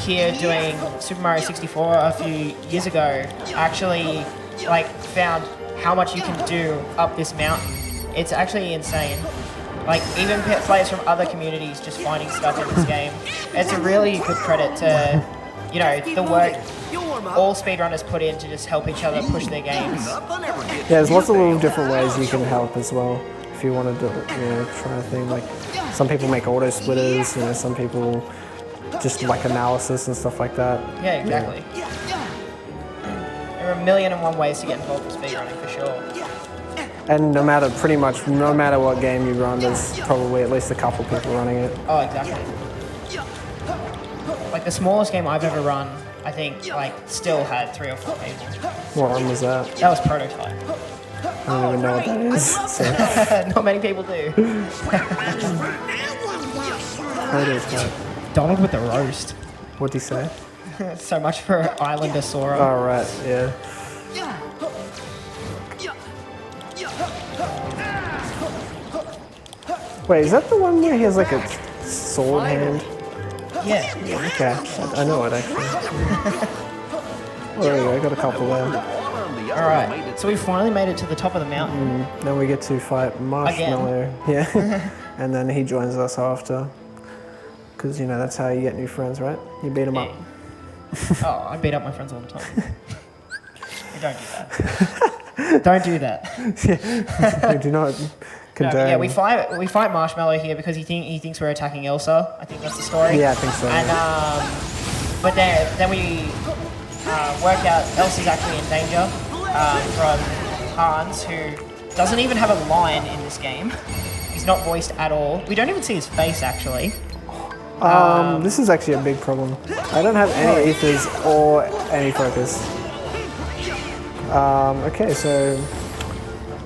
here doing Super Mario 64 a few years ago actually like found how much you can do up this mountain. It's actually insane. Like even players from other communities just finding stuff in this game. It's a really good credit to, you know, the work all speedrunners put in to just help each other push their games. Yeah, there's lots of little different ways you can help as well. If you want to do, try a thing like some people make auto splitters, some people just like analysis and stuff like that. Yeah, exactly. There are 1,000,001 ways to get involved with speedrunning for sure. And no matter what game you run, there's probably at least a couple people running it. Oh, exactly. Like the smallest game I've ever run, I think, like, still had 3 or 4 people. What one was that? That was Prototype. I don't even know what that is. So, Not many people do. what is that? Donald with the roast. What'd he say? So much for Islander Sora. Oh, right, yeah. Wait, is that the one where he has like a sword hand? Yeah. Okay, I know it actually. Oh, there you go, I got a couple there. Alright, so we finally made it to the top of the mountain. Then we get to fight Marshmallow. Yeah. And then he joins us after. Because, that's how you get new friends, right? You beat him up. Oh, I beat up my friends all the time. Don't do that. Don't do that. We do not No, condone. but yeah, we fight Marshmallow here because he thinks we're attacking Elsa. I think that's the story. Yeah, I think so. And but then we work out Elsa's actually in danger from Hans, who doesn't even have a line in this game. He's not voiced at all. We don't even see his face actually. This is actually a big problem. I don't have any ethers or any focus. Okay, so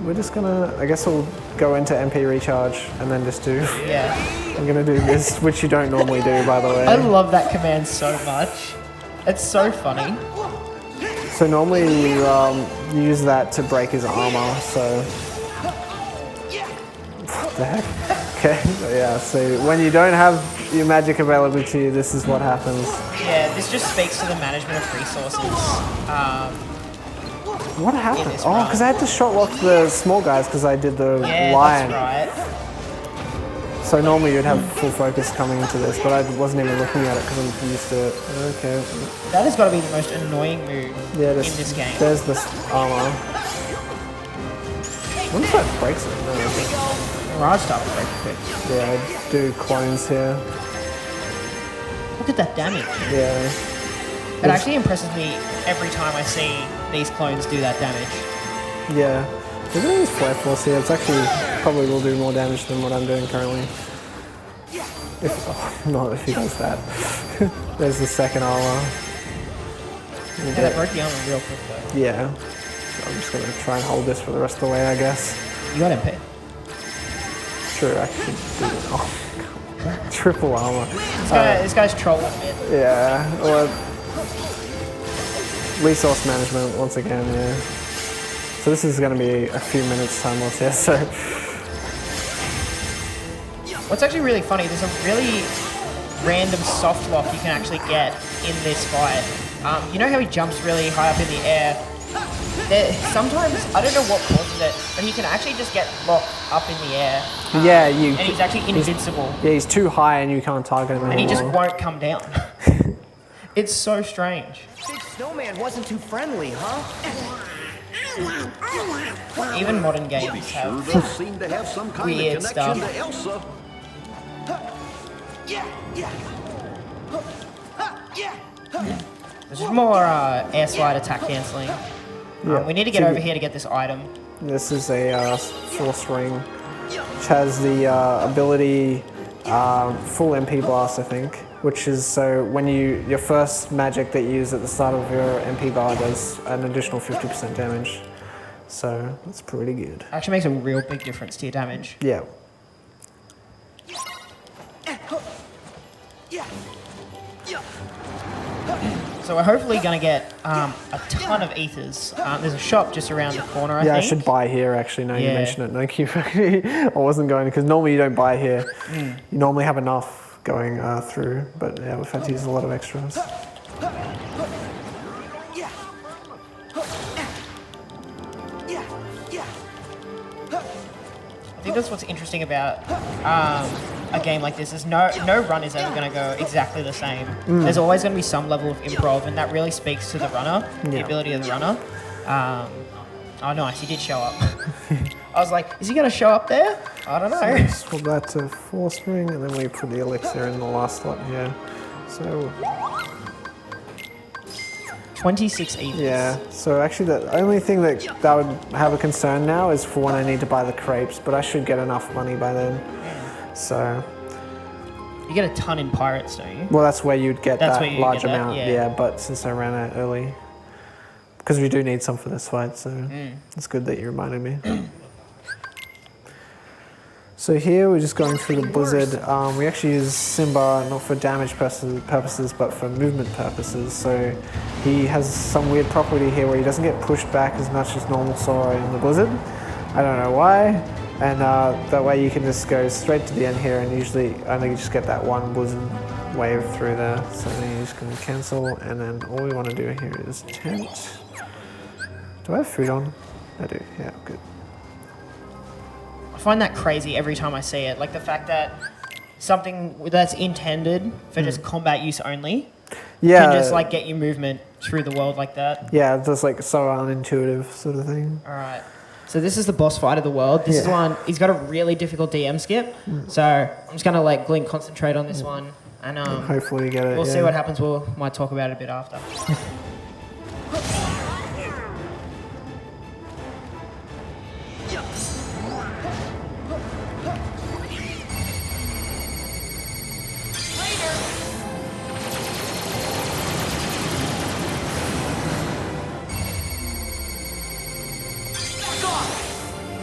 we're just gonna, I guess we'll go into MP recharge and then just do, Yeah. I'm gonna do this, which you don't normally do, by the way. I love that command so much. It's so funny. So normally you use that to break his armor, so the heck? Okay, yeah, so when you don't have your magic available to you, this is what happens. Yeah, this just speaks to the management of resources. What happened? this Oh, run. because I had to shot lock the small guys because I did the Yeah, lion. that's right. So normally you'd have full focus coming into this, but I wasn't even looking at it because I'm used to it. Okay. That has got to be the most annoying move Yeah, in this game. There's this armor. What if that breaks it? No. Mirage stuff break quick. Yeah, I do clones here. Look at that damage. Yeah. It actually impresses me every time I see these clones do that damage. Yeah. Look at this flare force here. It's actually probably will do more damage than what I'm doing currently. Not if he does that. There's the second armor. Yeah, that broke the armor real quick though. Yeah. So I'm just gonna try and hold this for the rest of the way, I guess. You got MP. Sure, I could do it. Oh, triple armor. This guy's trolling a bit. Yeah. Well, resource management once again. Yeah. So this is going to be a few minutes time loss here. So What's actually really funny, there's a really random soft lock you can actually get in this fight. You know how he jumps really high up in the air? Sometimes, I don't know what causes it, but he can actually just get locked up in the air. yeah, And he's actually invincible. Yeah, he's too high and you can't target him anymore. And he just won't come down. It's so strange. Big Snowman wasn't too friendly, huh? Even modern games Sure have does seem to have some kind weird of connection stuff. to Elsa. There's just more air slide attack cancelling. We need to get over here to get this item. This is a force ring, which has the ability full MP blast, I think, which is so when your first magic that you use at the start of your MP bar does an additional 50% damage. So that's pretty good. Actually makes a real big difference to your damage. Yeah. So we're hopefully going to get a ton of ethers. There's a shop just around the corner, I Yeah, think. I should buy here actually. No, you Yeah. mentioned it. Thank you. I wasn't going because normally you don't buy here. You normally have enough going through, but yeah, we've had to use a lot of extras. I think that's what's interesting about a game like this is no run is ever going to go exactly the same. There's always going to be some level of improv, and that really speaks to the runner, the Yeah. ability of the runner. Oh, nice, he did show up. I was like, is he going to show up there? I don't know. Swap that to force ring, and then we put the elixir in the last slot here. So 26 ethers. yeah, so actually the only thing that would have a concern now is for when I need to buy the crepes, but I should get enough money by then. So, You get a ton in pirates, don't you? well, that's where you'd get That's that where you'd large get that, amount. yeah. But since I ran out early, because we do need some for this fight, so it's good that you reminded me. So here we're just going through the blizzard. We actually use Simba not for damage purposes, but for movement purposes. So he has some weird property here where he doesn't get pushed back as much as normal Sora in the blizzard. I don't know why. And that way you can just go straight to the end here and usually only just get that one blizzard wave through there. So then you just can cancel, and then all we want to do here is tent. Do I have food on? I do, yeah, good. I find that crazy every time I see it. Like the fact that something that's intended for just combat use only Yeah, can just like get you movement through the world like that. yeah, it's just like so unintuitive sort of thing. All right. So this is the boss fight of the world. This is Yeah. one. He's got a really difficult DM skip. So I'm just gonna let Glint concentrate on this one, and Hopefully you get it. we'll see yeah. what happens. We might talk about it a bit after.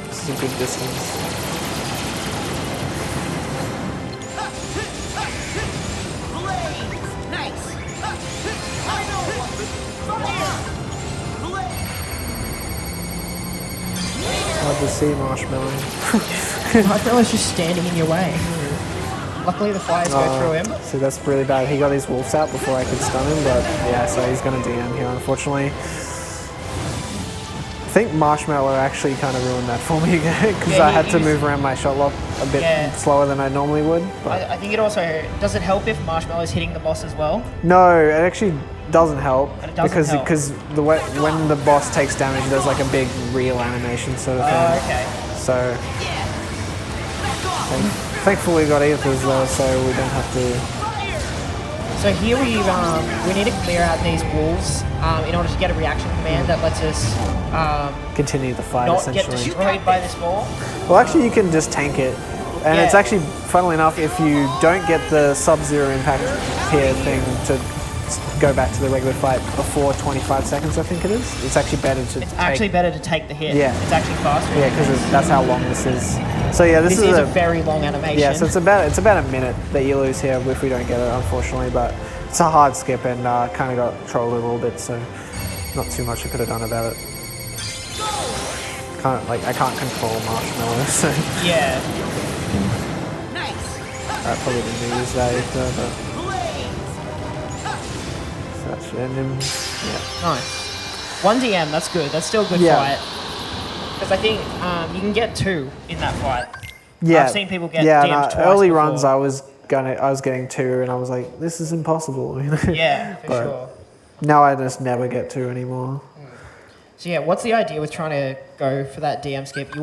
This is a good distance. hard to see Marshmallow. Marshmallow's just standing in your way. Luckily the fires go through him. So that's really bad. He got his wolves out before I could stun him, but yeah, so he's going to DM here, unfortunately. I think Marshmallow actually kind of ruined that for me because I had to move around my shot lock a bit slower than I normally would. But I think it also, does it help if Marshmallow's hitting the boss as well? no, it actually doesn't help It doesn't help. because when the boss takes damage, there's like a big reel animation sort of thing. Oh, okay. So thankfully we got ethers though, so we don't have to. So here we need to clear out these wolves in order to get a reaction command that lets us Continue the fight not get essentially. destroyed by this ball. Well, actually, you can just tank it. And it's actually, funnily enough, if you don't get the Sub-Zero impact here thing to go back to the regular fight before 25 seconds, I think it is, it's actually better to better to take the hit. Yeah. It's actually faster. Yeah, because that's how long this is. So yeah, this is a very long animation. Yeah, so it's about a minute that you lose here if we don't get it, unfortunately. But it's a hard skip and kind of got trolled a little bit, so not too much I could have done about it. I can't control Marshmallow, so Yeah. I probably didn't use that either, but so that should end him. Yeah. Nice. 1 DM, that's good. That's still a good fight. Because I think you can get 2 in that fight. Yeah. I've seen people get yeah, DM'd twice early before. runs I was getting 2 and I was like, this is impossible. You know? Yeah, for But sure. now I just never get 2 anymore. So yeah, what's the idea with trying to go for that DM skip?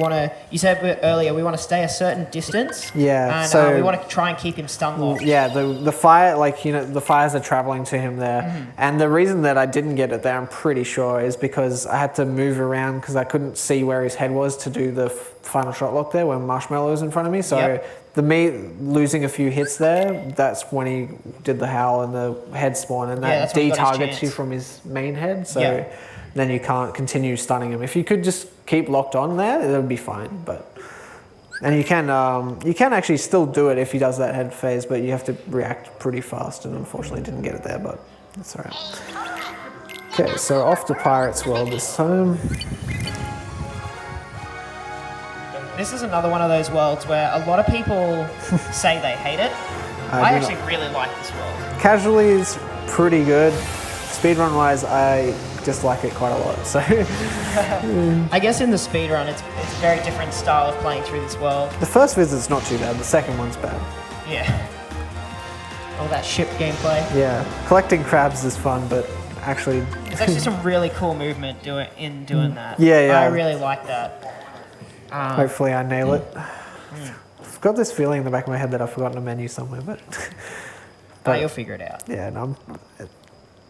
You said earlier we want to stay a certain distance. Yeah, And so we want to try and keep him stun locked. yeah, the fire, the fires are traveling to him there, and the reason that I didn't get it there, I'm pretty sure, is because I had to move around because I couldn't see where his head was to do the final shot lock there when Marshmallow was in front of me. So me losing a few hits there, that's when he did the howl and the head spawn, and that de-targets you from his main head. So. Then you can't continue stunning him. If you could just keep locked on there, it would be fine. And you can actually still do it if he does that head phase, but you have to react pretty fast. And unfortunately, didn't get it there, but that's all right. Okay, so off to Pirates World this time. This is another one of those worlds where a lot of people say they hate it. I actually really like this world. Casually is pretty good. Speedrun wise, I just like it quite a lot. So I guess in the speedrun, it's a very different style of playing through this world. the first visit's not too bad. The second one's bad. Yeah. All that ship gameplay. Yeah, collecting crabs is fun, but actually, It's actually some really cool movement doing that. Yeah. I really like that. hopefully I nail it. I've got this feeling in the back of my head that I've forgotten a menu somewhere, but You'll figure it out. yeah, no,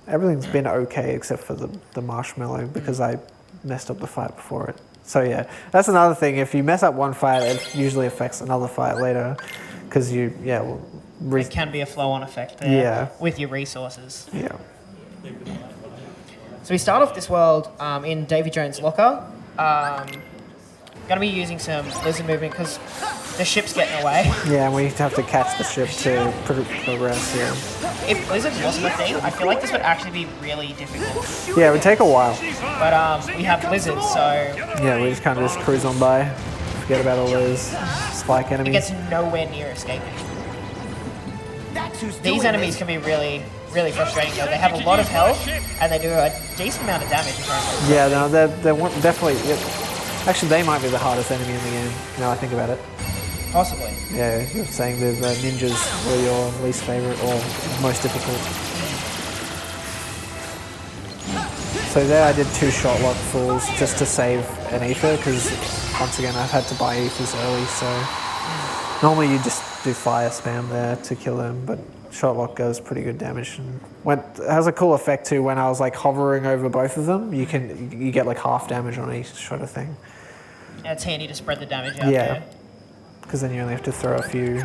everything's been okay except for the Marshmallow because I messed up the fight before it. So yeah, that's another thing. If you mess up one fight, it usually affects another fight later because it can be a flow-on effect there with your resources. Yeah. So we start off this world in Davy Jones' locker. Going to be using some lizard movement because the ship's getting away. Yeah, and we have to catch the ship to progress, yeah. If blizzard wasn't a thing, I feel like this would actually be really difficult. Yeah, it would take a while. But we have blizzards, so Yeah, we just kind of just cruise on by. Forget about all those spike it enemies. gets nowhere near escaping. These enemies can be really, really frustrating though. They have a lot of health and they do a decent amount of damage. Yeah, no, they're definitely... Actually, they might be the hardest enemy in the game, now I think about it. Possibly. Yeah, you're saying the ninjas were your least favourite or most difficult. So there I did 2 shot lock falls just to save an ether because once again I've had to buy ethers early, so normally you just do fire spam there to kill them, but shot lock goes pretty good damage. And it has a cool effect too. When I was like hovering over both of them, you get like half damage on each shot of thing. Yeah, it's handy to spread the damage out there. Because then you only have to throw a few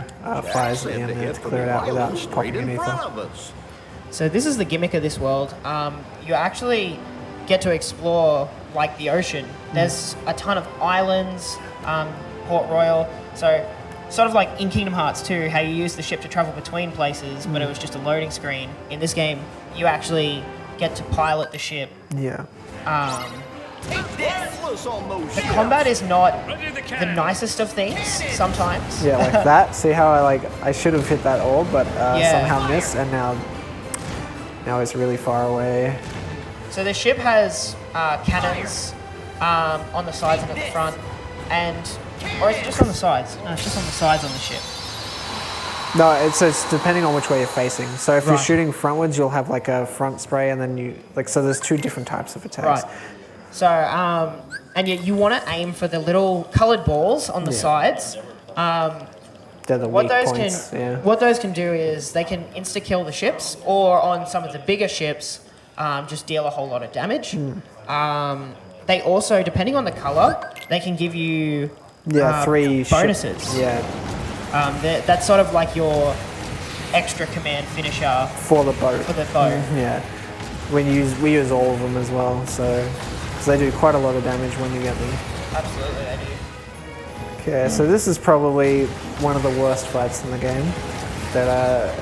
fires at the end there to clear it out without popping an ether. So this is the gimmick of this world. You actually get to explore like the ocean. There's a ton of islands, Port Royal. So sort of like in Kingdom Hearts 2, how you use the ship to travel between places, but it was just a loading screen. In this game, you actually get to pilot the ship. Yeah. The combat is not the nicest of things sometimes. Yeah, like that. See how I should have hit that orb, but Yeah. somehow missed, and now it's really far away. So the ship has cannons on the sides and at the front, or is it just on the sides? No, it's just on the sides on the ship. No, it's depending on which way you're facing. So if you're Right. shooting frontwards, you'll have like a front spray, and then so there's two different types of attacks. Right. So, and you want to aim for the little coloured balls on the sides. They're the What weak those points. can what those can do is they can insta kill the ships, or on some of the bigger ships, just deal a whole lot of damage. They also, depending on the colour, they can give you three bonuses. That's sort of like your extra command finisher For the boat. for the bow. Yeah. We use all of them as well, so they do quite a lot of damage when you get them. Absolutely, they do. Okay, so this is probably one of the worst fights in the game. That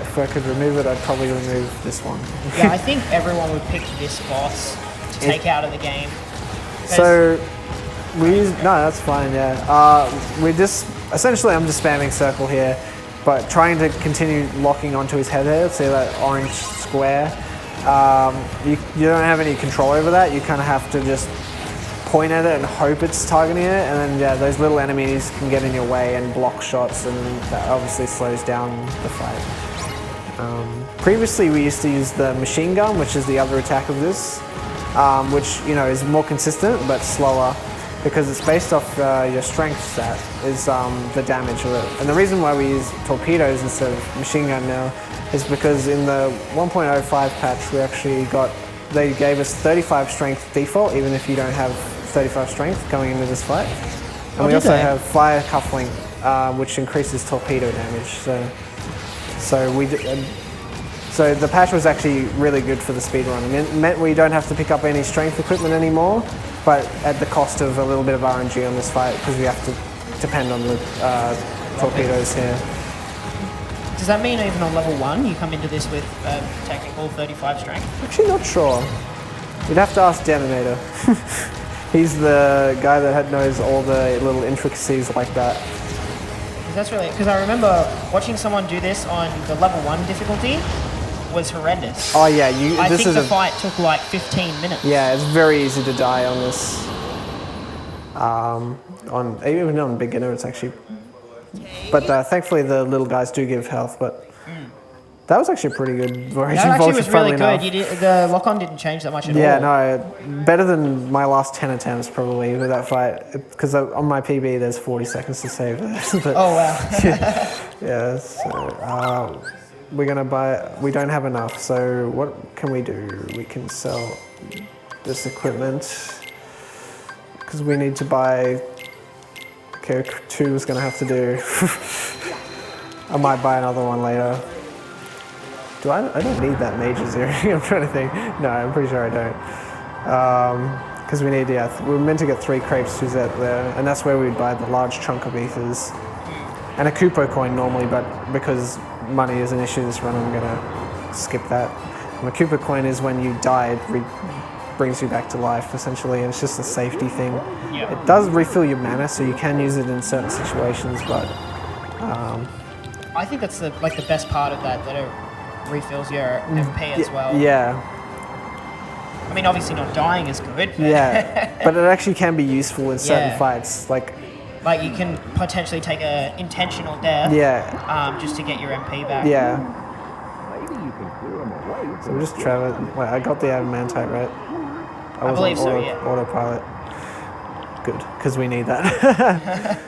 if I could remove it, I'd probably remove this one. Yeah, I think everyone would pick this boss to take out of the game. 'Cause So that's fine. Yeah, essentially I'm just spamming circle here, but trying to continue locking onto his head there. See that orange square? You don't have any control over that. You kind of have to just point at it and hope it's targeting it, and then those little enemies can get in your way and block shots, and that obviously slows down the fight. Previously we used to use the machine gun, which is the other attack of this, which is more consistent but slower because it's based off your strength stat is the damage of it. And the reason why we use torpedoes instead of machine gun now is because in the 1.05 patch they gave us 35 strength default, even if you don't have 35 strength going into this fight. And we also have fire cufflink, which increases torpedo damage. So the patch was actually really good for the speedrun. It meant we don't have to pick up any strength equipment anymore, but at the cost of a little bit of RNG on this fight because we have to depend on the torpedoes here. Does that mean even on level 1 you come into this with technical 35 strength? Actually, not sure. You'd have to ask Detonator. He's the guy that knows all the little intricacies like that. Because I remember watching someone do this on the level 1 difficulty was horrendous. Oh yeah, I think the fight took like 15 minutes. Yeah, it's very easy to die on this. Even on beginner, it's actually. But thankfully, the little guys do give health. But that was actually pretty good. That actually was really good. The lock-on didn't change that much at all. Yeah, no, better than my last 10 attempts probably with that fight. Because on my PB, there's 40 seconds to save this. But, oh wow. yeah, so we're gonna buy. We don't have enough. So what can we do? We can sell this equipment because we need to buy. Okay, 2 is gonna have to do. I might buy another one later. I don't need that Mage's earring. I'm trying to think. No, I'm pretty sure I don't. Because we need, we're meant to get 3 crepes to that there, and that's where we'd buy the large chunk of ethers. And a Kupo coin normally, but because money is an issue this run, I'm gonna skip that. And a Kupo coin is when you die, it brings you back to life, essentially, and it's just a safety thing. Yeah. It does refill your mana, so you can use it in certain situations, but... I think that's the best part of that it refills your FP as well. Yeah. I mean, obviously not dying is good. But Yeah, but it actually can be useful in certain fights, like you can potentially take a intentional death. Just to get your MP back. Yeah. So we're just traveling. Wait, I got the adamantite right. I was believe on so, yeah. autopilot. Good, because we need that.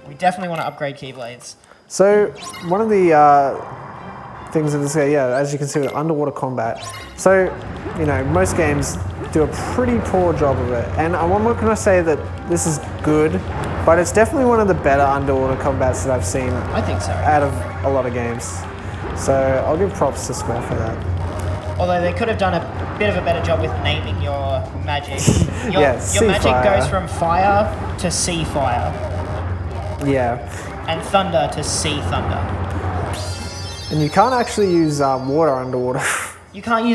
We definitely want to upgrade Keyblades. So one of the things in this game, as you can see with underwater combat. So, most games do a pretty poor job of it. And I'm not going to say that this is good, but it's definitely one of the better underwater combats that I've seen. I think so. Out of a lot of games. So I'll give props to Small for that. Although they could have done a bit of a better job with naming your magic. Your magic fire. goes from fire to sea fire. Yeah. And thunder to sea thunder. And you can't actually use water underwater. You can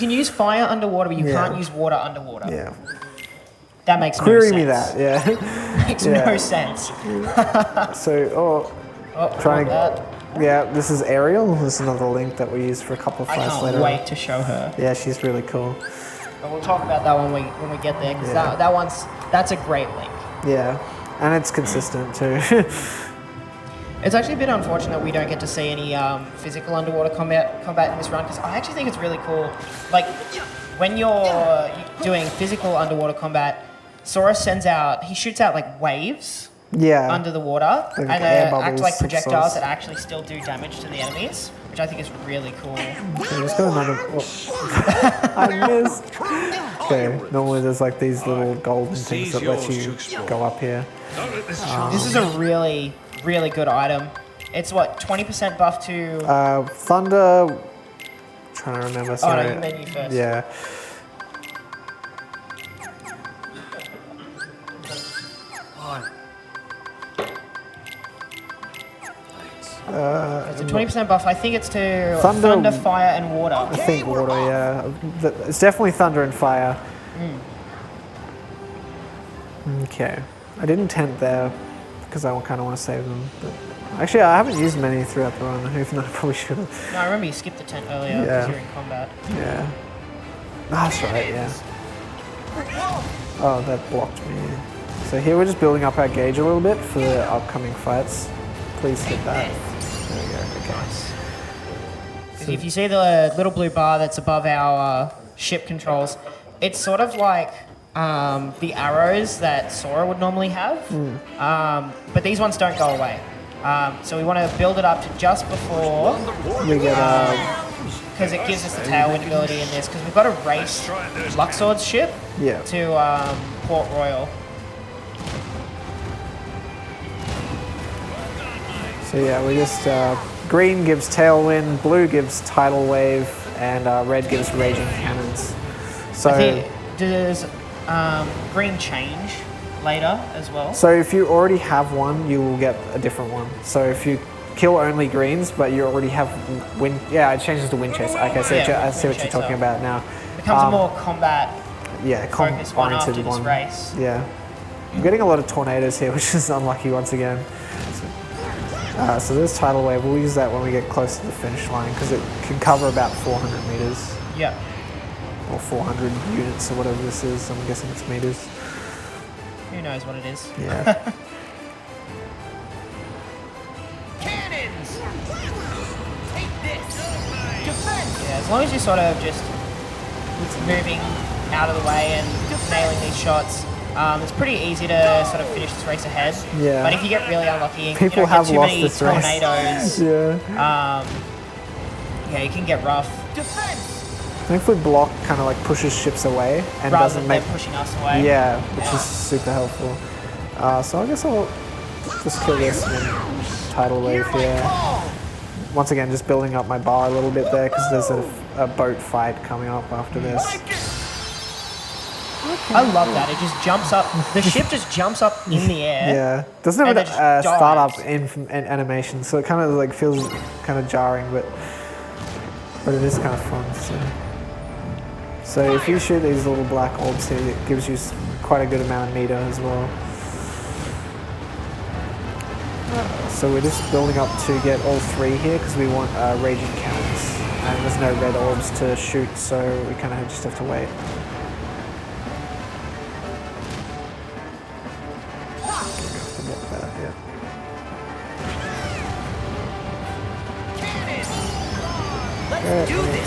use fire underwater, but you can't use water underwater. Yeah. That makes Query no me sense. that, yeah. Makes Yeah. no sense. So, trying that. to, yeah, this is Ariel. This is another link that we use for a couple of I fights can't later. wait to show her. Yeah, she's really cool. But we'll talk about that when we get there, because Yeah. that's a great link. Yeah, and it's consistent too. It's actually a bit unfortunate we don't get to see any physical underwater combat in this run, because I actually think it's really cool. Like, when you're doing physical underwater combat, Sora he shoots out like waves Yeah. under the water, Like and air they act bubbles like of projectiles sorts. that actually still do damage to the enemies, which I think is really cool. Okay, let's go another. Oh. I missed. Okay, normally there's like these little golden things that let you go up here. This is a really, really good item. It's what, 20% buff to... Thunder. Trying to remember. Sorry. you menu first. Yeah. It's a 20% buff. I think it's to Thunder- thunder, fire, and water. I think water. Yeah. It's definitely thunder and fire. Okay. I didn't tent there because I kind of want to save them. But actually, I haven't used many throughout the run, even though I probably should have. No, I remember you skipped the tent earlier Yeah. because you're in combat. Yeah. That's right, yeah. Oh, that blocked me. So here we're just building up our gauge a little bit for the upcoming fights. Please hit that. There we go, okay. If you see the little blue bar that's above our ship controls, it's sort of like the arrows that Sora would normally have, but these ones don't go away. So we want to build it up to just before, We get because it gives us the tailwind ability in this, because we've got to race Luxord's ship yeah. to Port Royal. So yeah, we just, green gives tailwind, blue gives tidal wave, and red gives raging cannons. So, I think, does green change later as well? so if you already have one, you will get a different one. So if you kill only greens, but you already have wind, yeah, it changes to wind chase. Okay, I see, Yeah, I see what wind you're talking chaser. about now. It becomes a more combat Yeah, focused one after oriented this one. race. Yeah. I'm getting a lot of tornadoes here, which is unlucky once again. So there's tidal wave. We'll use that when we get close to the finish line because it can cover about 400 meters Yeah. or 400 units or whatever this is. I'm guessing it's meters. Who knows what it is? Yeah. Cannons! Take this! Defense! Yeah, as long as you're sort of just moving out of the way and nailing these shots, it's pretty easy to sort of finish this race ahead. Yeah. But if you get really unlucky and People you don't have get too lost many this race. tornadoes, Yeah. yeah, it can get rough. Defense! And if we block, kind of like pushes ships away and Rather doesn't than make. them pushing us away. Yeah, which is super helpful. So I guess I'll just kill this and then tidal wave here. Once again, just building up my bar a little bit there because there's a boat fight coming up after this. I love that. It just jumps up. The ship just jumps up in the air. Yeah, doesn't have And a then just startup dives. animation, so it kind of like feels kind of jarring, but it is kind of fun. So if you shoot these little black orbs here, it gives you quite a good amount of meter as well. So we're just building up to get all three here because we want raging cannons, and there's no red orbs to shoot, so we kind of just have to wait.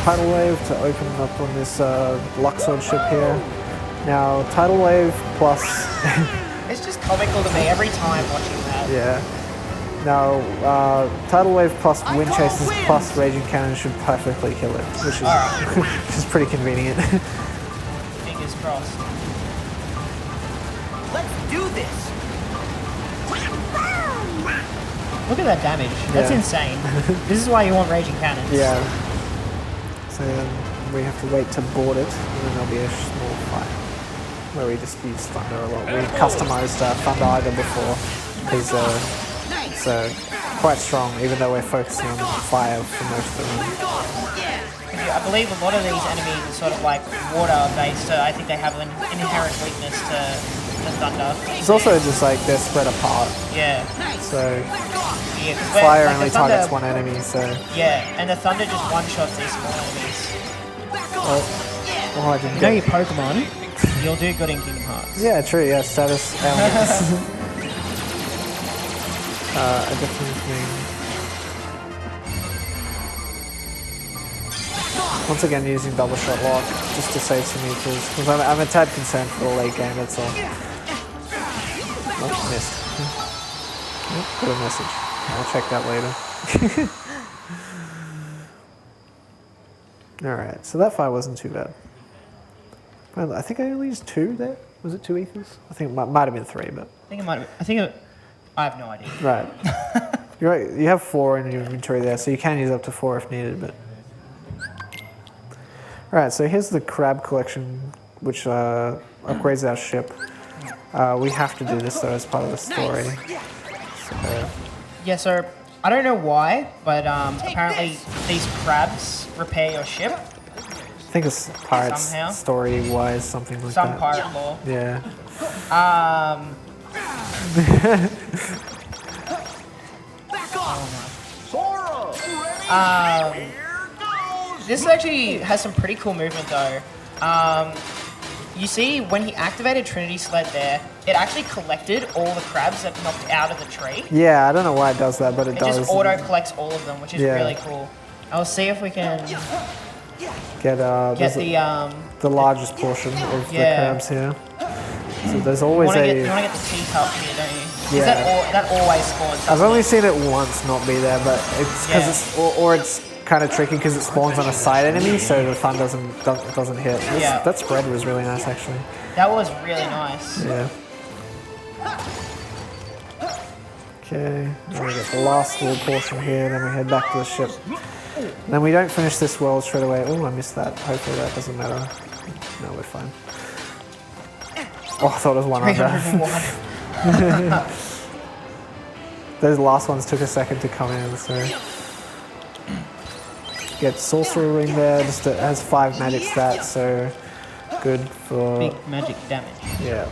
Tidal wave to open up on this Luxord ship here. Now, tidal wave plus It's just comical to me every time watching that. yeah. Now, tidal wave plus wind chases plus raging cannon should perfectly kill it, which is which is pretty convenient. Fingers crossed. Let's do this! Look at that damage. That's Yeah. insane. This is why you want raging cannons. Yeah. So we have to wait to board it, and then there'll be a small fight where we just use thunder a lot. We customized thunder either before because it's quite strong, even though we're focusing on fire for most of the run. I believe a lot of these enemies are sort of like water-based, so I think they have an inherent weakness to thunder. It's also just like they're spread apart. Yeah. So Yeah, 'cause fire like, only the thunder, targets one enemy. So Yeah, and the thunder just one-shots these small enemies. oh, I didn't You know get. your Pokemon, you'll do good in Kingdom Hearts. Yeah, true. Yeah, status elements. I definitely think. Once again, using double shot lock just to save some meters because I'm a tad concerned for the late game. That's all. Oh, missed. Oh, got a message. I'll check that later. All right, so that fight wasn't too bad. Well, I think I only used 2 there. Was it 2 ethers? I think it might have been 3, but I think it might have I have no idea. right. You're right. You have 4 in your inventory there, so you can use up to 4 if needed. But all right, so here's the crab collection, which upgrades our ship. We have to do this though as part of the story. So, Yeah, so I don't know why, but apparently these crabs repair your ship. I think it's Pirate's Somehow. story-wise, something like Some that. pirate lore. Yeah. This actually has some pretty cool movement though. You see, when he activated Trinity Sled there, it actually collected all the crabs that knocked out of the tree. Yeah, I don't know why it does that, but it It does. just auto collects all of them, which is Yeah. really cool. I'll see if we can Get get the largest portion of the Yeah. crabs here. So there's you always want to a. get the teacup here, don't you? 'Cause Yeah. that always spawns. I've doesn't only it? seen it once not be there, but it's because Yeah. it's or it's kind of tricky because it spawns on a side enemy, so the thun doesn't hit. Yeah. That spread was really nice actually. That was really nice. Yeah. Okay, then we get the last little portion here, then we head back to the ship. Then we don't finish this world straight away. Oh, I missed that. Hopefully that doesn't matter. No, we're fine. Oh, I thought it was one under. 301. Those last ones took a second to come in, so. Get Sorcerer Ring there, just it has 5 magic stats, so good for. Big magic damage. Yeah.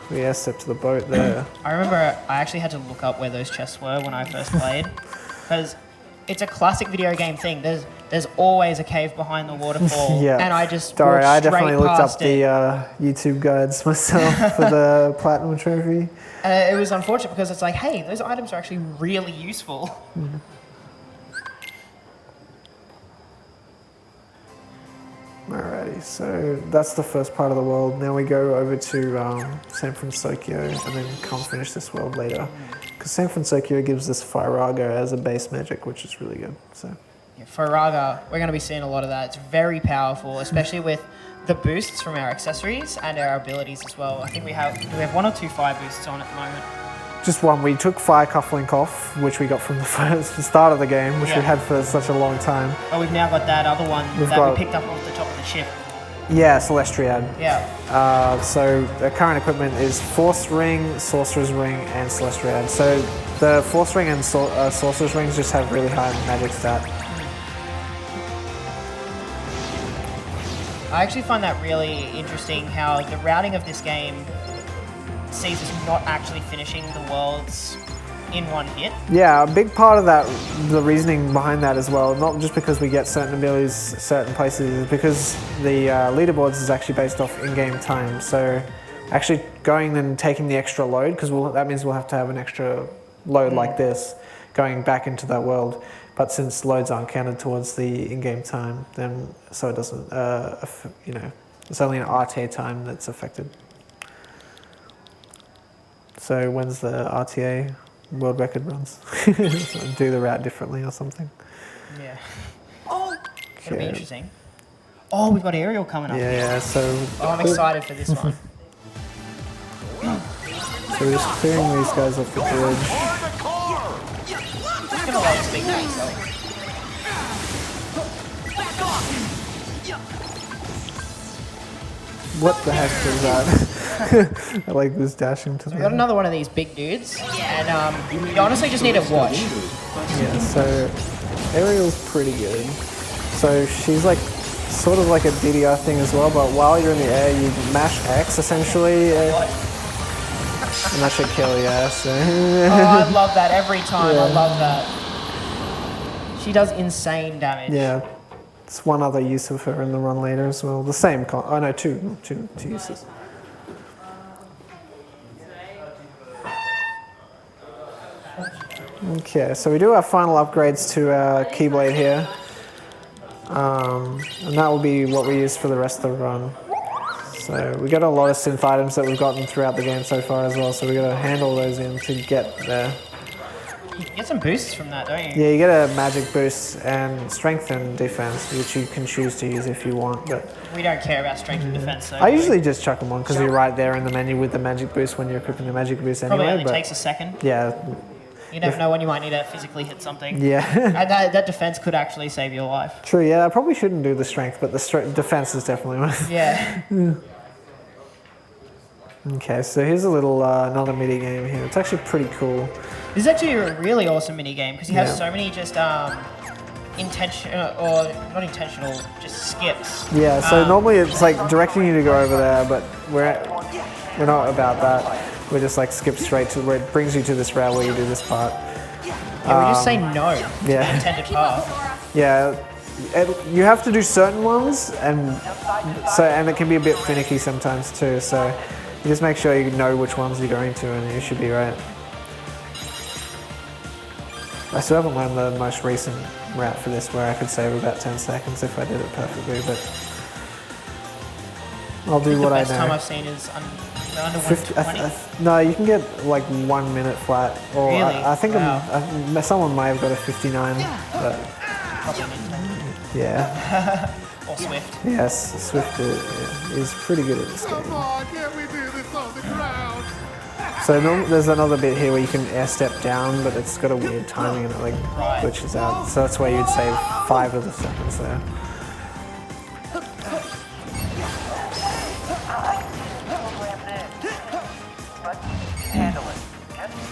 We airstep to the boat there. I remember I actually had to look up where those chests were when I first played, because it's a classic video game thing. There's always a cave behind the waterfall, Yeah. and I just Sorry, walked I straight definitely looked up past the it. YouTube guides myself for the Platinum Trophy. It was unfortunate because it's like, hey, those items are actually really useful. Alrighty, so that's the first part of the world. Now we go over to San Francisco and then come finish this world later. Because San Francisco gives us Firaga as a base magic, which is really good. So Yeah, Firaga, we're going to be seeing a lot of that. It's very powerful, especially with the boosts from our accessories and our abilities as well. I think we have 1 or 2 fire boosts on at the moment. just one. We took Fire Cufflink off, which we got from the start of the game, which we Yeah. had for such a long time. But we've now got that other one We've that got- we picked up off the top of the ship. Yeah, Celestriad. Yeah. So the current equipment is Force Ring, Sorcerer's Ring, and Celestriad. So the Force Ring and Sorcerer's Rings just have really high magic stat. I actually find that really interesting how the routing of this game sees us not actually finishing the worlds in one hit. Yeah, a big part of that, the reasoning behind that as well, not just because we get certain abilities certain places, is because the leaderboards is actually based off in-game time. So actually going and taking the extra load, because that means we'll have to have an extra load like this going back into that world. But since loads aren't counted towards the in-game time, then so it doesn't, it's only an RTA time that's affected. So when's the RTA world record runs? Do the route differently or something. Yeah. It'll be interesting. Oh, we've got Aerial coming up. Yeah, so Oh, I'm excited for this one. So we're just clearing these guys off the bridge. Just gonna let it speak for itself. What the heck was that? I like this dashing to We got the. another one of these big dudes, and you honestly just need to watch. Yeah, so Aerial's pretty good. So she's like sort of like a DDR thing as well, but while you're in the air, you mash X essentially, and that should kill you. So. Oh, I love that every time. Yeah. I love that. She does insane damage. Yeah, it's one other use of her in the run later as well. The same oh no, two uses. Okay, so we do our final upgrades to our Keyblade here. And that will be what we use for the rest of the run. So we got a lot of synth items that we've gotten throughout the game so far as well, so we got to handle those in to get there. You get some boosts from that, don't you? Yeah, you get a magic boost and strength and defense, which you can choose to use if you want. But We don't care about strength and defense, so I usually just chuck them on because you're right there in the menu with the magic boost when you're equipping the magic boost probably anyway. only But takes a second. yeah, You never know when you might need to physically hit something. yeah. And that defense could actually save your life. True. Yeah, I probably shouldn't do the strength, but the defense is definitely one. Yeah. Okay, so here's a little another mini game here. It's actually pretty cool. This is actually a really awesome mini game because you have Yeah. so many just intentional or not intentional, just skips. Yeah, so normally it's like directing you to go over there, but we're not about that. We just like skip straight to where it brings you to this route where you do this part. Yeah, we just say no to the yeah. intended path. Yeah, you have to do certain ones, and it can be a bit finicky sometimes too. So you just make sure you know which ones you're going to, and you should be right. I still haven't learned the most recent route for this, where I could save about 10 seconds if I did it perfectly, but I'll do what I know. The best time I've seen is under 50, 120. no, you can get like 1 minute flat. Or Really? I think Wow. someone may have got a 59, but Probably Nintendo. yeah. Or Swift. Yes, Swift is pretty good at this game. So there's another bit here where you can air step down, but it's got a weird timing and it like glitches out. So that's where you'd save 5 of the seconds there.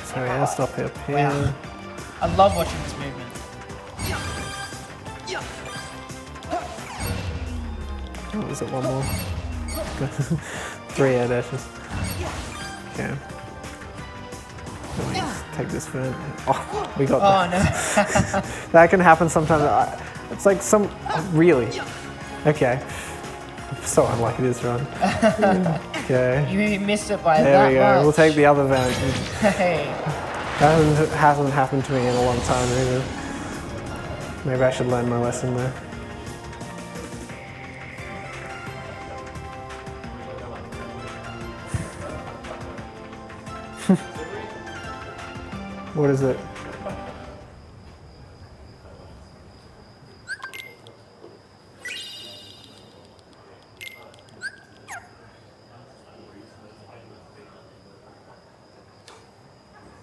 So air stop up here. Wow. I love watching this movement. Oh, is it one more? 3 air dashes. Okay. Let me just take this for Oh, we got Oh that. no. That can happen sometimes. It's like really? Okay. I'm so unlucky this run. Okay. You missed it by There that we go. much. We'll take the other vent. Hey. That hasn't happened to me in a long time either. Maybe I should learn my lesson there. What is it?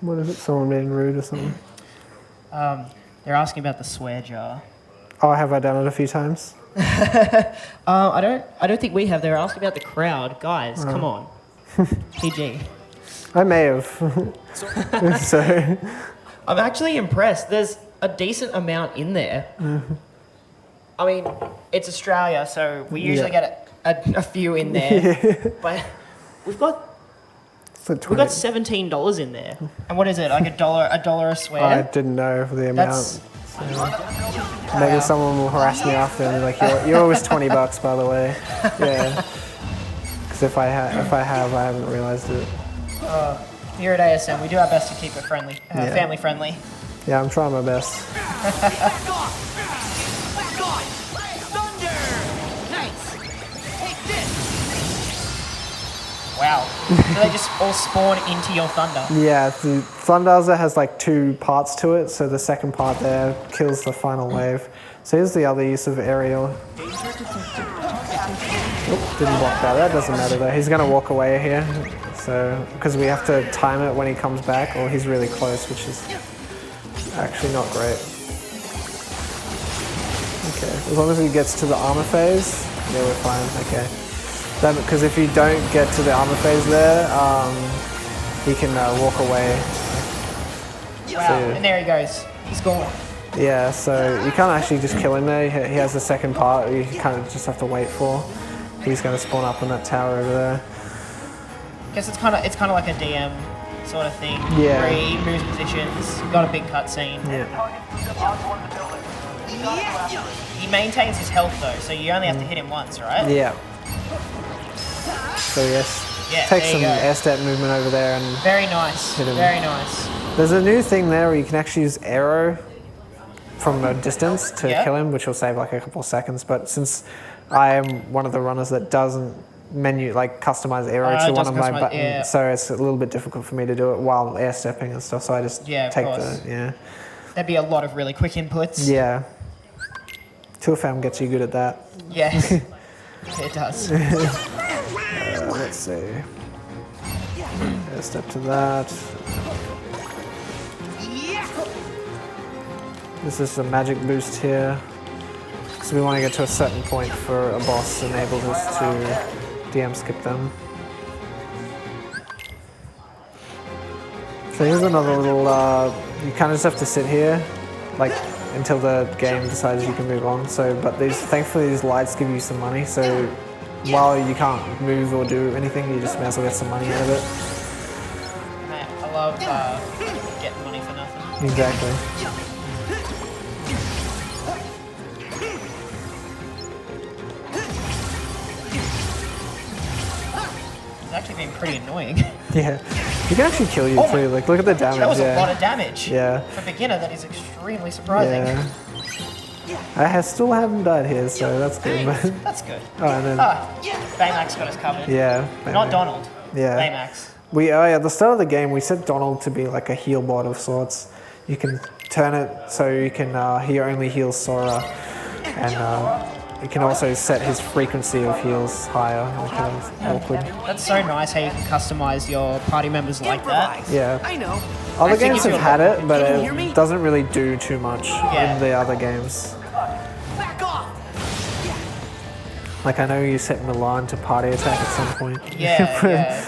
What is it? Someone being rude or something? They're asking about the swear jar. Oh, have I done it a few times? I don't think we have. They're asking about the crowd. Guys, come on. PG. I may have. So. I'm actually impressed. There's a decent amount in there. I mean, it's Australia, so we usually get a few in there. But we've got $17 in there. And what is it? Like a dollar a swear? I didn't know the amount. That's Maybe someone will harass me after and be like, you're always $20, by the way. Yeah. Because if I haven't realized it. here at ASM. We do our best to keep it friendly, family friendly. Yeah, I'm trying my best. Wow. So they just all spawn into your thunder. Yeah, the Thundaza has like 2 parts to it, so the second part there kills the final wave. So here's the other use of aerial. Oop, didn't block that. That doesn't matter though. He's gonna walk away here. So, because we have to time it when he comes back, or he's really close, which is actually not great. Okay, as long as he gets to the armor phase, yeah, we're fine. Okay. Because if you don't get to the armor phase there, he can walk away. Wow, and there he goes. He's gone. Yeah, so you can't actually just kill him there. He has the second part you kind of just have to wait for. He's going to spawn up on that tower over there. Guess it's kind of like a DM sort of thing. Yeah. Where he moves positions. Got a big cutscene. Yeah. He maintains his health though, so you only have to hit him once, right? Yeah. So yes. Yeah, Take there some you go. air step movement over there and Very nice. Hit him. Very nice. there's a new thing there where you can actually use arrow from a distance to Yeah. kill him, which will save like a couple of seconds. But since I am one of the runners that doesn't customize arrow to one of doesn't my customize- buttons, yeah. so it's a little bit difficult for me to do it while air stepping and stuff. So I just Yeah, of take course. the That'd be a lot of really quick inputs. yeah. Toolfam gets you good at that. Yeah. It does. Let's see. Air step to that. This is a magic boost here. So we want to get to a certain point for a boss enables us to DM skip them. So here's another little, you kind of just have to sit here, like, until the game decides you can move on. So, but thankfully these lights give you some money, so while you can't move or do anything, you just may as well get some money out of it. Man, I love getting money for nothing. Exactly. It's actually been pretty annoying. Yeah. He can actually kill you Oh my- too, like look at the damage. That was yeah. a lot of damage. Yeah. For a beginner, that is extremely surprising. Yeah. Still haven't died here, so that's good. That's good. Oh, and then, Baymax got us covered. yeah. Not Donald. Yeah. Baymax. At the start of the game, we set Donald to be like a heal bot of sorts. You can turn it so you can, he only heals Sora. And you can also set his frequency of heals higher, which is awkward. That's so nice how you can customize your party members like that. Yeah. I know. Other Actually games gives you have a had it, but Can you hear me? it doesn't really do too much Yeah. in the other games. Back off. Like I know you set Milan to party attack at some point. Yeah, yeah.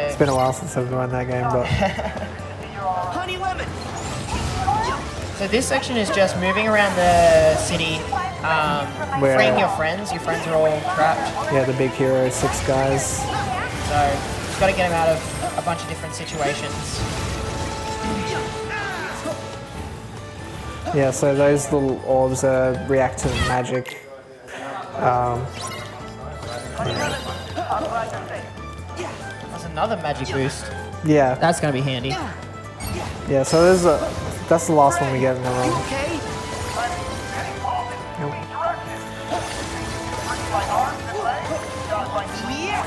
It's been a while since I've run that game, but Honey lemon. So this section is just moving around the city, Where- freeing your friends. Your friends are all trapped. yeah, the big hero, 6 guys. So just got to get them out of a bunch of different situations. Yeah, so those little orbs react to magic. That's another magic boost. Yeah, That's going to be handy. yeah. So that's the last one we get in the room. Okay.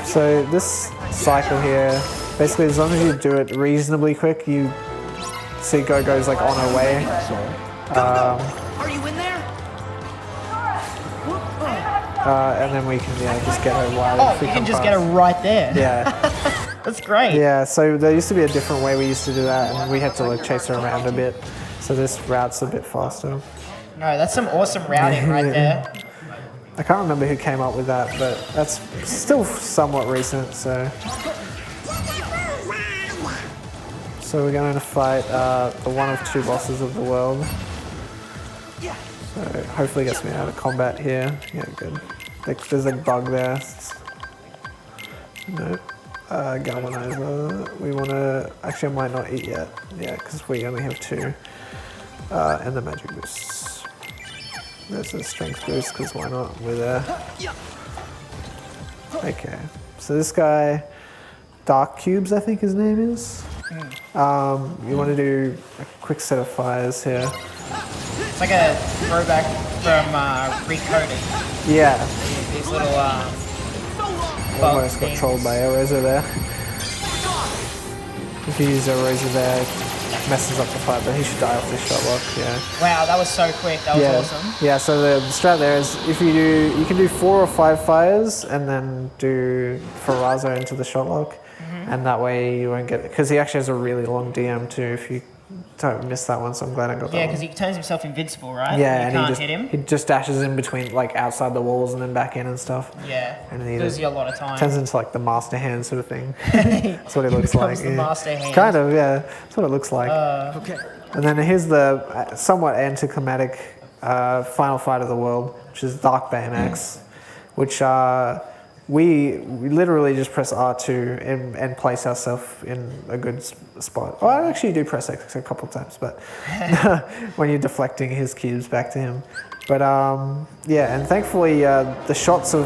So this cycle here, basically, as long as you do it reasonably quick, you see Go-Go's like on her way. Are you in there? And then we can just get her wild. Oh, if we you can come just get her past. right there. Yeah, That's great. yeah. So there used to be a different way we used to do that, and we had to like chase her around a bit. So this route's a bit faster. No, that's some awesome routing right there. I can't remember who came up with that, but that's still somewhat recent. So we're going to fight the one of 2 bosses of the world. So hopefully gets me out of combat here. Yeah, good. Like, there's a bug there. No. Galvanizer. We want to... Actually, I might not eat yet. Yeah, because we only have 2. And the magic boosts. There's a strength boost, because why not? We're there. Okay. So this guy... Dark Cubes, I think his name is. You want to do a quick set of fires here. It's like a throwback from Recoded. Yeah, These little almost got trolled by Erosa there. If you use Erosa there, it messes up the fight, but he should die off this shot lock, yeah. Wow, that was so quick. That was awesome. Yeah, so the strat there is if you can do 4 or 5 fires and then do Ferrazo into the shot lock, and that way you won't get, because he actually has a really long DM too if you don't miss that one, so I'm glad I got that Yeah, one. because he turns himself invincible, right? Yeah, you and can't hit him. he just dashes in between, like outside the walls and then back in and stuff. Yeah, And he gives you a lot of time. turns into like the master hand sort of thing. That's what it looks like. becomes the yeah. master hand. Kind of, yeah. That's what it looks like. Okay. And then here's the somewhat anticlimactic final fight of the world, which is Dark Baymax, which we literally just press R2 and place ourselves in a good spot. Well, I actually do press X a couple of times, but when you're deflecting his cubes back to him. But yeah, and thankfully the shots of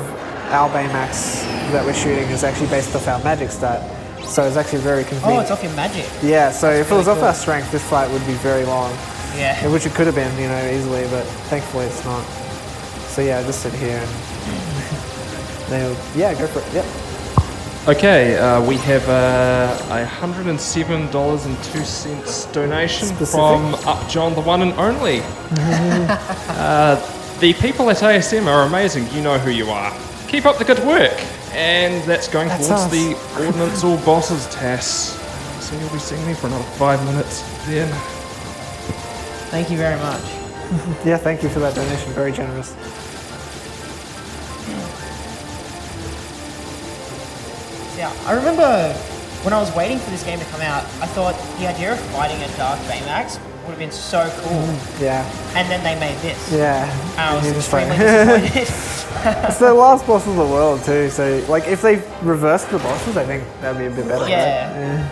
our Baymax that we're shooting is actually based off our magic stat. So it's actually very convenient. Oh, it's off your magic. Yeah, so if it was really off our strength, this fight would be very long. Yeah. Which it could have been, you know, easily, but thankfully it's not. So yeah, just sit here and then, yeah, go for it. Yep. Okay, we have $107.02 donation from Up John, the one and only. The people at ASM are amazing. You know who you are. Keep up the good work. And that's going towards us. the Ordnance All Bosses TAS. So you'll be seeing me for another 5 minutes then. Thank you very much. Yeah, thank you for that donation. Very generous. Yeah, I remember when I was waiting for this game to come out, I thought the idea of fighting a Dark Baymax would have been so cool. Yeah. And then they made this. Yeah. I was You're just like- extremely disappointed. It's the last boss of the world too, so like if they reversed the bosses, I think that'd be a bit better. Yeah. Right? Yeah.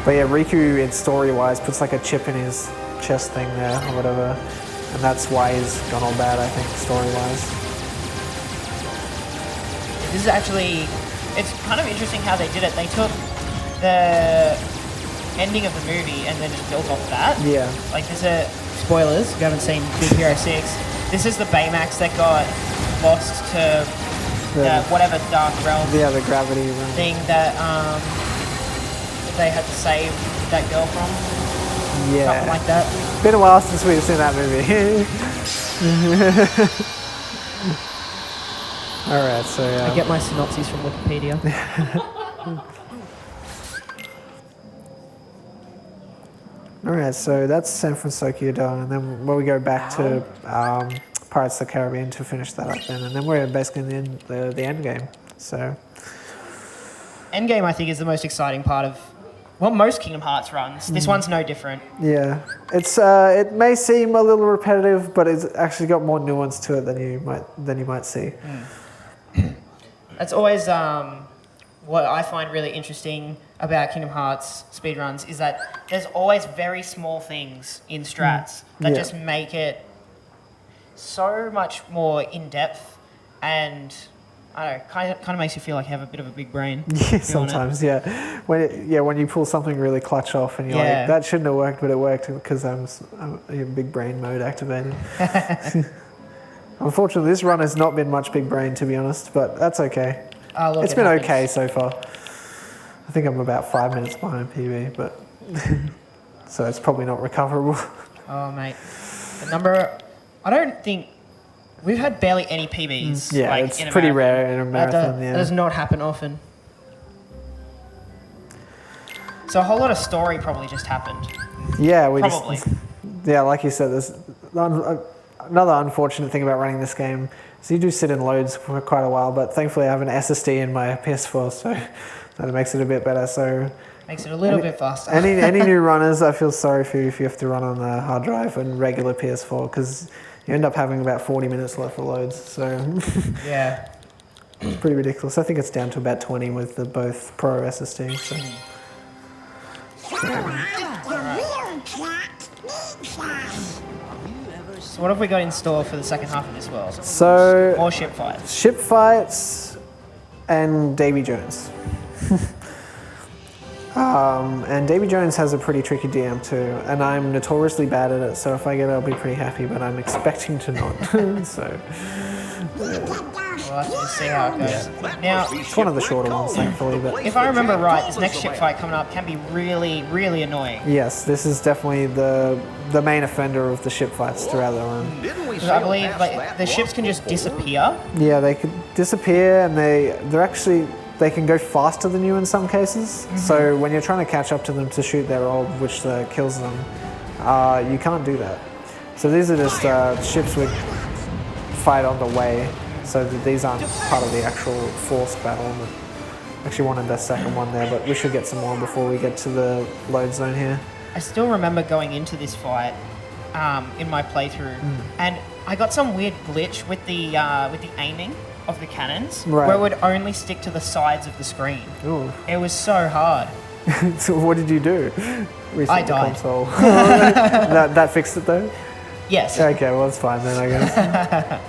But yeah, Riku, in story-wise, puts like a chip in his chest thing there or whatever, and that's why he's gone all bad, I think, story-wise. This is actually, it's kind of interesting how they did it. They took the ending of the movie and then just built off that. Yeah. Like there's a, spoilers, if you haven't seen Big Hero 6, this is the Baymax that got lost to whatever Dark Realm Yeah, the gravity room. thing that they had to save that girl from. Yeah. Something like that. Been a while since we've seen that movie. Alright, so I get my synopses from Wikipedia. Alright, so that's San Francisco done, and then when we go back to Pirates of the Caribbean to finish that up then, and then we're basically in the end game. So Endgame, I think, is the most exciting part of, well, most Kingdom Hearts runs. This one's no different. yeah, it's it may seem a little repetitive, but it's actually got more nuance to it than you might see. That's always what I find really interesting about Kingdom Hearts speedruns is that there's always very small things in strats that Yeah. just make it so much more in-depth and, I don't know, kind of makes you feel like you have a bit of a big brain. Yeah, doing it. sometimes, yeah. When you pull something really clutch off and you're Yeah. like, that shouldn't have worked, but it worked because I'm in big brain mode activated. Unfortunately, this run has not been much big brain, to be honest, but that's okay. Oh, look, It's it been happens. okay so far. I think I'm about 5 minutes behind PB, but so it's probably not recoverable. Oh, mate. The number, I don't think, we've had barely any PBs. Yeah, like, it's in a pretty marathon. rare in a marathon. That Yeah. does not happen often. So a whole lot of story probably just happened. Yeah, we Probably. just yeah, like you said, there's another unfortunate thing about running this game. So you do sit in loads for quite a while, but thankfully I have an SSD in my PS4, so that makes it a bit better. So Makes it a little bit faster. any new runners, I feel sorry for you if you have to run on a hard drive and regular PS4 because you end up having about 40 minutes left for loads. So Yeah. it's pretty ridiculous. I think it's down to about 20 with the both Pro SSD. So. So what have we got in store for the second half of this world? So More ship fights. ship fights and Davy Jones. And Davy Jones has a pretty tricky DM too, and I'm notoriously bad at it, so if I get it, I'll be pretty happy, but I'm expecting to not. So We'll have to just see how it goes. Now, it's one of the shorter ones, thankfully, but if I remember right, this next ship fight coming up can be really, really annoying. yes, this is definitely the main offender of the ship fights throughout the run. Because I believe like the ships can just disappear. Yeah, they could disappear, and they can go faster than you in some cases. So when you're trying to catch up to them to shoot their orb, which kills them, you can't do that. So these are just ships we fight on the way, so that these aren't part of the actual forced battle. Actually wanted that second one there, but we should get some more before we get to the load zone here. I still remember going into this fight in my playthrough, and I got some weird glitch with the aiming of the cannons, Right. where it would only stick to the sides of the screen. Ooh. It was so hard. So what did you do? Reset I the died. console. that fixed it though? Yes. Okay, well it's fine then I guess.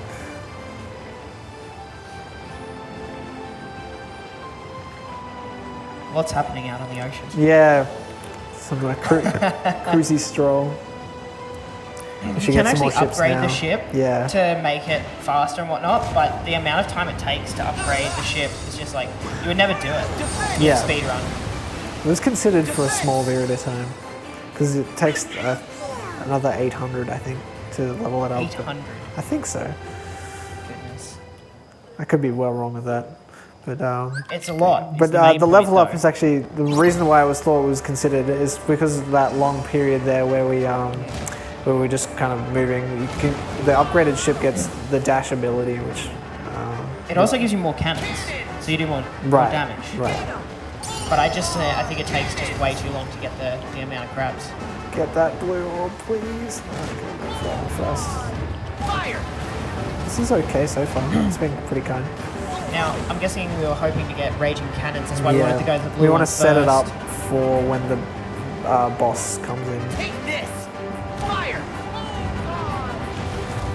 What's happening out on the ocean? Yeah. Some like cruisy stroll. You can actually upgrade the ship Yeah. to make it faster and whatnot, but the amount of time it takes to upgrade the ship is just like, you would never do it. Yeah. Speed run. It was considered for a small view at a time. Because it takes another 800 I think to level it up. 800. I think so. Goodness. I could be well wrong with that. But It's a lot. But the level up is actually the reason why I thought it was considered is because of that long period there where we just kind of moving. The upgraded ship gets the dash ability, which It also gives you more cannons, so you do more damage. Right. But I think it takes just way too long to get the amount of crabs. Get that blue orb, please. Okay, go for that one first. Fire! This is okay so far. It's been pretty kind. Now, I'm guessing we were hoping to get raging cannons. That's why we wanted to go to the blue we want one to set it up first. for when the boss comes in. Take this! Fire!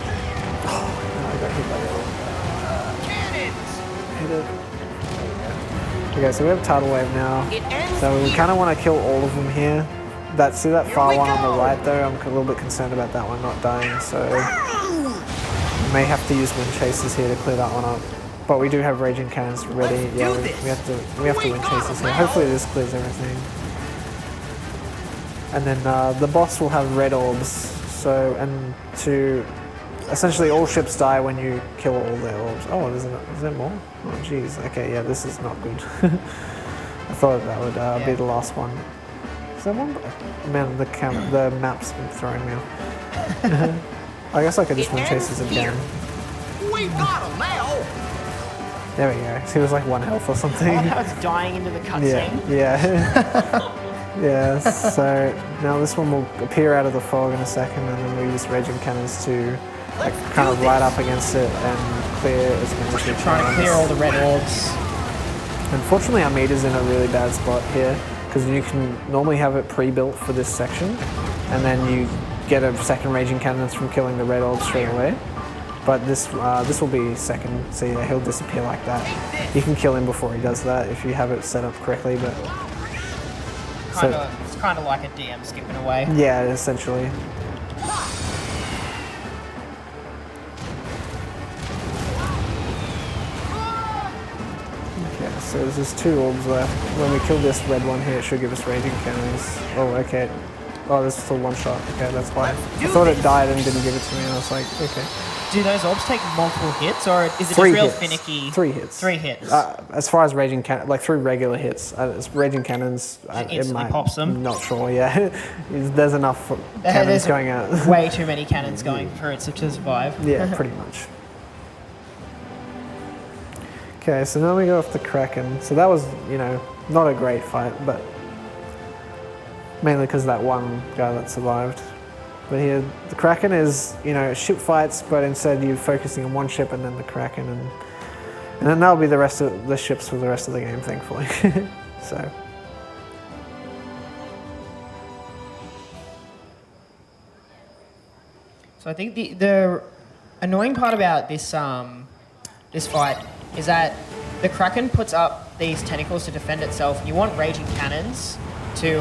I got hit by the Cannons! hit it. Okay, so we have tidal wave now. It ends So we here. kind of want to kill all of them here. See that far we one on go. the right there? I'm a little bit concerned about that one not dying, so we may have to use wind chasers here to clear that one up. But we do have raging cannons ready. Let's Yeah, do we this. have to wind chasers here. Hopefully this clears everything. And then the boss will have red orbs. So essentially all ships die when you kill all their orbs. Oh, is there more? Oh, jeez. Okay, yeah, this is not good. I thought that would be the last one. Is there one? Man, the map's been throwing me off. I guess I could just It win ends chases here. again. We got him now! There we go. He was like 1 health or something. I love how it's dying into the cutscene. Yeah. Yeah. So now this one will appear out of the fog in a second, and then we use raging cannons to like kind of ride up against it and clear as many as we can. Trying to clear all the red orbs. Unfortunately, our meter's in a really bad spot here because you can normally have it pre-built for this section, and then you get a second raging cannons from killing the red orbs straight away. But this will be second, so yeah, he'll disappear like that. You can kill him before he does that if you have it set up correctly. But It's kind of like a DM skipping away. yeah, essentially. Okay, so there's just 2 orbs left. When we kill this red one here, it should give us raging cannons. Oh, okay. Oh, this is still 1 shot. Okay, that's fine. I thought it died and didn't give it to me, and I was like, okay. Do those orbs take multiple hits, or is it 3 just real hits. finicky? 3 hits. 3 hits. As far as raging cannon, like 3 regular hits, it's raging cannons. It instantly might, pops them? Not sure. Yeah, there's enough cannons There's going out. way too many cannons going for it to survive. Yeah, pretty much. Okay, so now we go off the Kraken. So that was, not a great fight, but mainly because that one guy that survived. But here, the Kraken is, ship fights, but instead you're focusing on one ship and then the Kraken, and then that'll be the rest of the ships for the rest of the game, thankfully. So. So I think the annoying part about this this fight is that the Kraken puts up these tentacles to defend itself, and you want raging cannons to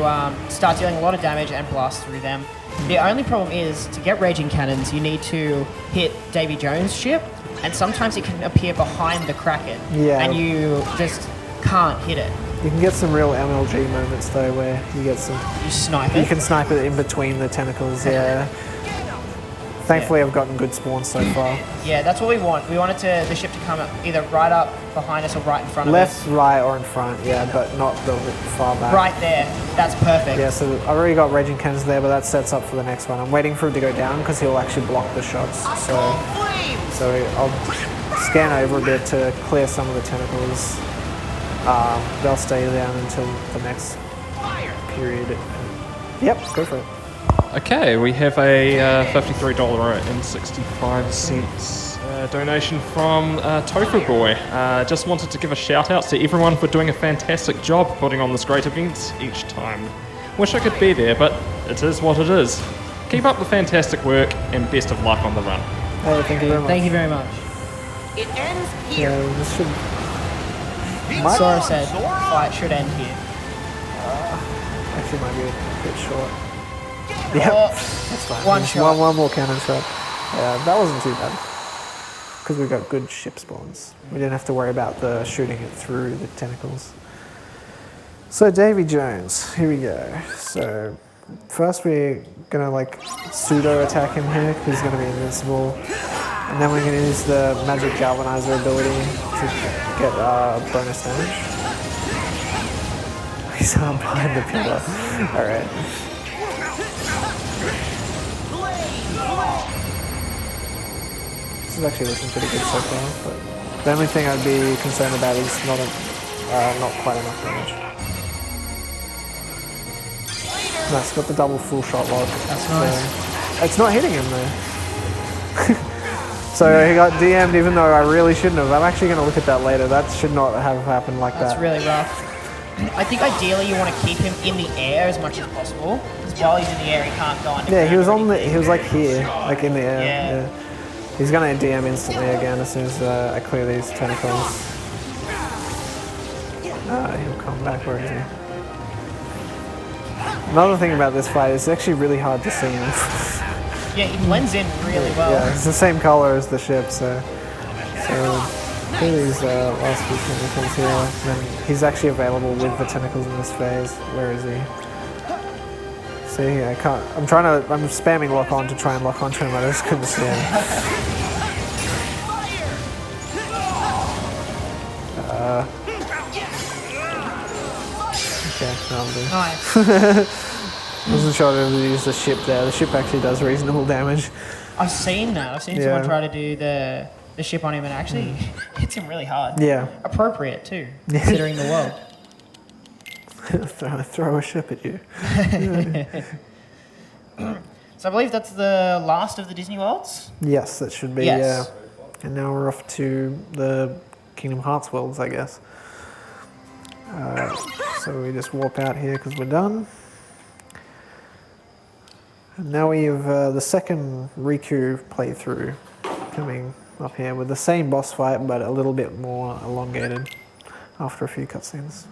start dealing a lot of damage and blast through them. The only problem is, to get raging cannons, you need to hit Davy Jones' ship, and sometimes it can appear behind the Kraken, Yeah. and you just can't hit it. You can get some real MLG moments though, where you get some. You snipe You it. can snipe it in between the tentacles. Yeah. Thankfully, I've gotten good spawns so far. Yeah, that's what we want. We wanted the ship to come up either right up behind us or right in front of us. Left, right, or in front. Yeah, but not the far back. Right there. That's perfect. Yeah, so I've already got raging cannons there, but that sets up for the next one. I'm waiting for him to go down because he'll actually block the shots. So I'll scan over a bit to clear some of the tentacles. They'll stay down until the next period. Yep, go for it. Okay, we have a $53.65 donation from Tofu Boy. Just wanted to give a shout out to everyone for doing a fantastic job putting on this great event each time. Wish I could be there, but it is what it is. Keep up the fantastic work and best of luck on the run. Hey, thank you very much. Thank you very much. It ends here. Yeah, this should... Sora said, fight should end here. Actually might be a bit short. Oh, Yeah, that's fine. one Just shot. One more cannon shot. Yeah, that wasn't too bad. Because we got good ship spawns. We didn't have to worry about the shooting it through the tentacles. So Davy Jones, here we go. So first we're gonna like pseudo attack him here because he's gonna be invincible. And then we're gonna use the magic galvanizer ability to get bonus damage. He's behind the pillar. Alright. This is actually looking pretty good so far, but the only thing I'd be concerned about is not quite enough damage. Nice, got the double full shot lock. That's nice. It's not hitting him though. So he got DM'd even though I really shouldn't have. I'm actually going to look at that later. That should not have happened like That's that. really rough. I think ideally you want to keep him in the air as much as possible, because while he's in the air he can't go underground. Yeah, he was or on the. anything. He was like here, like in the air. Yeah. He's gonna DM instantly again as soon as I clear these tentacles. He'll come back. Where is he? Another thing about this fight is it's actually really hard to see him. Yeah, he blends in really well. Yeah, it's the same color as the ship, so clear these last few tentacles here. And then he's actually available with the tentacles in this phase. Where is he? See, I can't. I'm spamming lock on to try and lock onto him. I just couldn't see him. Okay, that'll do. Nice. Wasn't sure to use the ship there. The ship actually does reasonable damage. I've seen that. I've seen someone try to do the ship on him and actually hits him really hard. Yeah. Appropriate too, considering the world. Throw a ship at you. So I believe that's the last of the Disney worlds. Yes, that should be. Yes. Yeah. And now we're off to the Kingdom Hearts worlds, I guess. So we just warp out here because we're done. And now we have the second Riku playthrough coming up here with the same boss fight, but a little bit more elongated after a few cutscenes.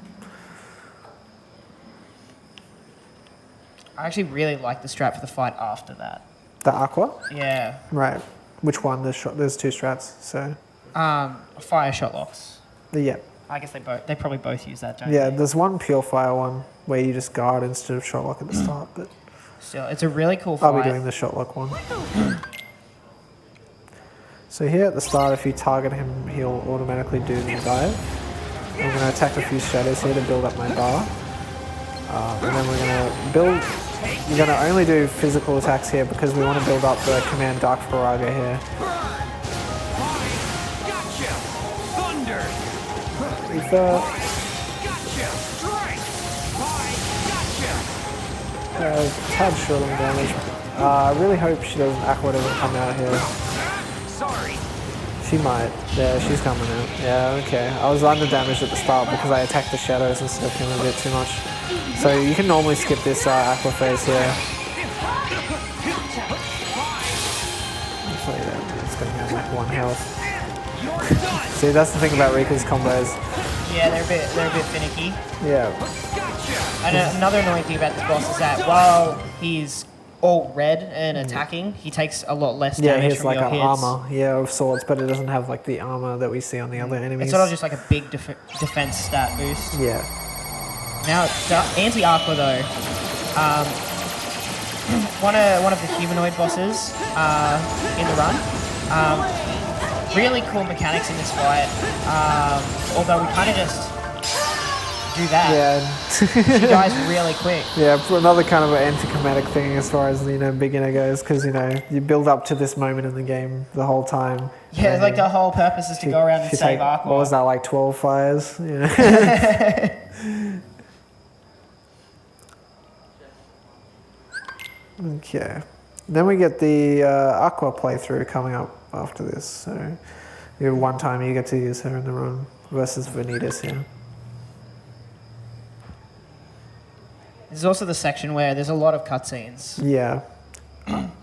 I actually really like the strat for the fight after that. The Aqua? Yeah. Right. Which one? There's two strats, so... Fire shot locks. Yeah. I guess they probably both use that, don't Yeah, they? there's one pure fire one where you just guard instead of shot lock at the start, but Still, it's a really cool fight. I'll be doing the shot lock one. So here at the start, if you target him, he'll automatically do the dive. I'm going to attack a few shadows here to build up my bar. And then we're going to only do physical attacks here because we want to build up the command Dark Faraga here. Tad short on damage. I really hope she doesn't. Aqua doesn't come out here. Sorry. She might. Yeah, she's coming out. Yeah, okay. I was under damaged at the start because I attacked the shadows instead of him a bit too much. So you can normally skip this Aqua phase here. Actually, it's going to have like 1 health. See, that's the thing about Riku's combos. Yeah, they're a bit finicky. Yeah. And another annoying thing about this boss is that while he's all red and attacking, he takes a lot less Yeah, he damage has from like your an hits. armor, of sorts, but it doesn't have like the armor that we see on the other enemies. It's sort of just like a big defense stat boost. Yeah. Now, anti-Aqua though, one of the humanoid bosses in the run. Really cool mechanics in this fight. Although we kind of just do that. Yeah. She dies really quick. Yeah, for another kind of an anticlimactic thing as far as, beginner goes, because, you build up to this moment in the game the whole time. Yeah, like the whole purpose is to go around and save Aqua. What was that, like 12 fires? Yeah. Okay. Then we get the Aqua playthrough coming up after this. So you have one time you get to use her in the run versus Vanitas here. There's also the section where there's a lot of cutscenes. Yeah.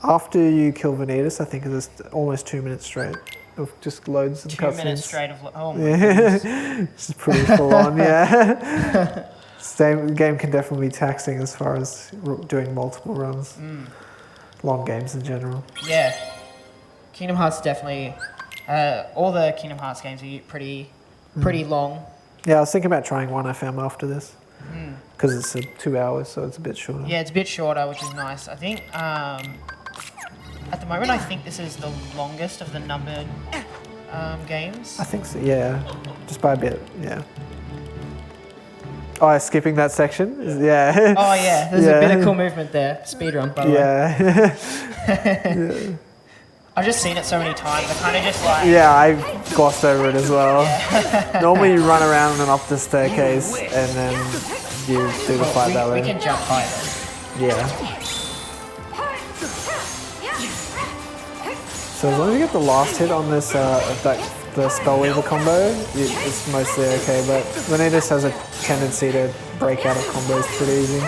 After you kill Vanitas, I think it's almost 2 minutes straight of just loads of 2 cutscenes. minutes straight of... Oh my Yeah, goodness. it's pretty full on, yeah. The game can definitely be taxing as far as doing multiple runs. Long games in general. Yeah. Kingdom Hearts definitely... all the Kingdom Hearts games are pretty long. Yeah, I was thinking about trying 1FM after this. Because it's 2 hours, so it's a bit shorter. Yeah, it's a bit shorter, which is nice. I think, at the moment, I think this is the longest of the numbered games. I think so, yeah. Just by a bit, yeah. Oh, skipping that section? Yeah. Oh, yeah. There's a bit of cool movement there. Speedrun, by the way. Yeah. I've just seen it so many times. I kind of just like... Yeah, I glossed over it as well. Normally you run around and up the staircase and then you do the fight that way. We can jump higher. Yeah. So as long as you get the last hit on this, the Spellweaver combo, it's mostly okay, but Vanitas has a tendency to break out of combos pretty easy.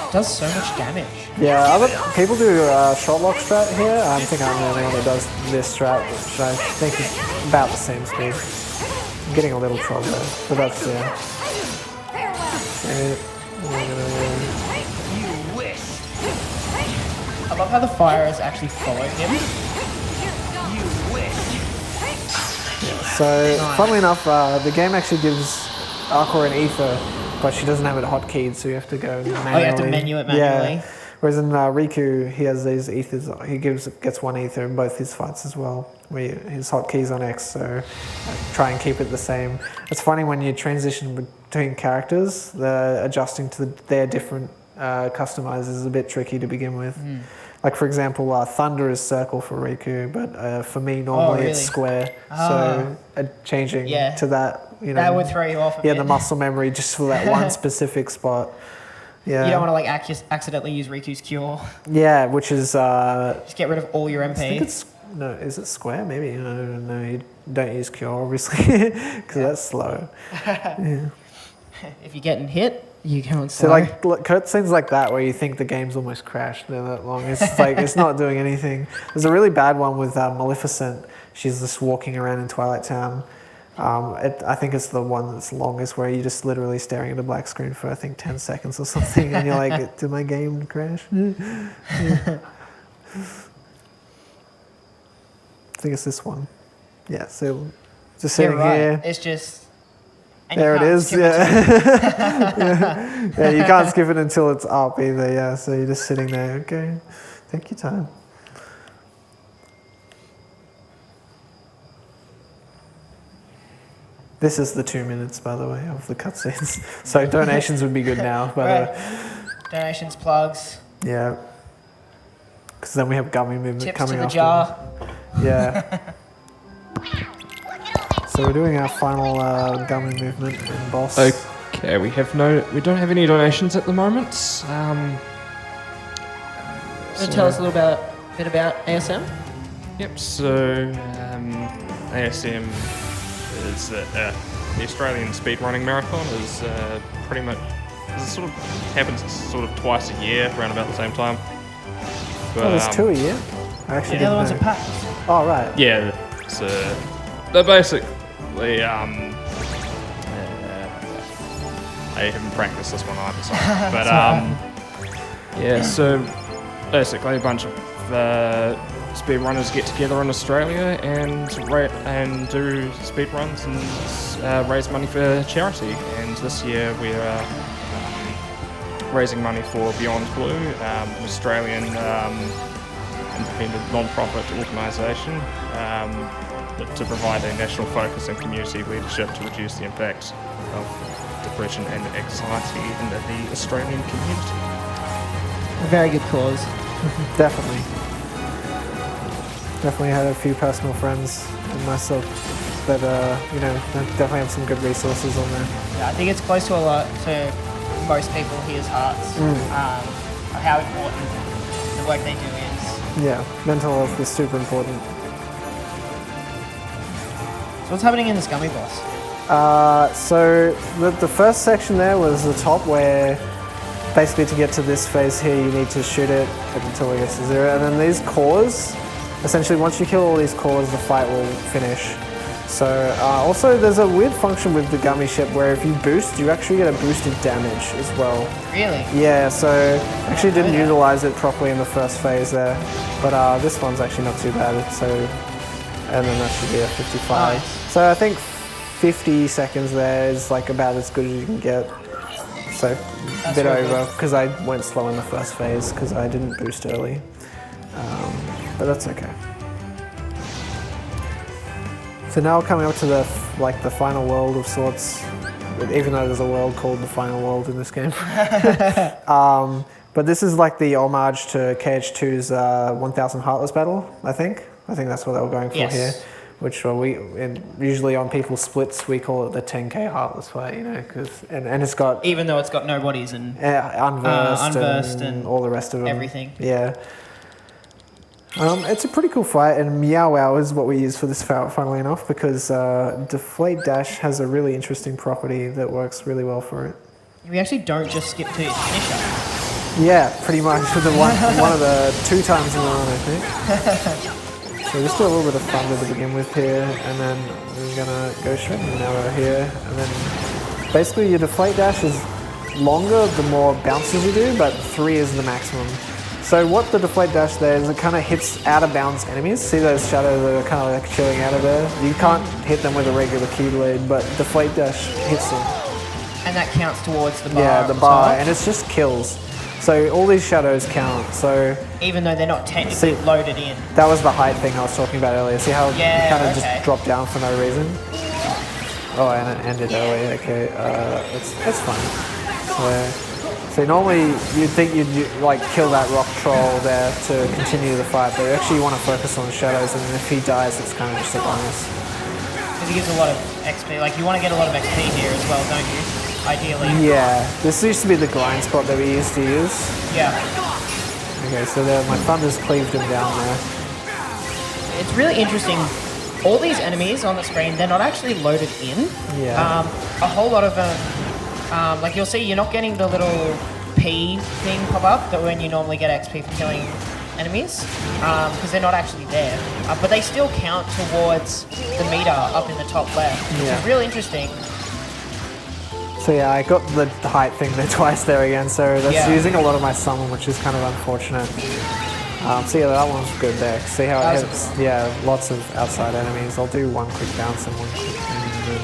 It does so much damage. Yeah, other people do shot lock strat here. I think I'm the only one that does this strat, which I think is about the same speed. I'm getting a little trouble there, but that's, yeah. I love how the fire has actually followed him. So, funnily enough, the game actually gives Aqua an ether, but she doesn't have it hotkeyed, so you have to go manually. Oh, you have to menu it manually? Yeah. Whereas in Riku, he has these ethers. He gets one ether in both his fights as well. Where his hotkeys on X, so try and keep it the same. It's funny when you transition between characters, the adjusting to their different customizers is a bit tricky to begin with. Like for example, Thunder is circle for Riku, but for me normally it's square. So changing to that, you know, that would throw you off a bit. the muscle memory just for that one specific spot. Yeah. You don't want to like accidentally use Riku's cure. Yeah, which is just get rid of all your MP. I think it's is it square? Maybe no. You don't use cure obviously because that's slow. Yeah. If you're getting hit, you go and So like cutscenes like that where you think the game's almost crashed, they're that long. It's like it's not doing anything. There's a really bad one with Maleficent. She's just walking around in Twilight Town. I think it's the one that's longest where you're just literally staring at a black screen for I think 10 seconds or something, and you're like, did my game crash? Yeah. I think it's this one. Yeah, so just sitting here. It's just... There it is, yeah. Yeah, you can't skip it until it's up either, yeah. So you're just sitting there, okay, take your time. This is the 2 minutes, by the way, of the cutscenes. So donations would be good now, but donations, plugs. Yeah. Because then we have gummy movement Tips coming to the after. jar. Yeah. So we're doing our final gummy movement and boss. Okay, we don't have any donations at the moment. Tell us a little bit about ASM? Yep, so ASM is the Australian Speedrunning Marathon is pretty much sort of happens sort of twice a year around about the same time. But, there's 2 a year? I actually the other ones know. are packed. Oh, right. Yeah, so they're basically I haven't practiced this one either, so but yeah, so basically a bunch of speedrunners get together in Australia and do speedruns and raise money for charity. And this year we're raising money for Beyond Blue, an Australian independent non-profit organisation to provide a national focus and community leadership to reduce the impact of depression and anxiety in the Australian community. A very good cause. Definitely. Definitely had a few personal friends and myself that, definitely have some good resources on there. Yeah, I think it's close to a lot to most people here's hearts. how important the work they do is. Yeah, mental health is super important. So what's happening in this gummy boss? So the first section there was the top where basically to get to this phase here you need to shoot it until it gets to 0, and then these cores, essentially once you kill all these cores the fight will finish. So also there's a weird function with the gummy ship where if you boost you actually get a boosted damage as well. Really? Yeah, so actually didn't utilize it properly in the first phase there, but this one's actually not too bad. So, and then that should be a 55. Nice. So I think 50 seconds there is like about as good as you can get. So a bit really over because I went slow in the first phase because I didn't boost early, but that's okay. So now we're coming up to the final world of sorts, even though there's a world called the final world in this game. But this is like the homage to KH2's 1000 Heartless battle, I think. I think that's what they were going for here. Which usually on people's splits we call it the 10k Heartless fight, you know, and it's got Even though it's got no bodies and unversed and all the rest of them. everything. Yeah. It's a pretty cool fight, and Meow Wow is what we use for this fight, funnily enough, because Deflate Dash has a really interesting property that works really well for it. We actually don't just skip to its finisher. Yeah, pretty much. For the one of the 2 times in a row, I think. So just do a little bit of thunder to begin with here, and then we're gonna go straight into an arrow here, and then basically your Deflate Dash is longer the more bounces you do, but 3 is the maximum. So what the Deflate Dash there is, it kind of hits out of bounds enemies. See those shadows that are kind of like chilling out of there? You can't hit them with a regular Keyblade, but Deflate Dash hits them. And that counts towards the bar. Yeah, the bar, and it's just kills. So all these shadows count, so... Even though they're not technically loaded in. That was the height thing I was talking about earlier. See how it kind of just dropped down for no reason? Oh, and it ended early, okay. It's fine. So normally you'd think you'd like kill that rock troll there to continue the fight, but actually you want to focus on the shadows, and if he dies it's kind of just a bonus. Because he gives a lot of XP, like you want to get a lot of XP here as well, don't you? Ideally. Yeah, this used to be the grind spot that we used to use. Yeah. Okay, so there, my thunder's cleaved him down there. It's really interesting. All these enemies on the screen, they're not actually loaded in. Yeah. A whole lot of them, like you'll see, you're not getting the little P thing pop up that when you normally get XP for killing enemies, because they're not actually there. But they still count towards the meter up in the top left, which is really interesting. So yeah, I got the height thing there twice there again, so that's using a lot of my summon, which is kind of unfortunate. So yeah, that one's good there. See how it hits? Yeah, lots of outside enemies. I'll do one quick bounce and one quick thing, and then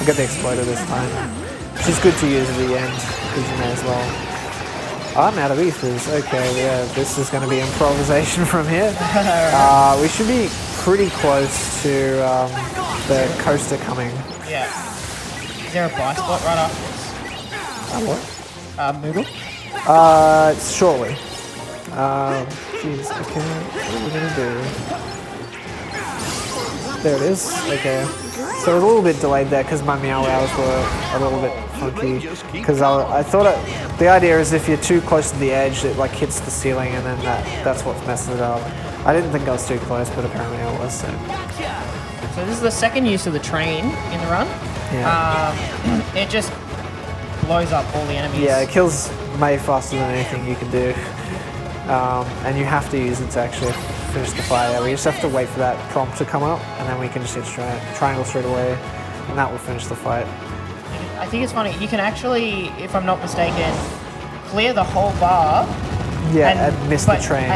I'll get the exploder this time, which is good to use at the end, because you may as well. I'm out of ethers. Okay, yeah, this is going to be improvisation from here. We should be pretty close to the coaster coming. Yeah. Is there a buy spot right after this? What? Moogle? Shortly. Jeez, okay, what are we gonna do? There it is, okay. So it was a little bit delayed there because my Meow Wows were a little bit funky. Because I thought the idea is if you're too close to the edge, it like hits the ceiling and then that's what messes it up. I didn't think I was too close, but apparently I was, so. So this is the second use of the train in the run. Yeah. It just blows up all the enemies. Yeah, it kills way faster than anything you can do. And you have to use it to actually finish the fight. Yeah, we just have to wait for that prompt to come up, and then we can just hit triangle straight away, and that will finish the fight. I think it's funny, you can actually, if I'm not mistaken, clear the whole bar. Yeah, and miss the train,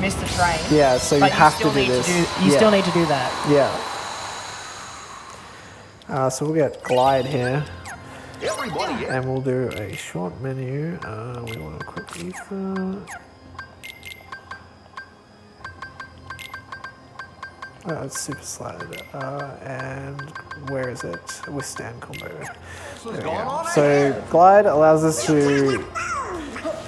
miss the train. Yeah, so you have to do this. You still need to do that. Yeah. So we'll get Glide here. And we'll do a short menu. We want a quick ether. It's super slide. And where is it? Withstand combo. There we go. So Glide allows us to,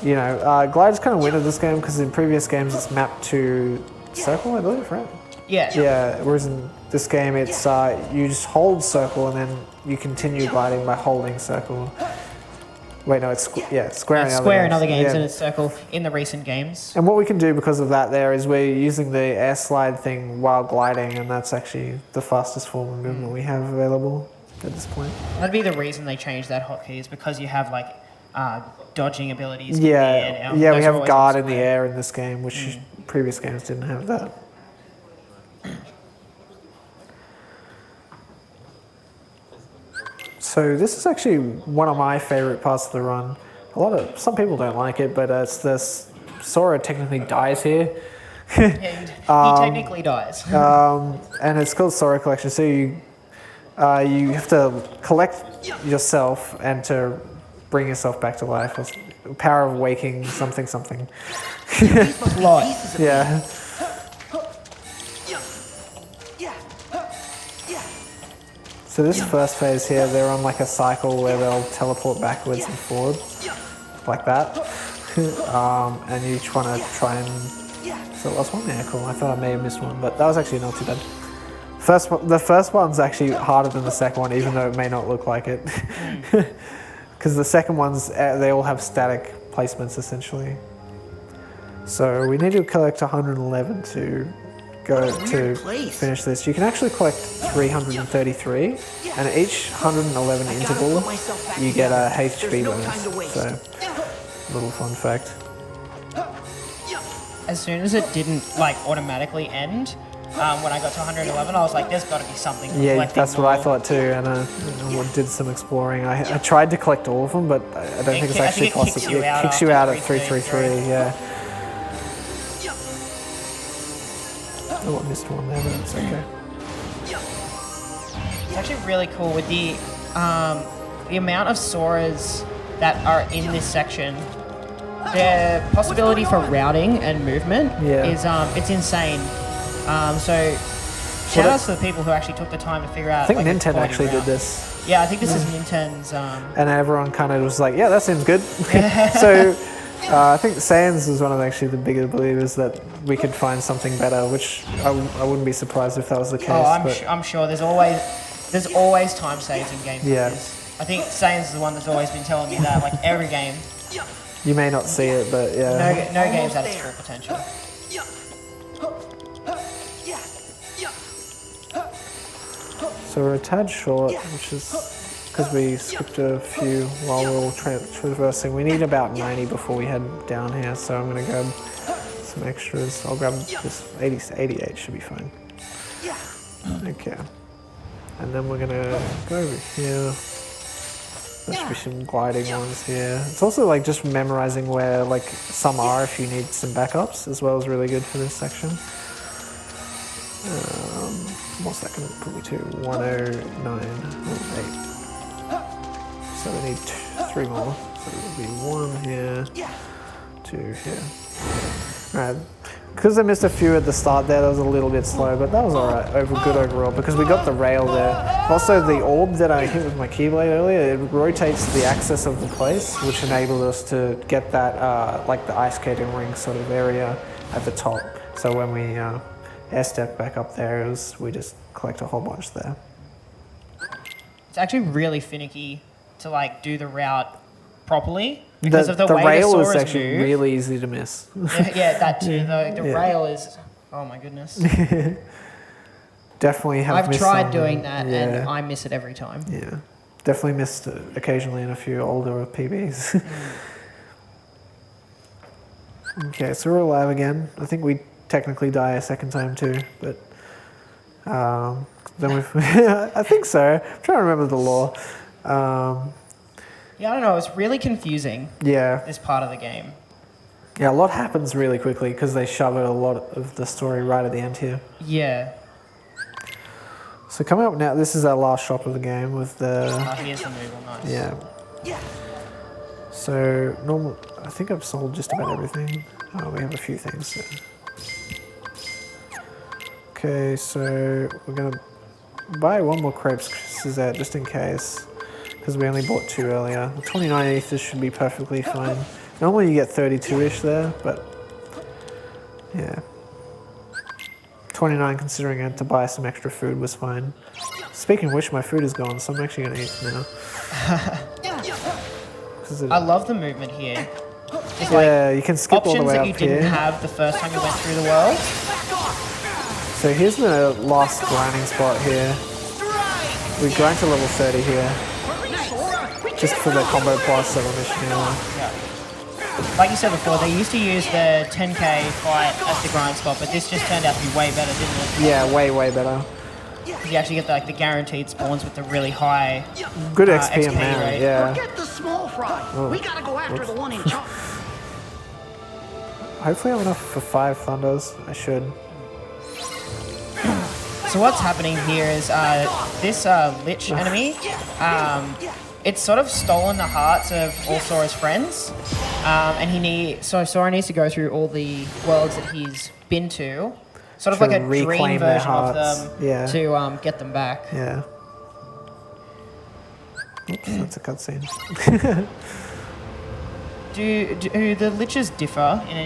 you know, Glide's kind of weird in this game because in previous games it's mapped to circle, I believe, right? Yeah. Yeah, whereas in this game it's you just hold circle and then you continue gliding by holding circle. Wait, no, it's square. It's in square in other games yeah. and it's circle in the recent games. And what we can do because of that there is we're using the air slide thing while gliding, and that's actually the fastest form of movement we have available at this point. That'd be the reason they changed that hotkey is because you have like dodging abilities. Yeah, in the yeah, air. we Those are have always guard on in the square. air in this game, which previous games didn't have that. So this is actually one of my favorite parts of the run. Some people don't like it, but it's this. Sora technically dies here. Yeah, he technically dies. And it's called Sora Collection. So you have to collect yourself and to bring yourself back to life. It's power of waking something. Lot. Yeah. So this first phase here, they're on like a cycle where they'll teleport backwards and forward, like that. And you each want to try and... So the last one? Yeah, cool. I thought I may have missed one, but that was actually not too bad. The first one's actually harder than the second one, even though it may not look like it. Because the second ones, they all have static placements, essentially. So we need to collect 111 to go to finish this. You can actually collect 333, and at each 111 interval, you get a HP bonus. So, little fun fact. As soon as it didn't like automatically end, when I got to 111, I was like, "There's got to be something." For Yeah, collecting that's what I more. thought too, and I did some exploring. I tried to collect all of them, but I don't think it's actually possible. It kicks you out at 333, yeah. Oh, I missed one there, but it's okay. It's actually really cool with the amount of Soras that are in this section. The possibility for routing and movement is it's insane. So shout outs to the people who actually took the time to figure out. I think like, a Nintendo quality actually did route. this. Yeah, I think this is Nintendo's. And everyone kind of was like, yeah, that seems good. So I think Sans is one of actually the bigger believers that we could find something better, which I wouldn't be surprised if that was the case. I'm sure there's always time saves in games. Yeah. Like this. I think Sans is the one that's always been telling me that, like every game. You may not see it, but yeah. No game's at its full potential. So we're a tad short, which is because we skipped a few while we were all traversing. We need about 90 before we head down here, so I'm going to grab some extras. I'll grab this 88 should be fine. Okay. And then we're going to go over here. There should be some gliding ones here. It's also like just memorizing where like some are if you need some backups as well is really good for this section. What's that going to put me to? 109.8. So we need 3 more. So it'll be 1 here, 2 here. Alright. Because I missed a few at the start there, that was a little bit slow, but that was alright, good overall, because we got the rail there. Also, the orb that I hit with my Keyblade earlier, it rotates the axis of the place, which enabled us to get that, like the ice skating ring sort of area at the top. So when we air step back up there, we just collect a whole bunch there. It's actually really finicky to like do the route properly because of the way rail the is Soras actually move. really easy to miss. Yeah, that too. The rail is. Oh my goodness. Definitely have I've missed tried some, doing that yeah. and I miss it every time. Yeah, definitely missed it occasionally in a few older PBs. Okay, so we're alive again. I think we technically die a second time too, but then we've... I think so. I'm trying to remember the lore. Yeah, I don't know. It's really confusing, Yeah, this part of the game. yeah, a lot happens really quickly because they shove a lot of the story right at the end here. Yeah. So coming up now, this is our last shop of the game with the... Here's the Moogle, nice. Yeah. So normal. I think I've sold just about everything. Oh, we have a few things. So. Okay, so we're gonna buy one more crepes Suzette just in case, because we only bought 2 earlier. The 29 ethers should be perfectly fine. Normally you get 32-ish there, but yeah. 29 considering I had to buy some extra food was fine. Speaking of which, my food is gone, so I'm actually gonna eat now. I love the movement here. It's Yeah, you can skip all the options way that up you didn't here. have the first time you went through the world. So here's the last grinding spot here. We grind to level 30 here. Just for the combo plus that we're mentioning earlier. Yeah. Like you said before, they used to use the 10k fight as the grind spot, but this just turned out to be way better, didn't it? Yeah, way better. Because you actually get the guaranteed spawns with the really high Good XP XP amount, rate. yeah. Forget the small fry. We gotta go after the one in charge. Hopefully I have enough for 5 Thunders. I should. So what's happening here is this Lich enemy, it's sort of stolen the hearts of all Sora's friends, and Sora needs to go through all the worlds that he's been to, sort of To like a dream reclaim their version of hearts. them Yeah. to get them back. Yeah. Oops, that's a cutscene. Do the Liches differ in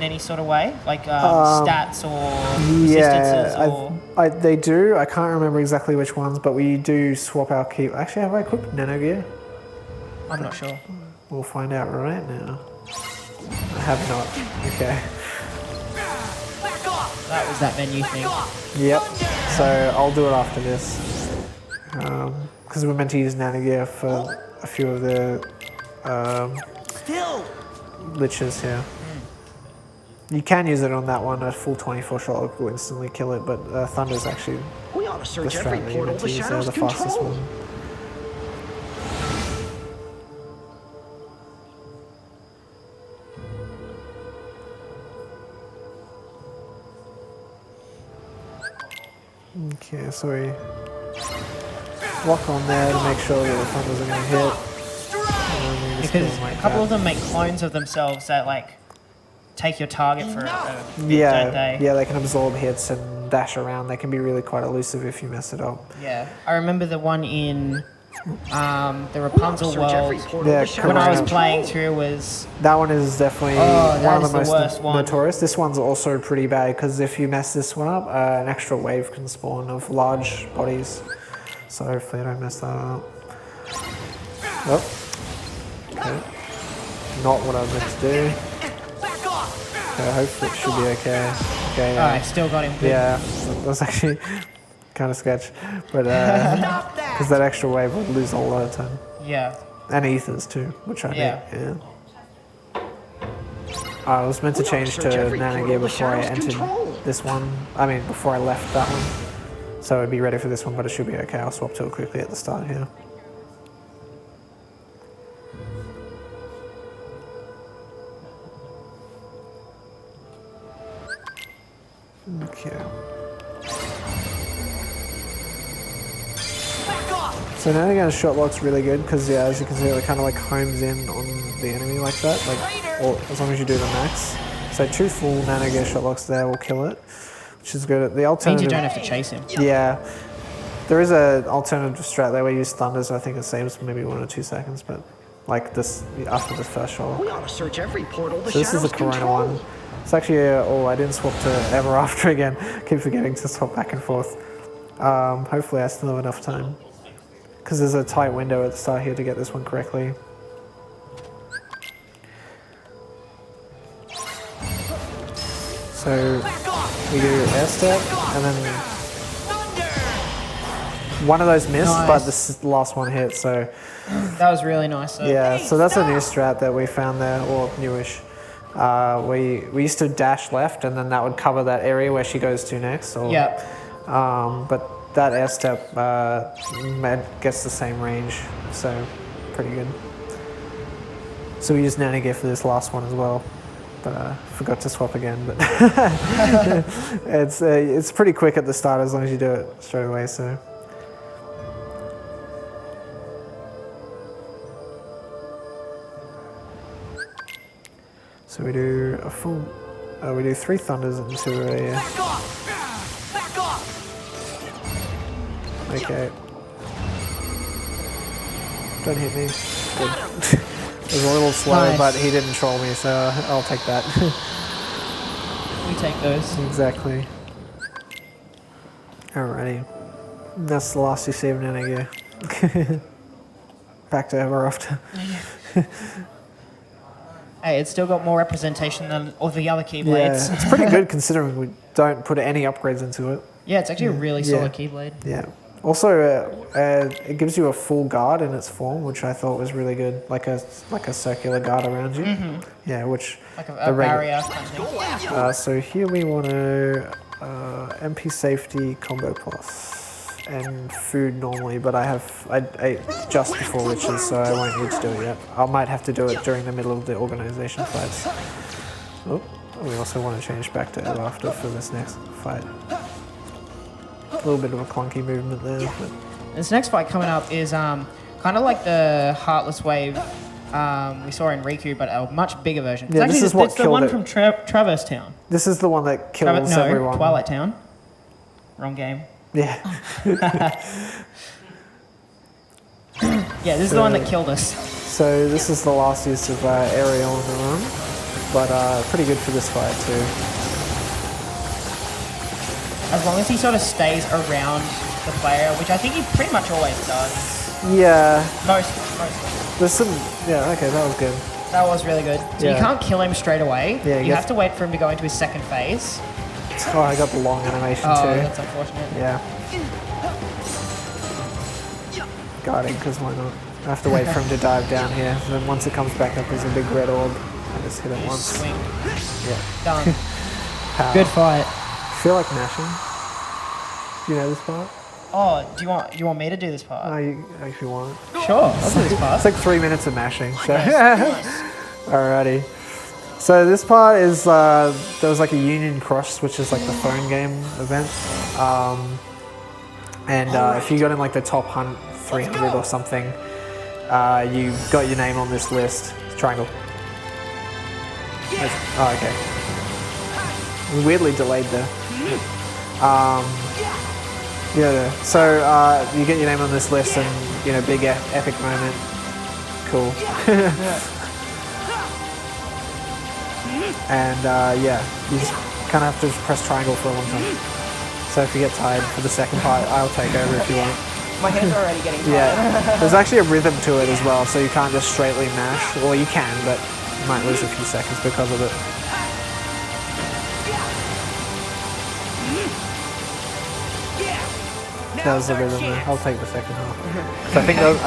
any sort of way, like stats or resistances or? They do. I can't remember exactly which ones, but we do swap our key. Actually, have I equipped Nano Gear? I'm not sure. We'll find out right now. I have not. Okay. That was that menu thing. Yep. So I'll do it after this. Because we're meant to use Nano Gear for a few of the Liches here. You can use it on that one. A full 24 shot will instantly kill it, but Thunder's actually We ought to the search every strat that you portal meant the to use there, shadows the fastest control. one. Okay, so we lock on there to make sure that the Thunders are going to hit. And then we just kill Because them like a couple that. of them make clones of themselves that like take your target for a bit, Yeah, don't they? yeah, they can absorb hits and dash around. They can be really quite elusive if you mess it up. Yeah. I remember the one in the Rapunzel Search every world portal Yeah, the shadows when I was correct. playing through was That one is definitely Oh, that one is of the the most worst one. notorious. This one's also pretty bad because if you mess this one up, an extra wave can spawn of large bodies. So hopefully I don't mess that up. Oh. Okay. Not what I was meant to do. Okay, hopefully it should be okay. Okay, yeah. Alright, still got him good. Yeah, that was actually kind of sketch. But because that extra wave would lose a lot of time. Yeah. And ethers too, which I Yeah. need. Yeah. I was meant to change to Nano Gear before I entered this one. I mean, before I left that one. So I'd be ready for this one, but it should be okay. I'll swap to it quickly at the start here. Okay. So now again, shot lock's really good because yeah, as you can see, it kind of like homes in on the enemy like that, like or as long as you do the max. So 2 full Nano Gear shot locks there will kill it, which is good. The Means alternative, you don't have to chase him. yeah, there is a alternative strat there where you use thunders. I think it saves maybe 1 or 2 seconds, but like this after the first shot. We ought to search every portal the So this is the shadows Corona control. one. It's actually oh, I didn't swap to Ever After again. Keep forgetting to swap back and forth. Hopefully I still have enough time. Because there's a tight window at the start here to get this one correctly. So we do air step and then one of those missed, Nice. but the last one hit. So That was really nice. So. yeah, so that's a new strat that we found there, or newish. We used to dash left and then that would cover that area where she goes to next. Or, Yeah. but that air step gets the same range, so pretty good. So we used Nano Gear for this last one as well, but forgot to swap again. But it's pretty quick at the start as long as you do it straight away. So. So we do a full, we do 3 thunders into a. Okay. Don't hit me. Good. It was a little slow, Nice. but he didn't troll me, so I'll take that. We take those. Exactly. Alrighty. That's the last you see of Nano Gear. Back to Ever After. Hey, it's still got more representation than all the other Yeah, Keyblades. it's pretty good considering we don't put any upgrades into it. Yeah, it's actually a really solid Keyblade. Yeah. Also, it gives you a full guard in its form, which I thought was really good, like a circular guard around you. Yeah, which Like a the reg- barrier kind of thing. So here we want to MP safety combo plus and food normally, but I ate just before witches, so I won't need to do it yet. I might have to do it during the middle of the organization fights. Oh, we also want to change back to after for this next fight. A little bit of a clunky movement there, but This next fight coming up is kind of like the Heartless Wave we saw in Riku, but a much bigger version. Yeah, this is what it's the killed one it. from Traverse Town. this is the one that kills everyone. Twilight Town. Wrong game. Yeah. Yeah, this is the one that killed us. So this is the last use of aerial on the run, but pretty good for this fight too. As long as he sort of stays around the player, which I think he pretty much always does. Yeah, Most. there's some. Yeah, okay, that was good. That was really good. So you Yeah. can't kill him straight away. Yeah, he you gets- have to wait for him to go into his second phase. Oh, I got the long animation Oh, too. that's unfortunate. Yeah. Guarding, because why not? I have to wait for him to dive down here. And then once it comes back up, there's a big red orb. I just hit it once. Swing. Yeah. Done. Pow. Good fight. I feel like mashing. Do you know this part? Oh, do you want me to do this part? No, you actually want it. Sure, I'll do this part. It's like 3 minutes of mashing. So. Alrighty. So this part is, there was like a Union Cross, which is like the phone game event. If you got in like the top 300 or something, you got your name on this list. Triangle. Oh, okay. It was weirdly delayed there. Yeah, so you get your name on this list and, you know, big epic moment. Cool. And yeah, you just kind of have to just press triangle for a long time. So if you get tired for the second part, I'll take over if you want. My hands are already getting tired. Yeah, there's actually a rhythm to it as well, so you can't just straightly mash. Well, you can, but you might lose a few seconds because of it. That was the rhythm there. I'll take the second half. So I think that was,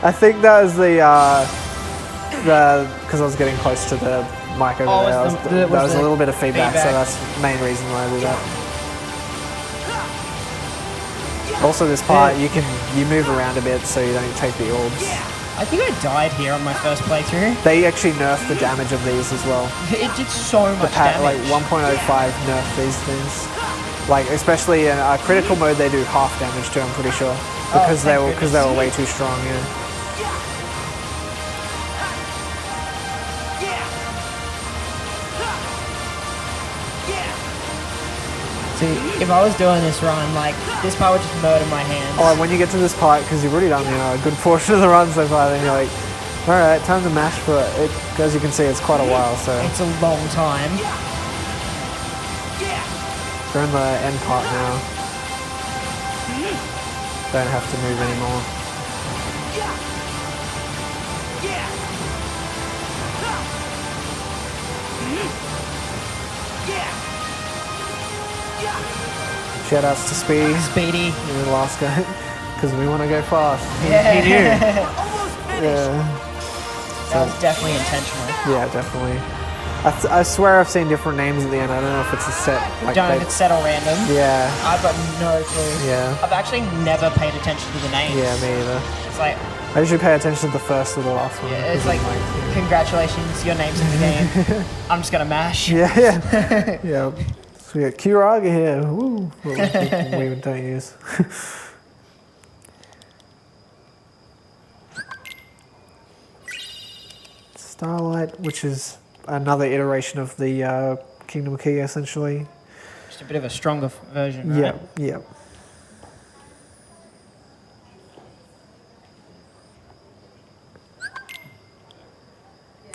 I think that was the because I was getting close to the mic over there. That was a little bit of feedback, so that's the main reason why I do that. Also, this part you move around a bit so you don't take the orbs. I think I died here on my first playthrough. They actually nerfed the damage of these as well. It did so much damage. Like 1.05 nerfed these things. Like especially in critical mode, they do half damage too. I'm pretty sure because they were way too strong. Yeah. See, if I was doing this run, like, this part would just murder my hands. Oh, and when you get to this part, because you've already done, you know, a good portion of the run so far, then you're like, all right, time to mash for it. As you can see, it's quite a while, so It's a long time. we're in the end part now. Don't have to move anymore. Shoutouts to Speedy. You're the last guy, because we want to go fast. Yeah. He knew. Yeah. That was definitely intentional. Yeah, definitely. I swear I've seen different names at the end. I don't know if it's a set. Like Don't know if it's set or random. Yeah. I've got no clue. Yeah. I've actually never paid attention to the names. Yeah, me either. It's like, I usually pay attention to the first or the last one. yeah, it's 'cause like, I'm congratulations, your name's in the game. I'm just gonna mash. yeah. Yeah. So we got Kiraga here. Woo. Well, we don't use. Starlight, which is another iteration of the Kingdom Key, essentially. Just a bit of a stronger version, right? Yeah, yeah.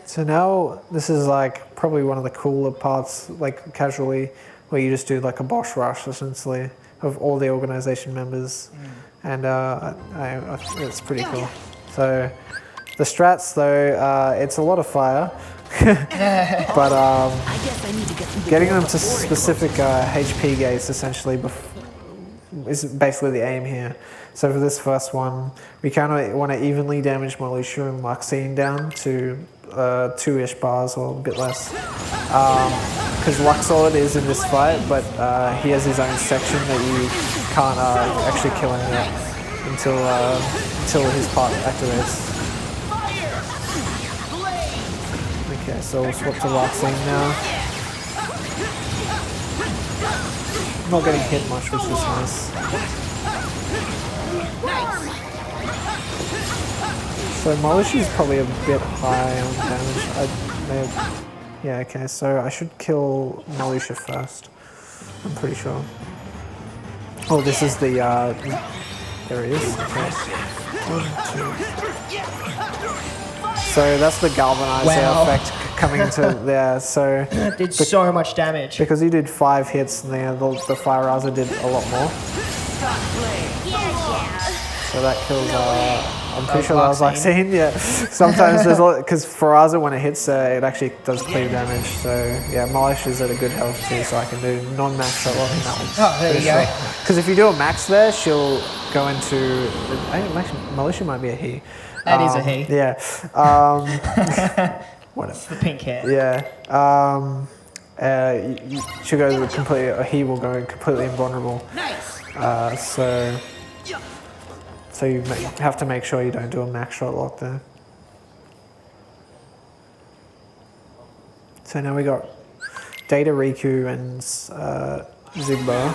So now this is like probably one of the cooler parts, like casually, where you just do like a boss rush essentially of all the organization members, and it's pretty cool. So The strats though, it's a lot of fire, but getting them to specific HP gates essentially is basically the aim here. So for this first one, we kind of want to evenly damage Malusha and Luxine down to 2-ish bars or a bit less. Because Luxord is in this fight, but he has his own section that you can't actually kill him yet until his part activates. Okay, so we'll swap to Luxine now. I'm not getting hit much, which is nice. So Malusha is probably a bit high on damage. Yeah, okay, so I should kill Malusha first. I'm pretty sure. Oh, this is the, there he is. Okay. 1, 2. So that's the galvanizer effect coming into there. So That did so much damage. because you did 5 hits, and the Fire Raza did a lot more. So that kills. I'm pretty sure that was Luxine. Yeah. Sometimes there's a lot because Faraza when it hits, it actually does clear damage. So yeah, Malusha's at a good health too, so I can do non-max shot lock in that one. Oh, there you go. Because if you do a max there, she'll go into. Actually, Malusha might be a he. That is a he. Yeah. Whatever. The pink hair. Yeah. She'll go completely. He will go completely invulnerable. So you have to make sure you don't do a max shot lock there. So now we got Data Riku and Zigbar,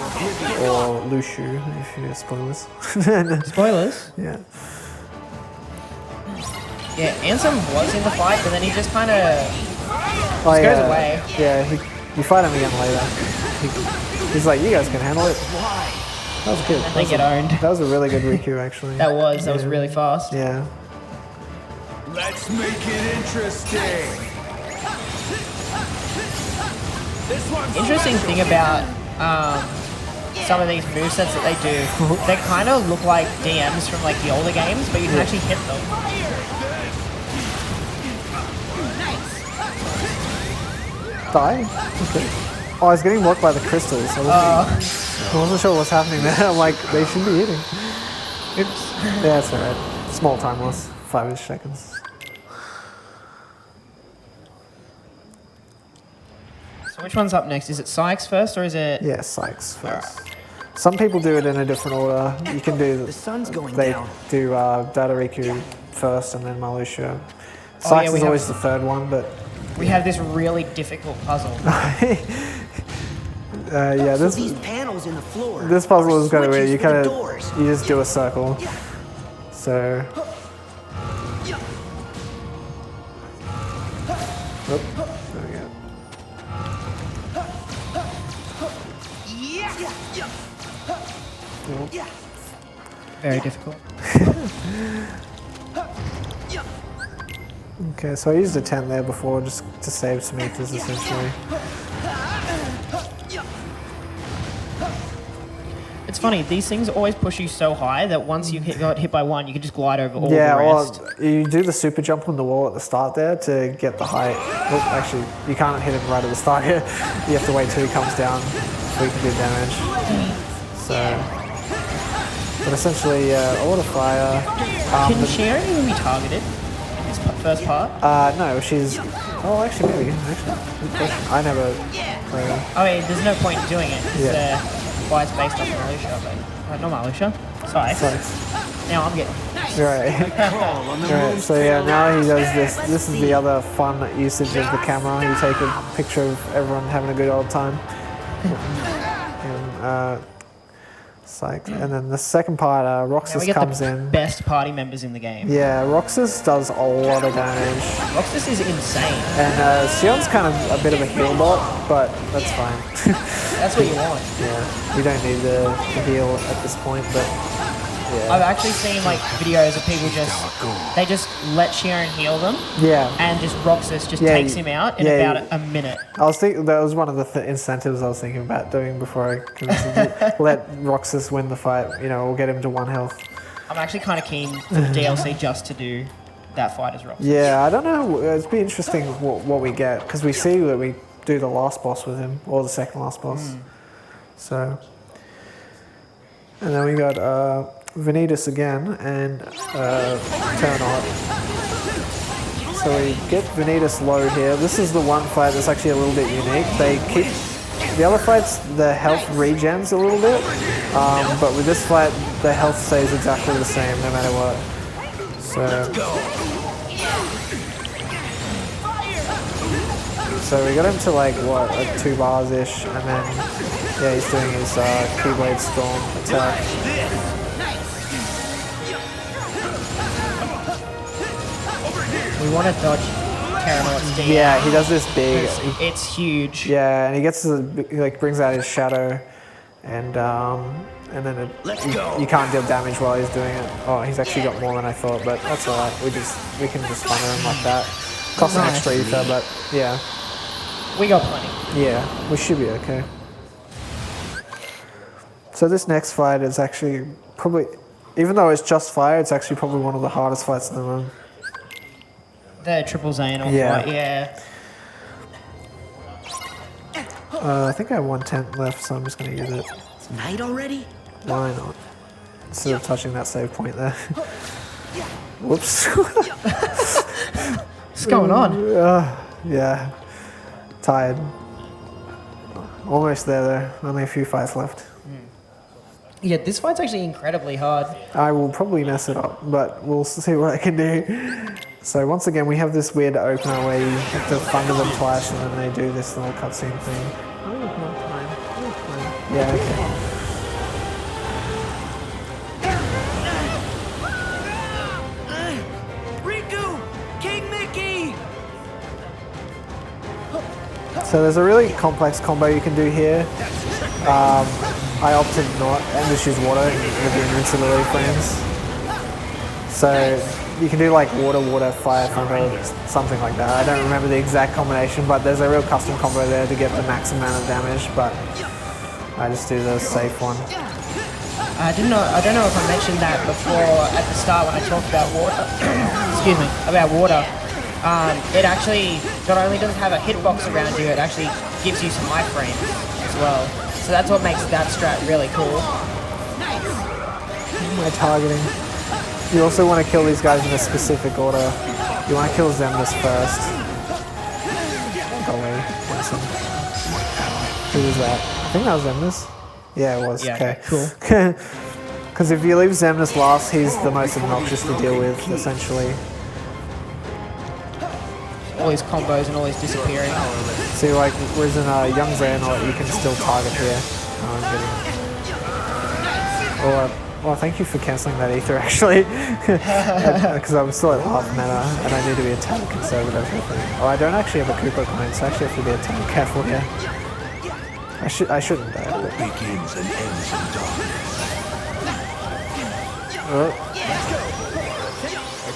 or Lushu, if you spoilers. Spoilers? Yeah. Yeah, Ansem was in the fight, but then he just kind of Oh, goes away. Yeah, you fight him again later. He's like, you guys can handle it. That was good. They get owned. That was a really good Riku, actually. That was really fast. Yeah. Let's make it interesting. Interesting thing about some of these movesets that they do, they kind of look like DMs from like the older games, but you can actually hit them. Die? Okay. Oh, I was getting blocked by the crystals. I wasn't sure what's happening there. I'm like, they should be hitting. Oops. Yeah, that's alright. Small time loss. 5-ish seconds. So which one's up next? Is it Sykes first or is it... Yeah, Sykes first. Some people do it in a different order. You can do... The sun's going they down. do Data Riku first and then Malusha. Sykes is always the third one, but... We have this really difficult puzzle. Yeah, So these panels in the floor. this puzzle is kind of weird. switches You for the kind doors. of... You just do a circle. So... Oop, there we go. Very difficult. Okay, so I used a 10 there before just to save some meters essentially. It's funny, these things always push you so high that once you got hit by one, you can just glide over all Yeah, the rest. well, you do the super jump on the wall at the start there to get the height. Oh, actually, you can't hit him right at the start here. You have to wait till he comes down before you can do damage. So, but essentially, a lot of fire. Can Sharon even be targeted in this first part? No, she's... Oh, actually, maybe. Actually, good question. I never... I mean, there's no point in doing it. Yeah. Why it's based off Malusha, but not Malusha. Sorry. Now I'm getting. Right. Right. So yeah, now he does this. This is the other fun usage of the camera. You take a picture of everyone having a good old time. And, psych. And then the second part, Now we Roxas get comes the in. best party members in the game. Yeah, Roxas does a lot of damage. Roxas is insane. And Sion's kind of a bit of a heal bot, but that's fine. That's what you want. Yeah, we don't need the heal at this point, but yeah. I've actually seen like videos of people they just let Sharon heal them, Yeah. and just Roxas just Yeah, takes him out in about a minute. I was thinking that was one of the incentives I was thinking about doing before I let Roxas win the fight. You know, we'll get him to 1 health. I'm actually kind of keen for the DLC just to do that fighter's rock. Yeah, I don't know. It'd be interesting what we get, because we see that we do the last boss with him, or the second last boss. So, and then we got Vanitas again, and Terranort. So we get Vanitas low here. This is the one fight that's actually a little bit unique. They keep, the other fights, the health regens a little bit, but with this fight, the health stays exactly the same no matter what. So we got him to like what, like 2 bars ish, and then yeah, he's doing his Keyblade Storm attack. We want to dodge Terranort's DI. Yeah, he does this big. It's huge. Yeah, and he gets to, he like brings out his shadow, and then you can't deal damage while he's doing it. Oh, he's actually got more than I thought, but that's alright. We can just funnel him like that. Costs an extra ether, but yeah. We got plenty. Yeah, we should be okay. So this next fight is actually probably, even though it's just fire, it's actually probably one of the hardest fights in the room. The triple Xehanort fight, yeah. I think I have 1/10 left, so I'm just going to use it. It's night already? Why not? Instead of touching that save point there. Whoops. What's going on? Yeah. Tired. Almost there though. Only a few fights left. Yeah, this fight's actually incredibly hard. I will probably mess it up, but we'll see what I can do. So once again, we have this weird opener where you have to thunder them twice and then they do this little cutscene thing. Yeah, okay. Riku! King Mickey! So there's a really complex combo you can do here. I opted not and just use water with the invincibility frames. So you can do like water, fire, thunder, something like that. I don't remember the exact combination, but there's a real custom combo there to get the max amount of damage, but I just do the safe one. I don't know if I mentioned that before at the start when I talked about water. Excuse me, about water. It actually not only does it have a hitbox around you, it actually gives you some iframes as well. So that's what makes that strat really cool. My targeting. You also want to kill these guys in a specific order. You want to kill Xemnas first. Golly, awesome. Who was that? I think that was Xemnas. Yeah, it was. Yeah, okay, cool. Because if you leave Xemnas last, he's the most obnoxious to deal with, essentially. All his combos and all his disappearing. See, like, whereas in Young Xehanort, you can still target here. Well, thank you for cancelling that ether, actually. Because I'm still at half mana, and I need to be a tad conservative, I think. Oh, I don't actually have a Koopa coin, so I actually have to be a tad careful here. I shouldn't die. But... Begins and ends in darkness. Oh.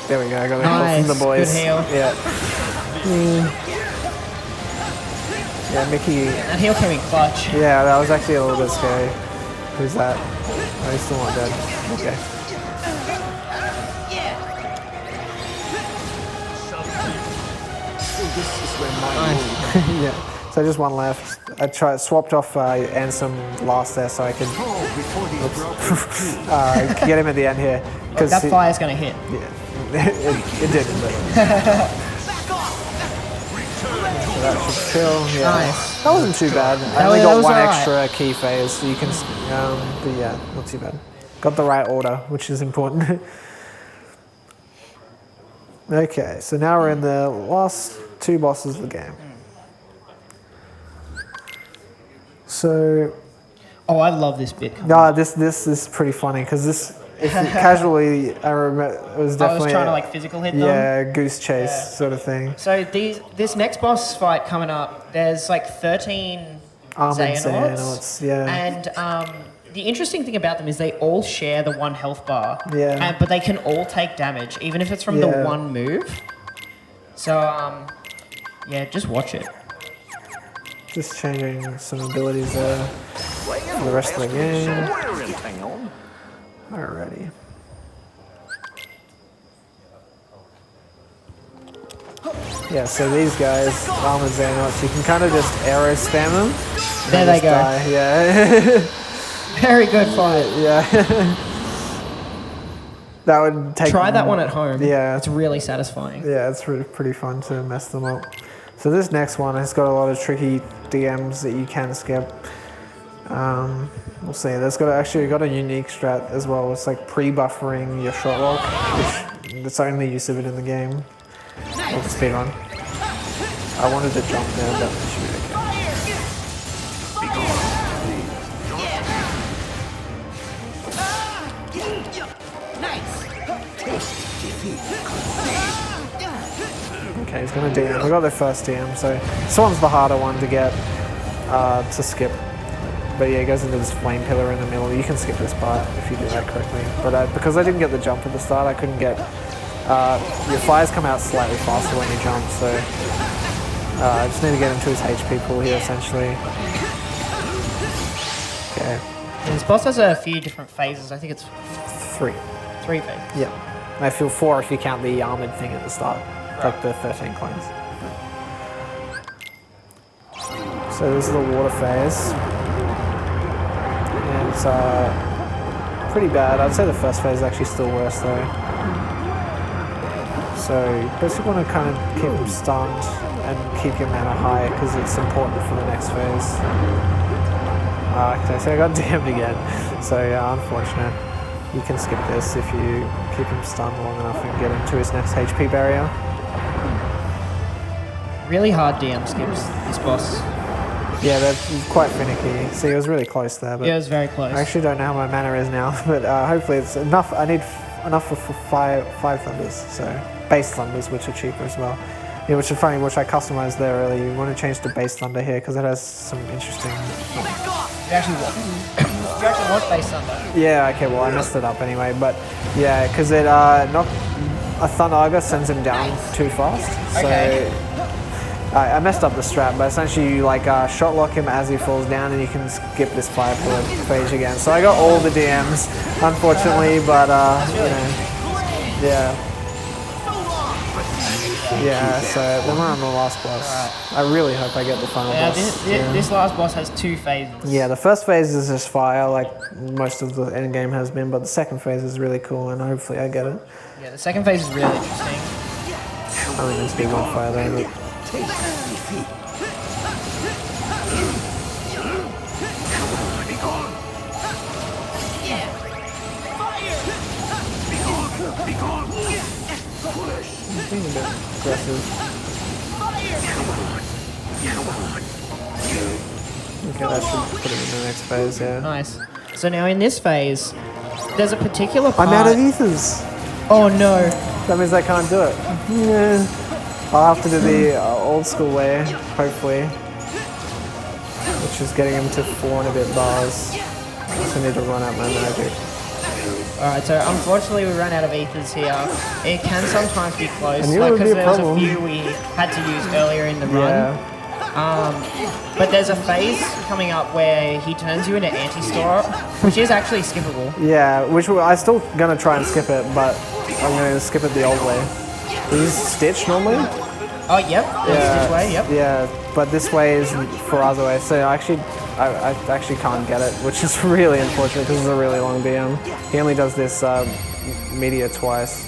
There we go, I got a Nice, heal from the boys. good heal. Yeah. Yeah, Mickey. That heal came in clutch. Yeah, that was actually a little bit scary. Who's that? Oh, he's still not dead. Okay. Yeah. So just one left. I swapped off Ansem last there so I could get him at the end here. That fire's gonna hit. Yeah, it didn't. But. So that should kill. Yeah. Nice. That wasn't too bad. I only got was one alright. extra key phase, so you can. But yeah, not too bad. Got the right order, which is important. Okay, so now we're in the last 2 bosses of the game. So, Oh, I love this bit. no, this is pretty funny because this, if you casually, I remember it was I definitely was trying to like physical hit them. yeah, goose chase Yeah. sort of thing. So this next boss fight coming up, there's like 13 Armored Xehanorts. Xehanorts, yeah. And the interesting thing about them is they all share the 1 health bar. Yeah. But they can all take damage, even if it's from the Yeah. 1 move. So, yeah, just watch it. Just changing some abilities there for the rest of the game. Alrighty. Yeah, so these guys, armored Xehanort, you can kind of just arrow spam them. There they go. Die. Yeah. Very good fight. Yeah. That would take... Try that one at home. Yeah. It's really satisfying. Yeah, it's pretty fun to mess them up. So this next one has got a lot of tricky DMs that you can skip. We'll see. There's got a unique strat as well. It's like pre-buffering your shot lock, which it's the only use of it in the game. With the speed run. I wanted to jump there, but it should be okay. Okay, he's gonna DM. We got the first DM, so this one's the harder one to get to skip. But yeah, it goes into this flame pillar in the middle. You can skip this part if you do that correctly. But because I didn't get the jump at the start, I couldn't get... your fires come out slightly faster when you jump, so... I just need to get into his HP pool here, essentially. Okay. Yeah, this boss has a few different phases. I think it's 3. 3 phases. Yeah. I feel 4 if you count the armored thing at the start. Like the 13 clones. So this is the water phase. And it's pretty bad. I'd say the first phase is actually still worse though. So you basically want to kind of keep them stunned and keep your mana high because it's important for the next phase. Okay, so I got DM'd again. So yeah, unfortunate. You can skip this if you keep him stunned long enough and get him to his next HP barrier. Really hard DM skips, this boss. Yeah, they're quite finicky. See, it was really close there. But Yeah, it was very close. I actually don't know how my mana is now, but hopefully it's enough. I need enough for five thunders, so base thunders, which are cheaper as well. Yeah, which is funny, which I customized there earlier. You want to change to base thunder here because it has some interesting... You actually want base thunder. Yeah, okay, well I messed it up anyway, but yeah, because it a Thunder Auger sends him down too fast. Okay. So I messed up the strat, but essentially you like shot lock him as he falls down and you can skip this fire pillar phase again. So I got all the DMs, unfortunately, but you know, yeah. Yeah, so then we're on the last boss. I really hope I get the final boss. This last boss has 2 phases. Yeah, the first phase is just fire, like most of the end game has been, but the second phase is really cool, and hopefully I get it. Yeah, the second phase is really interesting. Only meant to be one fire though, but... Being a bit aggressive. Okay, that should put him in the next phase, yeah. Nice. So now in this phase, there's a particular part... I'm out of ethers! Oh no. That means I can't do it. Yeah. I'll have to do the old school way, hopefully. Which is getting him to 4 and a bit bars. So I need to run out my magic. Alright, so unfortunately we ran out of ethers here. It can sometimes be close, I knew it would be a there was a problem. few we had to use earlier in the run. Yeah. But there's a phase coming up where he turns you into anti-store, which is actually skippable. Yeah, which I still gonna try and skip it, but I'm gonna skip it the old way. Is Stitch normally? Oh, yep. That's this way, yep. Yeah, but this way is for other way. So I actually can't get it, which is really unfortunate because it's a really long BM. He only does this meteor twice.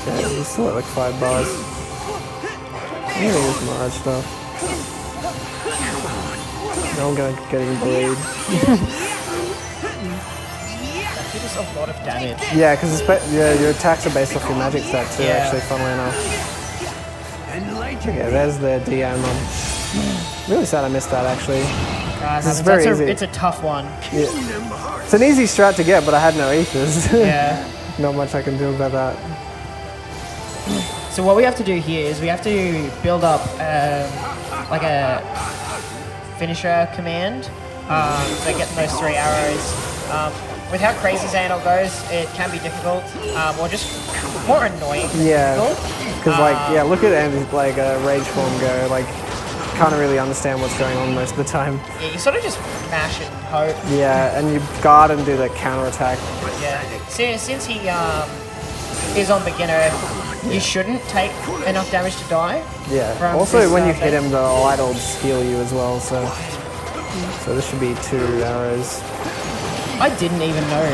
Okay, he's still at like 5 bars. I need to use Mirage stuff. Now I'm gonna get him bleed. That did us a lot of damage. Yeah, because your attacks are based off your magic stat too, Yeah. actually, funnily enough. Okay, there's the DM. I'm really sad I missed that, actually. It's very easy. It's a tough one. Yeah. It's an easy strat to get, but I had no ethers. Yeah. Not much I can do about that. So what we have to do here is we have to build up like a finisher command. So getting those 3 arrows. With how crazy Xehanort goes, it can be difficult, or just more annoying than Yeah, difficult. because like, yeah, look at Andy's like rage form go. Like, can't really understand what's going on most of the time. Yeah, you sort of just mash and hope. Yeah, and you guard and do the counter attack. Yeah. Since he is on beginner, you shouldn't take enough damage to die. Yeah. from Also, this, when you thing. hit him, the idol heal you as well. So this should be 2 arrows. I didn't even know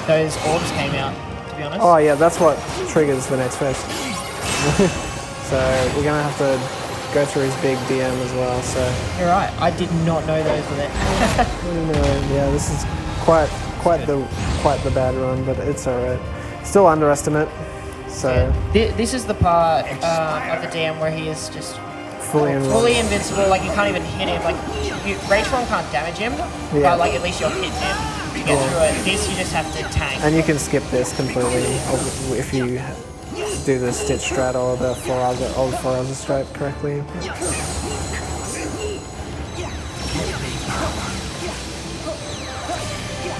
those orbs came out, to be honest. Oh yeah, that's what triggers the next phase. So we're gonna have to go through his big DM as well. So You're right. I did not know those were there. yeah, this is quite the bad run, but it's alright. Still underestimate. So This is the part of the DM where he is just fully invincible. Like you can't even hit him. Like Rage Form can't damage him, Yeah. but like at least you'll hit him to get through it. This you just have to tank. And you can skip this completely if you do the Stitch strat or the old Foraza strat correctly.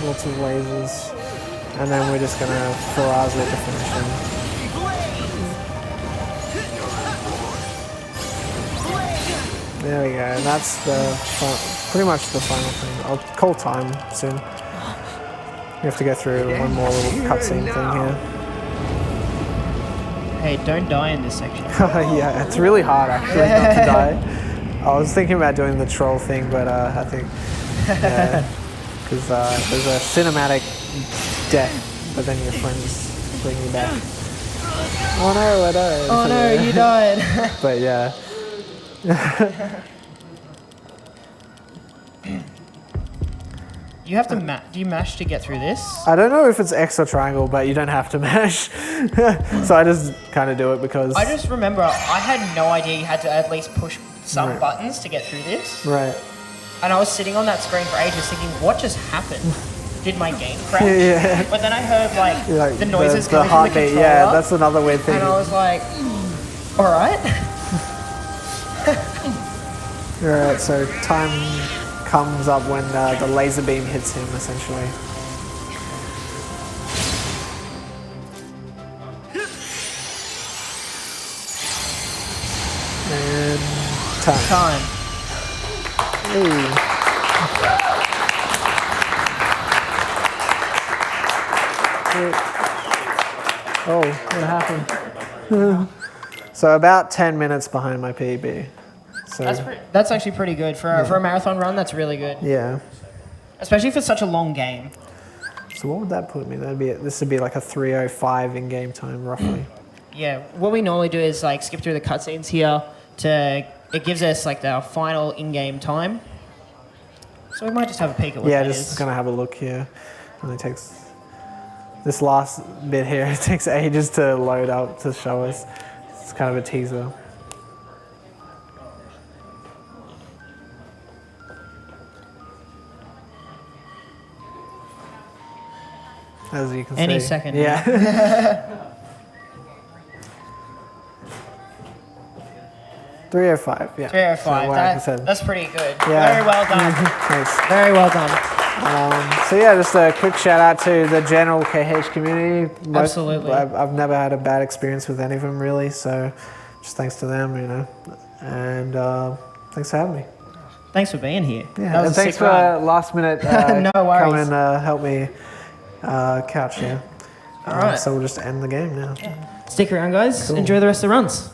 Lots of lasers. And then we're just gonna Foraza to finish him. There we go, and that's pretty much the final thing. I'll call time soon. We have to go through one more little cutscene thing here. Hey, don't die in this section. Yeah, it's really hard actually not to die. I was thinking about doing the troll thing, but I think, because there's a cinematic death, but then your friends bring you back. Oh no, I died. Oh no, you died. But yeah. You have to do you mash to get through this? I don't know if it's X or triangle, but you don't have to mash. So I just kind of do it because... I just remember I had no idea you had to at least push some buttons to get through this. Right. And I was sitting on that screen for ages thinking, what just happened? Did my game crash? Yeah. But then I heard like the noises the coming from the heartbeat, controller. yeah, that's another weird thing. And I was like, all right. Alright, so time comes up when the laser beam hits him, essentially. And time. Time. Ooh. Oh, what happened? So about 10 minutes behind my PB. So That's actually pretty good for a marathon run. That's really good, yeah. especially for such a long game. So what would that put me? This would be like a 3:05 in game time, roughly. Yeah, what we normally do is like skip through the cutscenes here it gives us like our final in-game time. So we might just have a peek at what Yeah, that just is. gonna have a look here. Only takes this last bit here. It takes ages to load up to show us. It's kind of a teaser. As you can see. Any second. Yeah. 3:05. Yeah. 3:05. So, like I said. That's pretty good. Yeah. Very well done. Thanks. Very well done. So yeah, just a quick shout out to the general KH community. Absolutely. I've never had a bad experience with any of them really, so just thanks to them, you know. And thanks for having me. Thanks for being here. Yeah, That was and a thanks sick for run. last minute No worries. coming and help me couch here. All right. So we'll just end the game now. Stick around, guys. Cool. Enjoy the rest of the runs.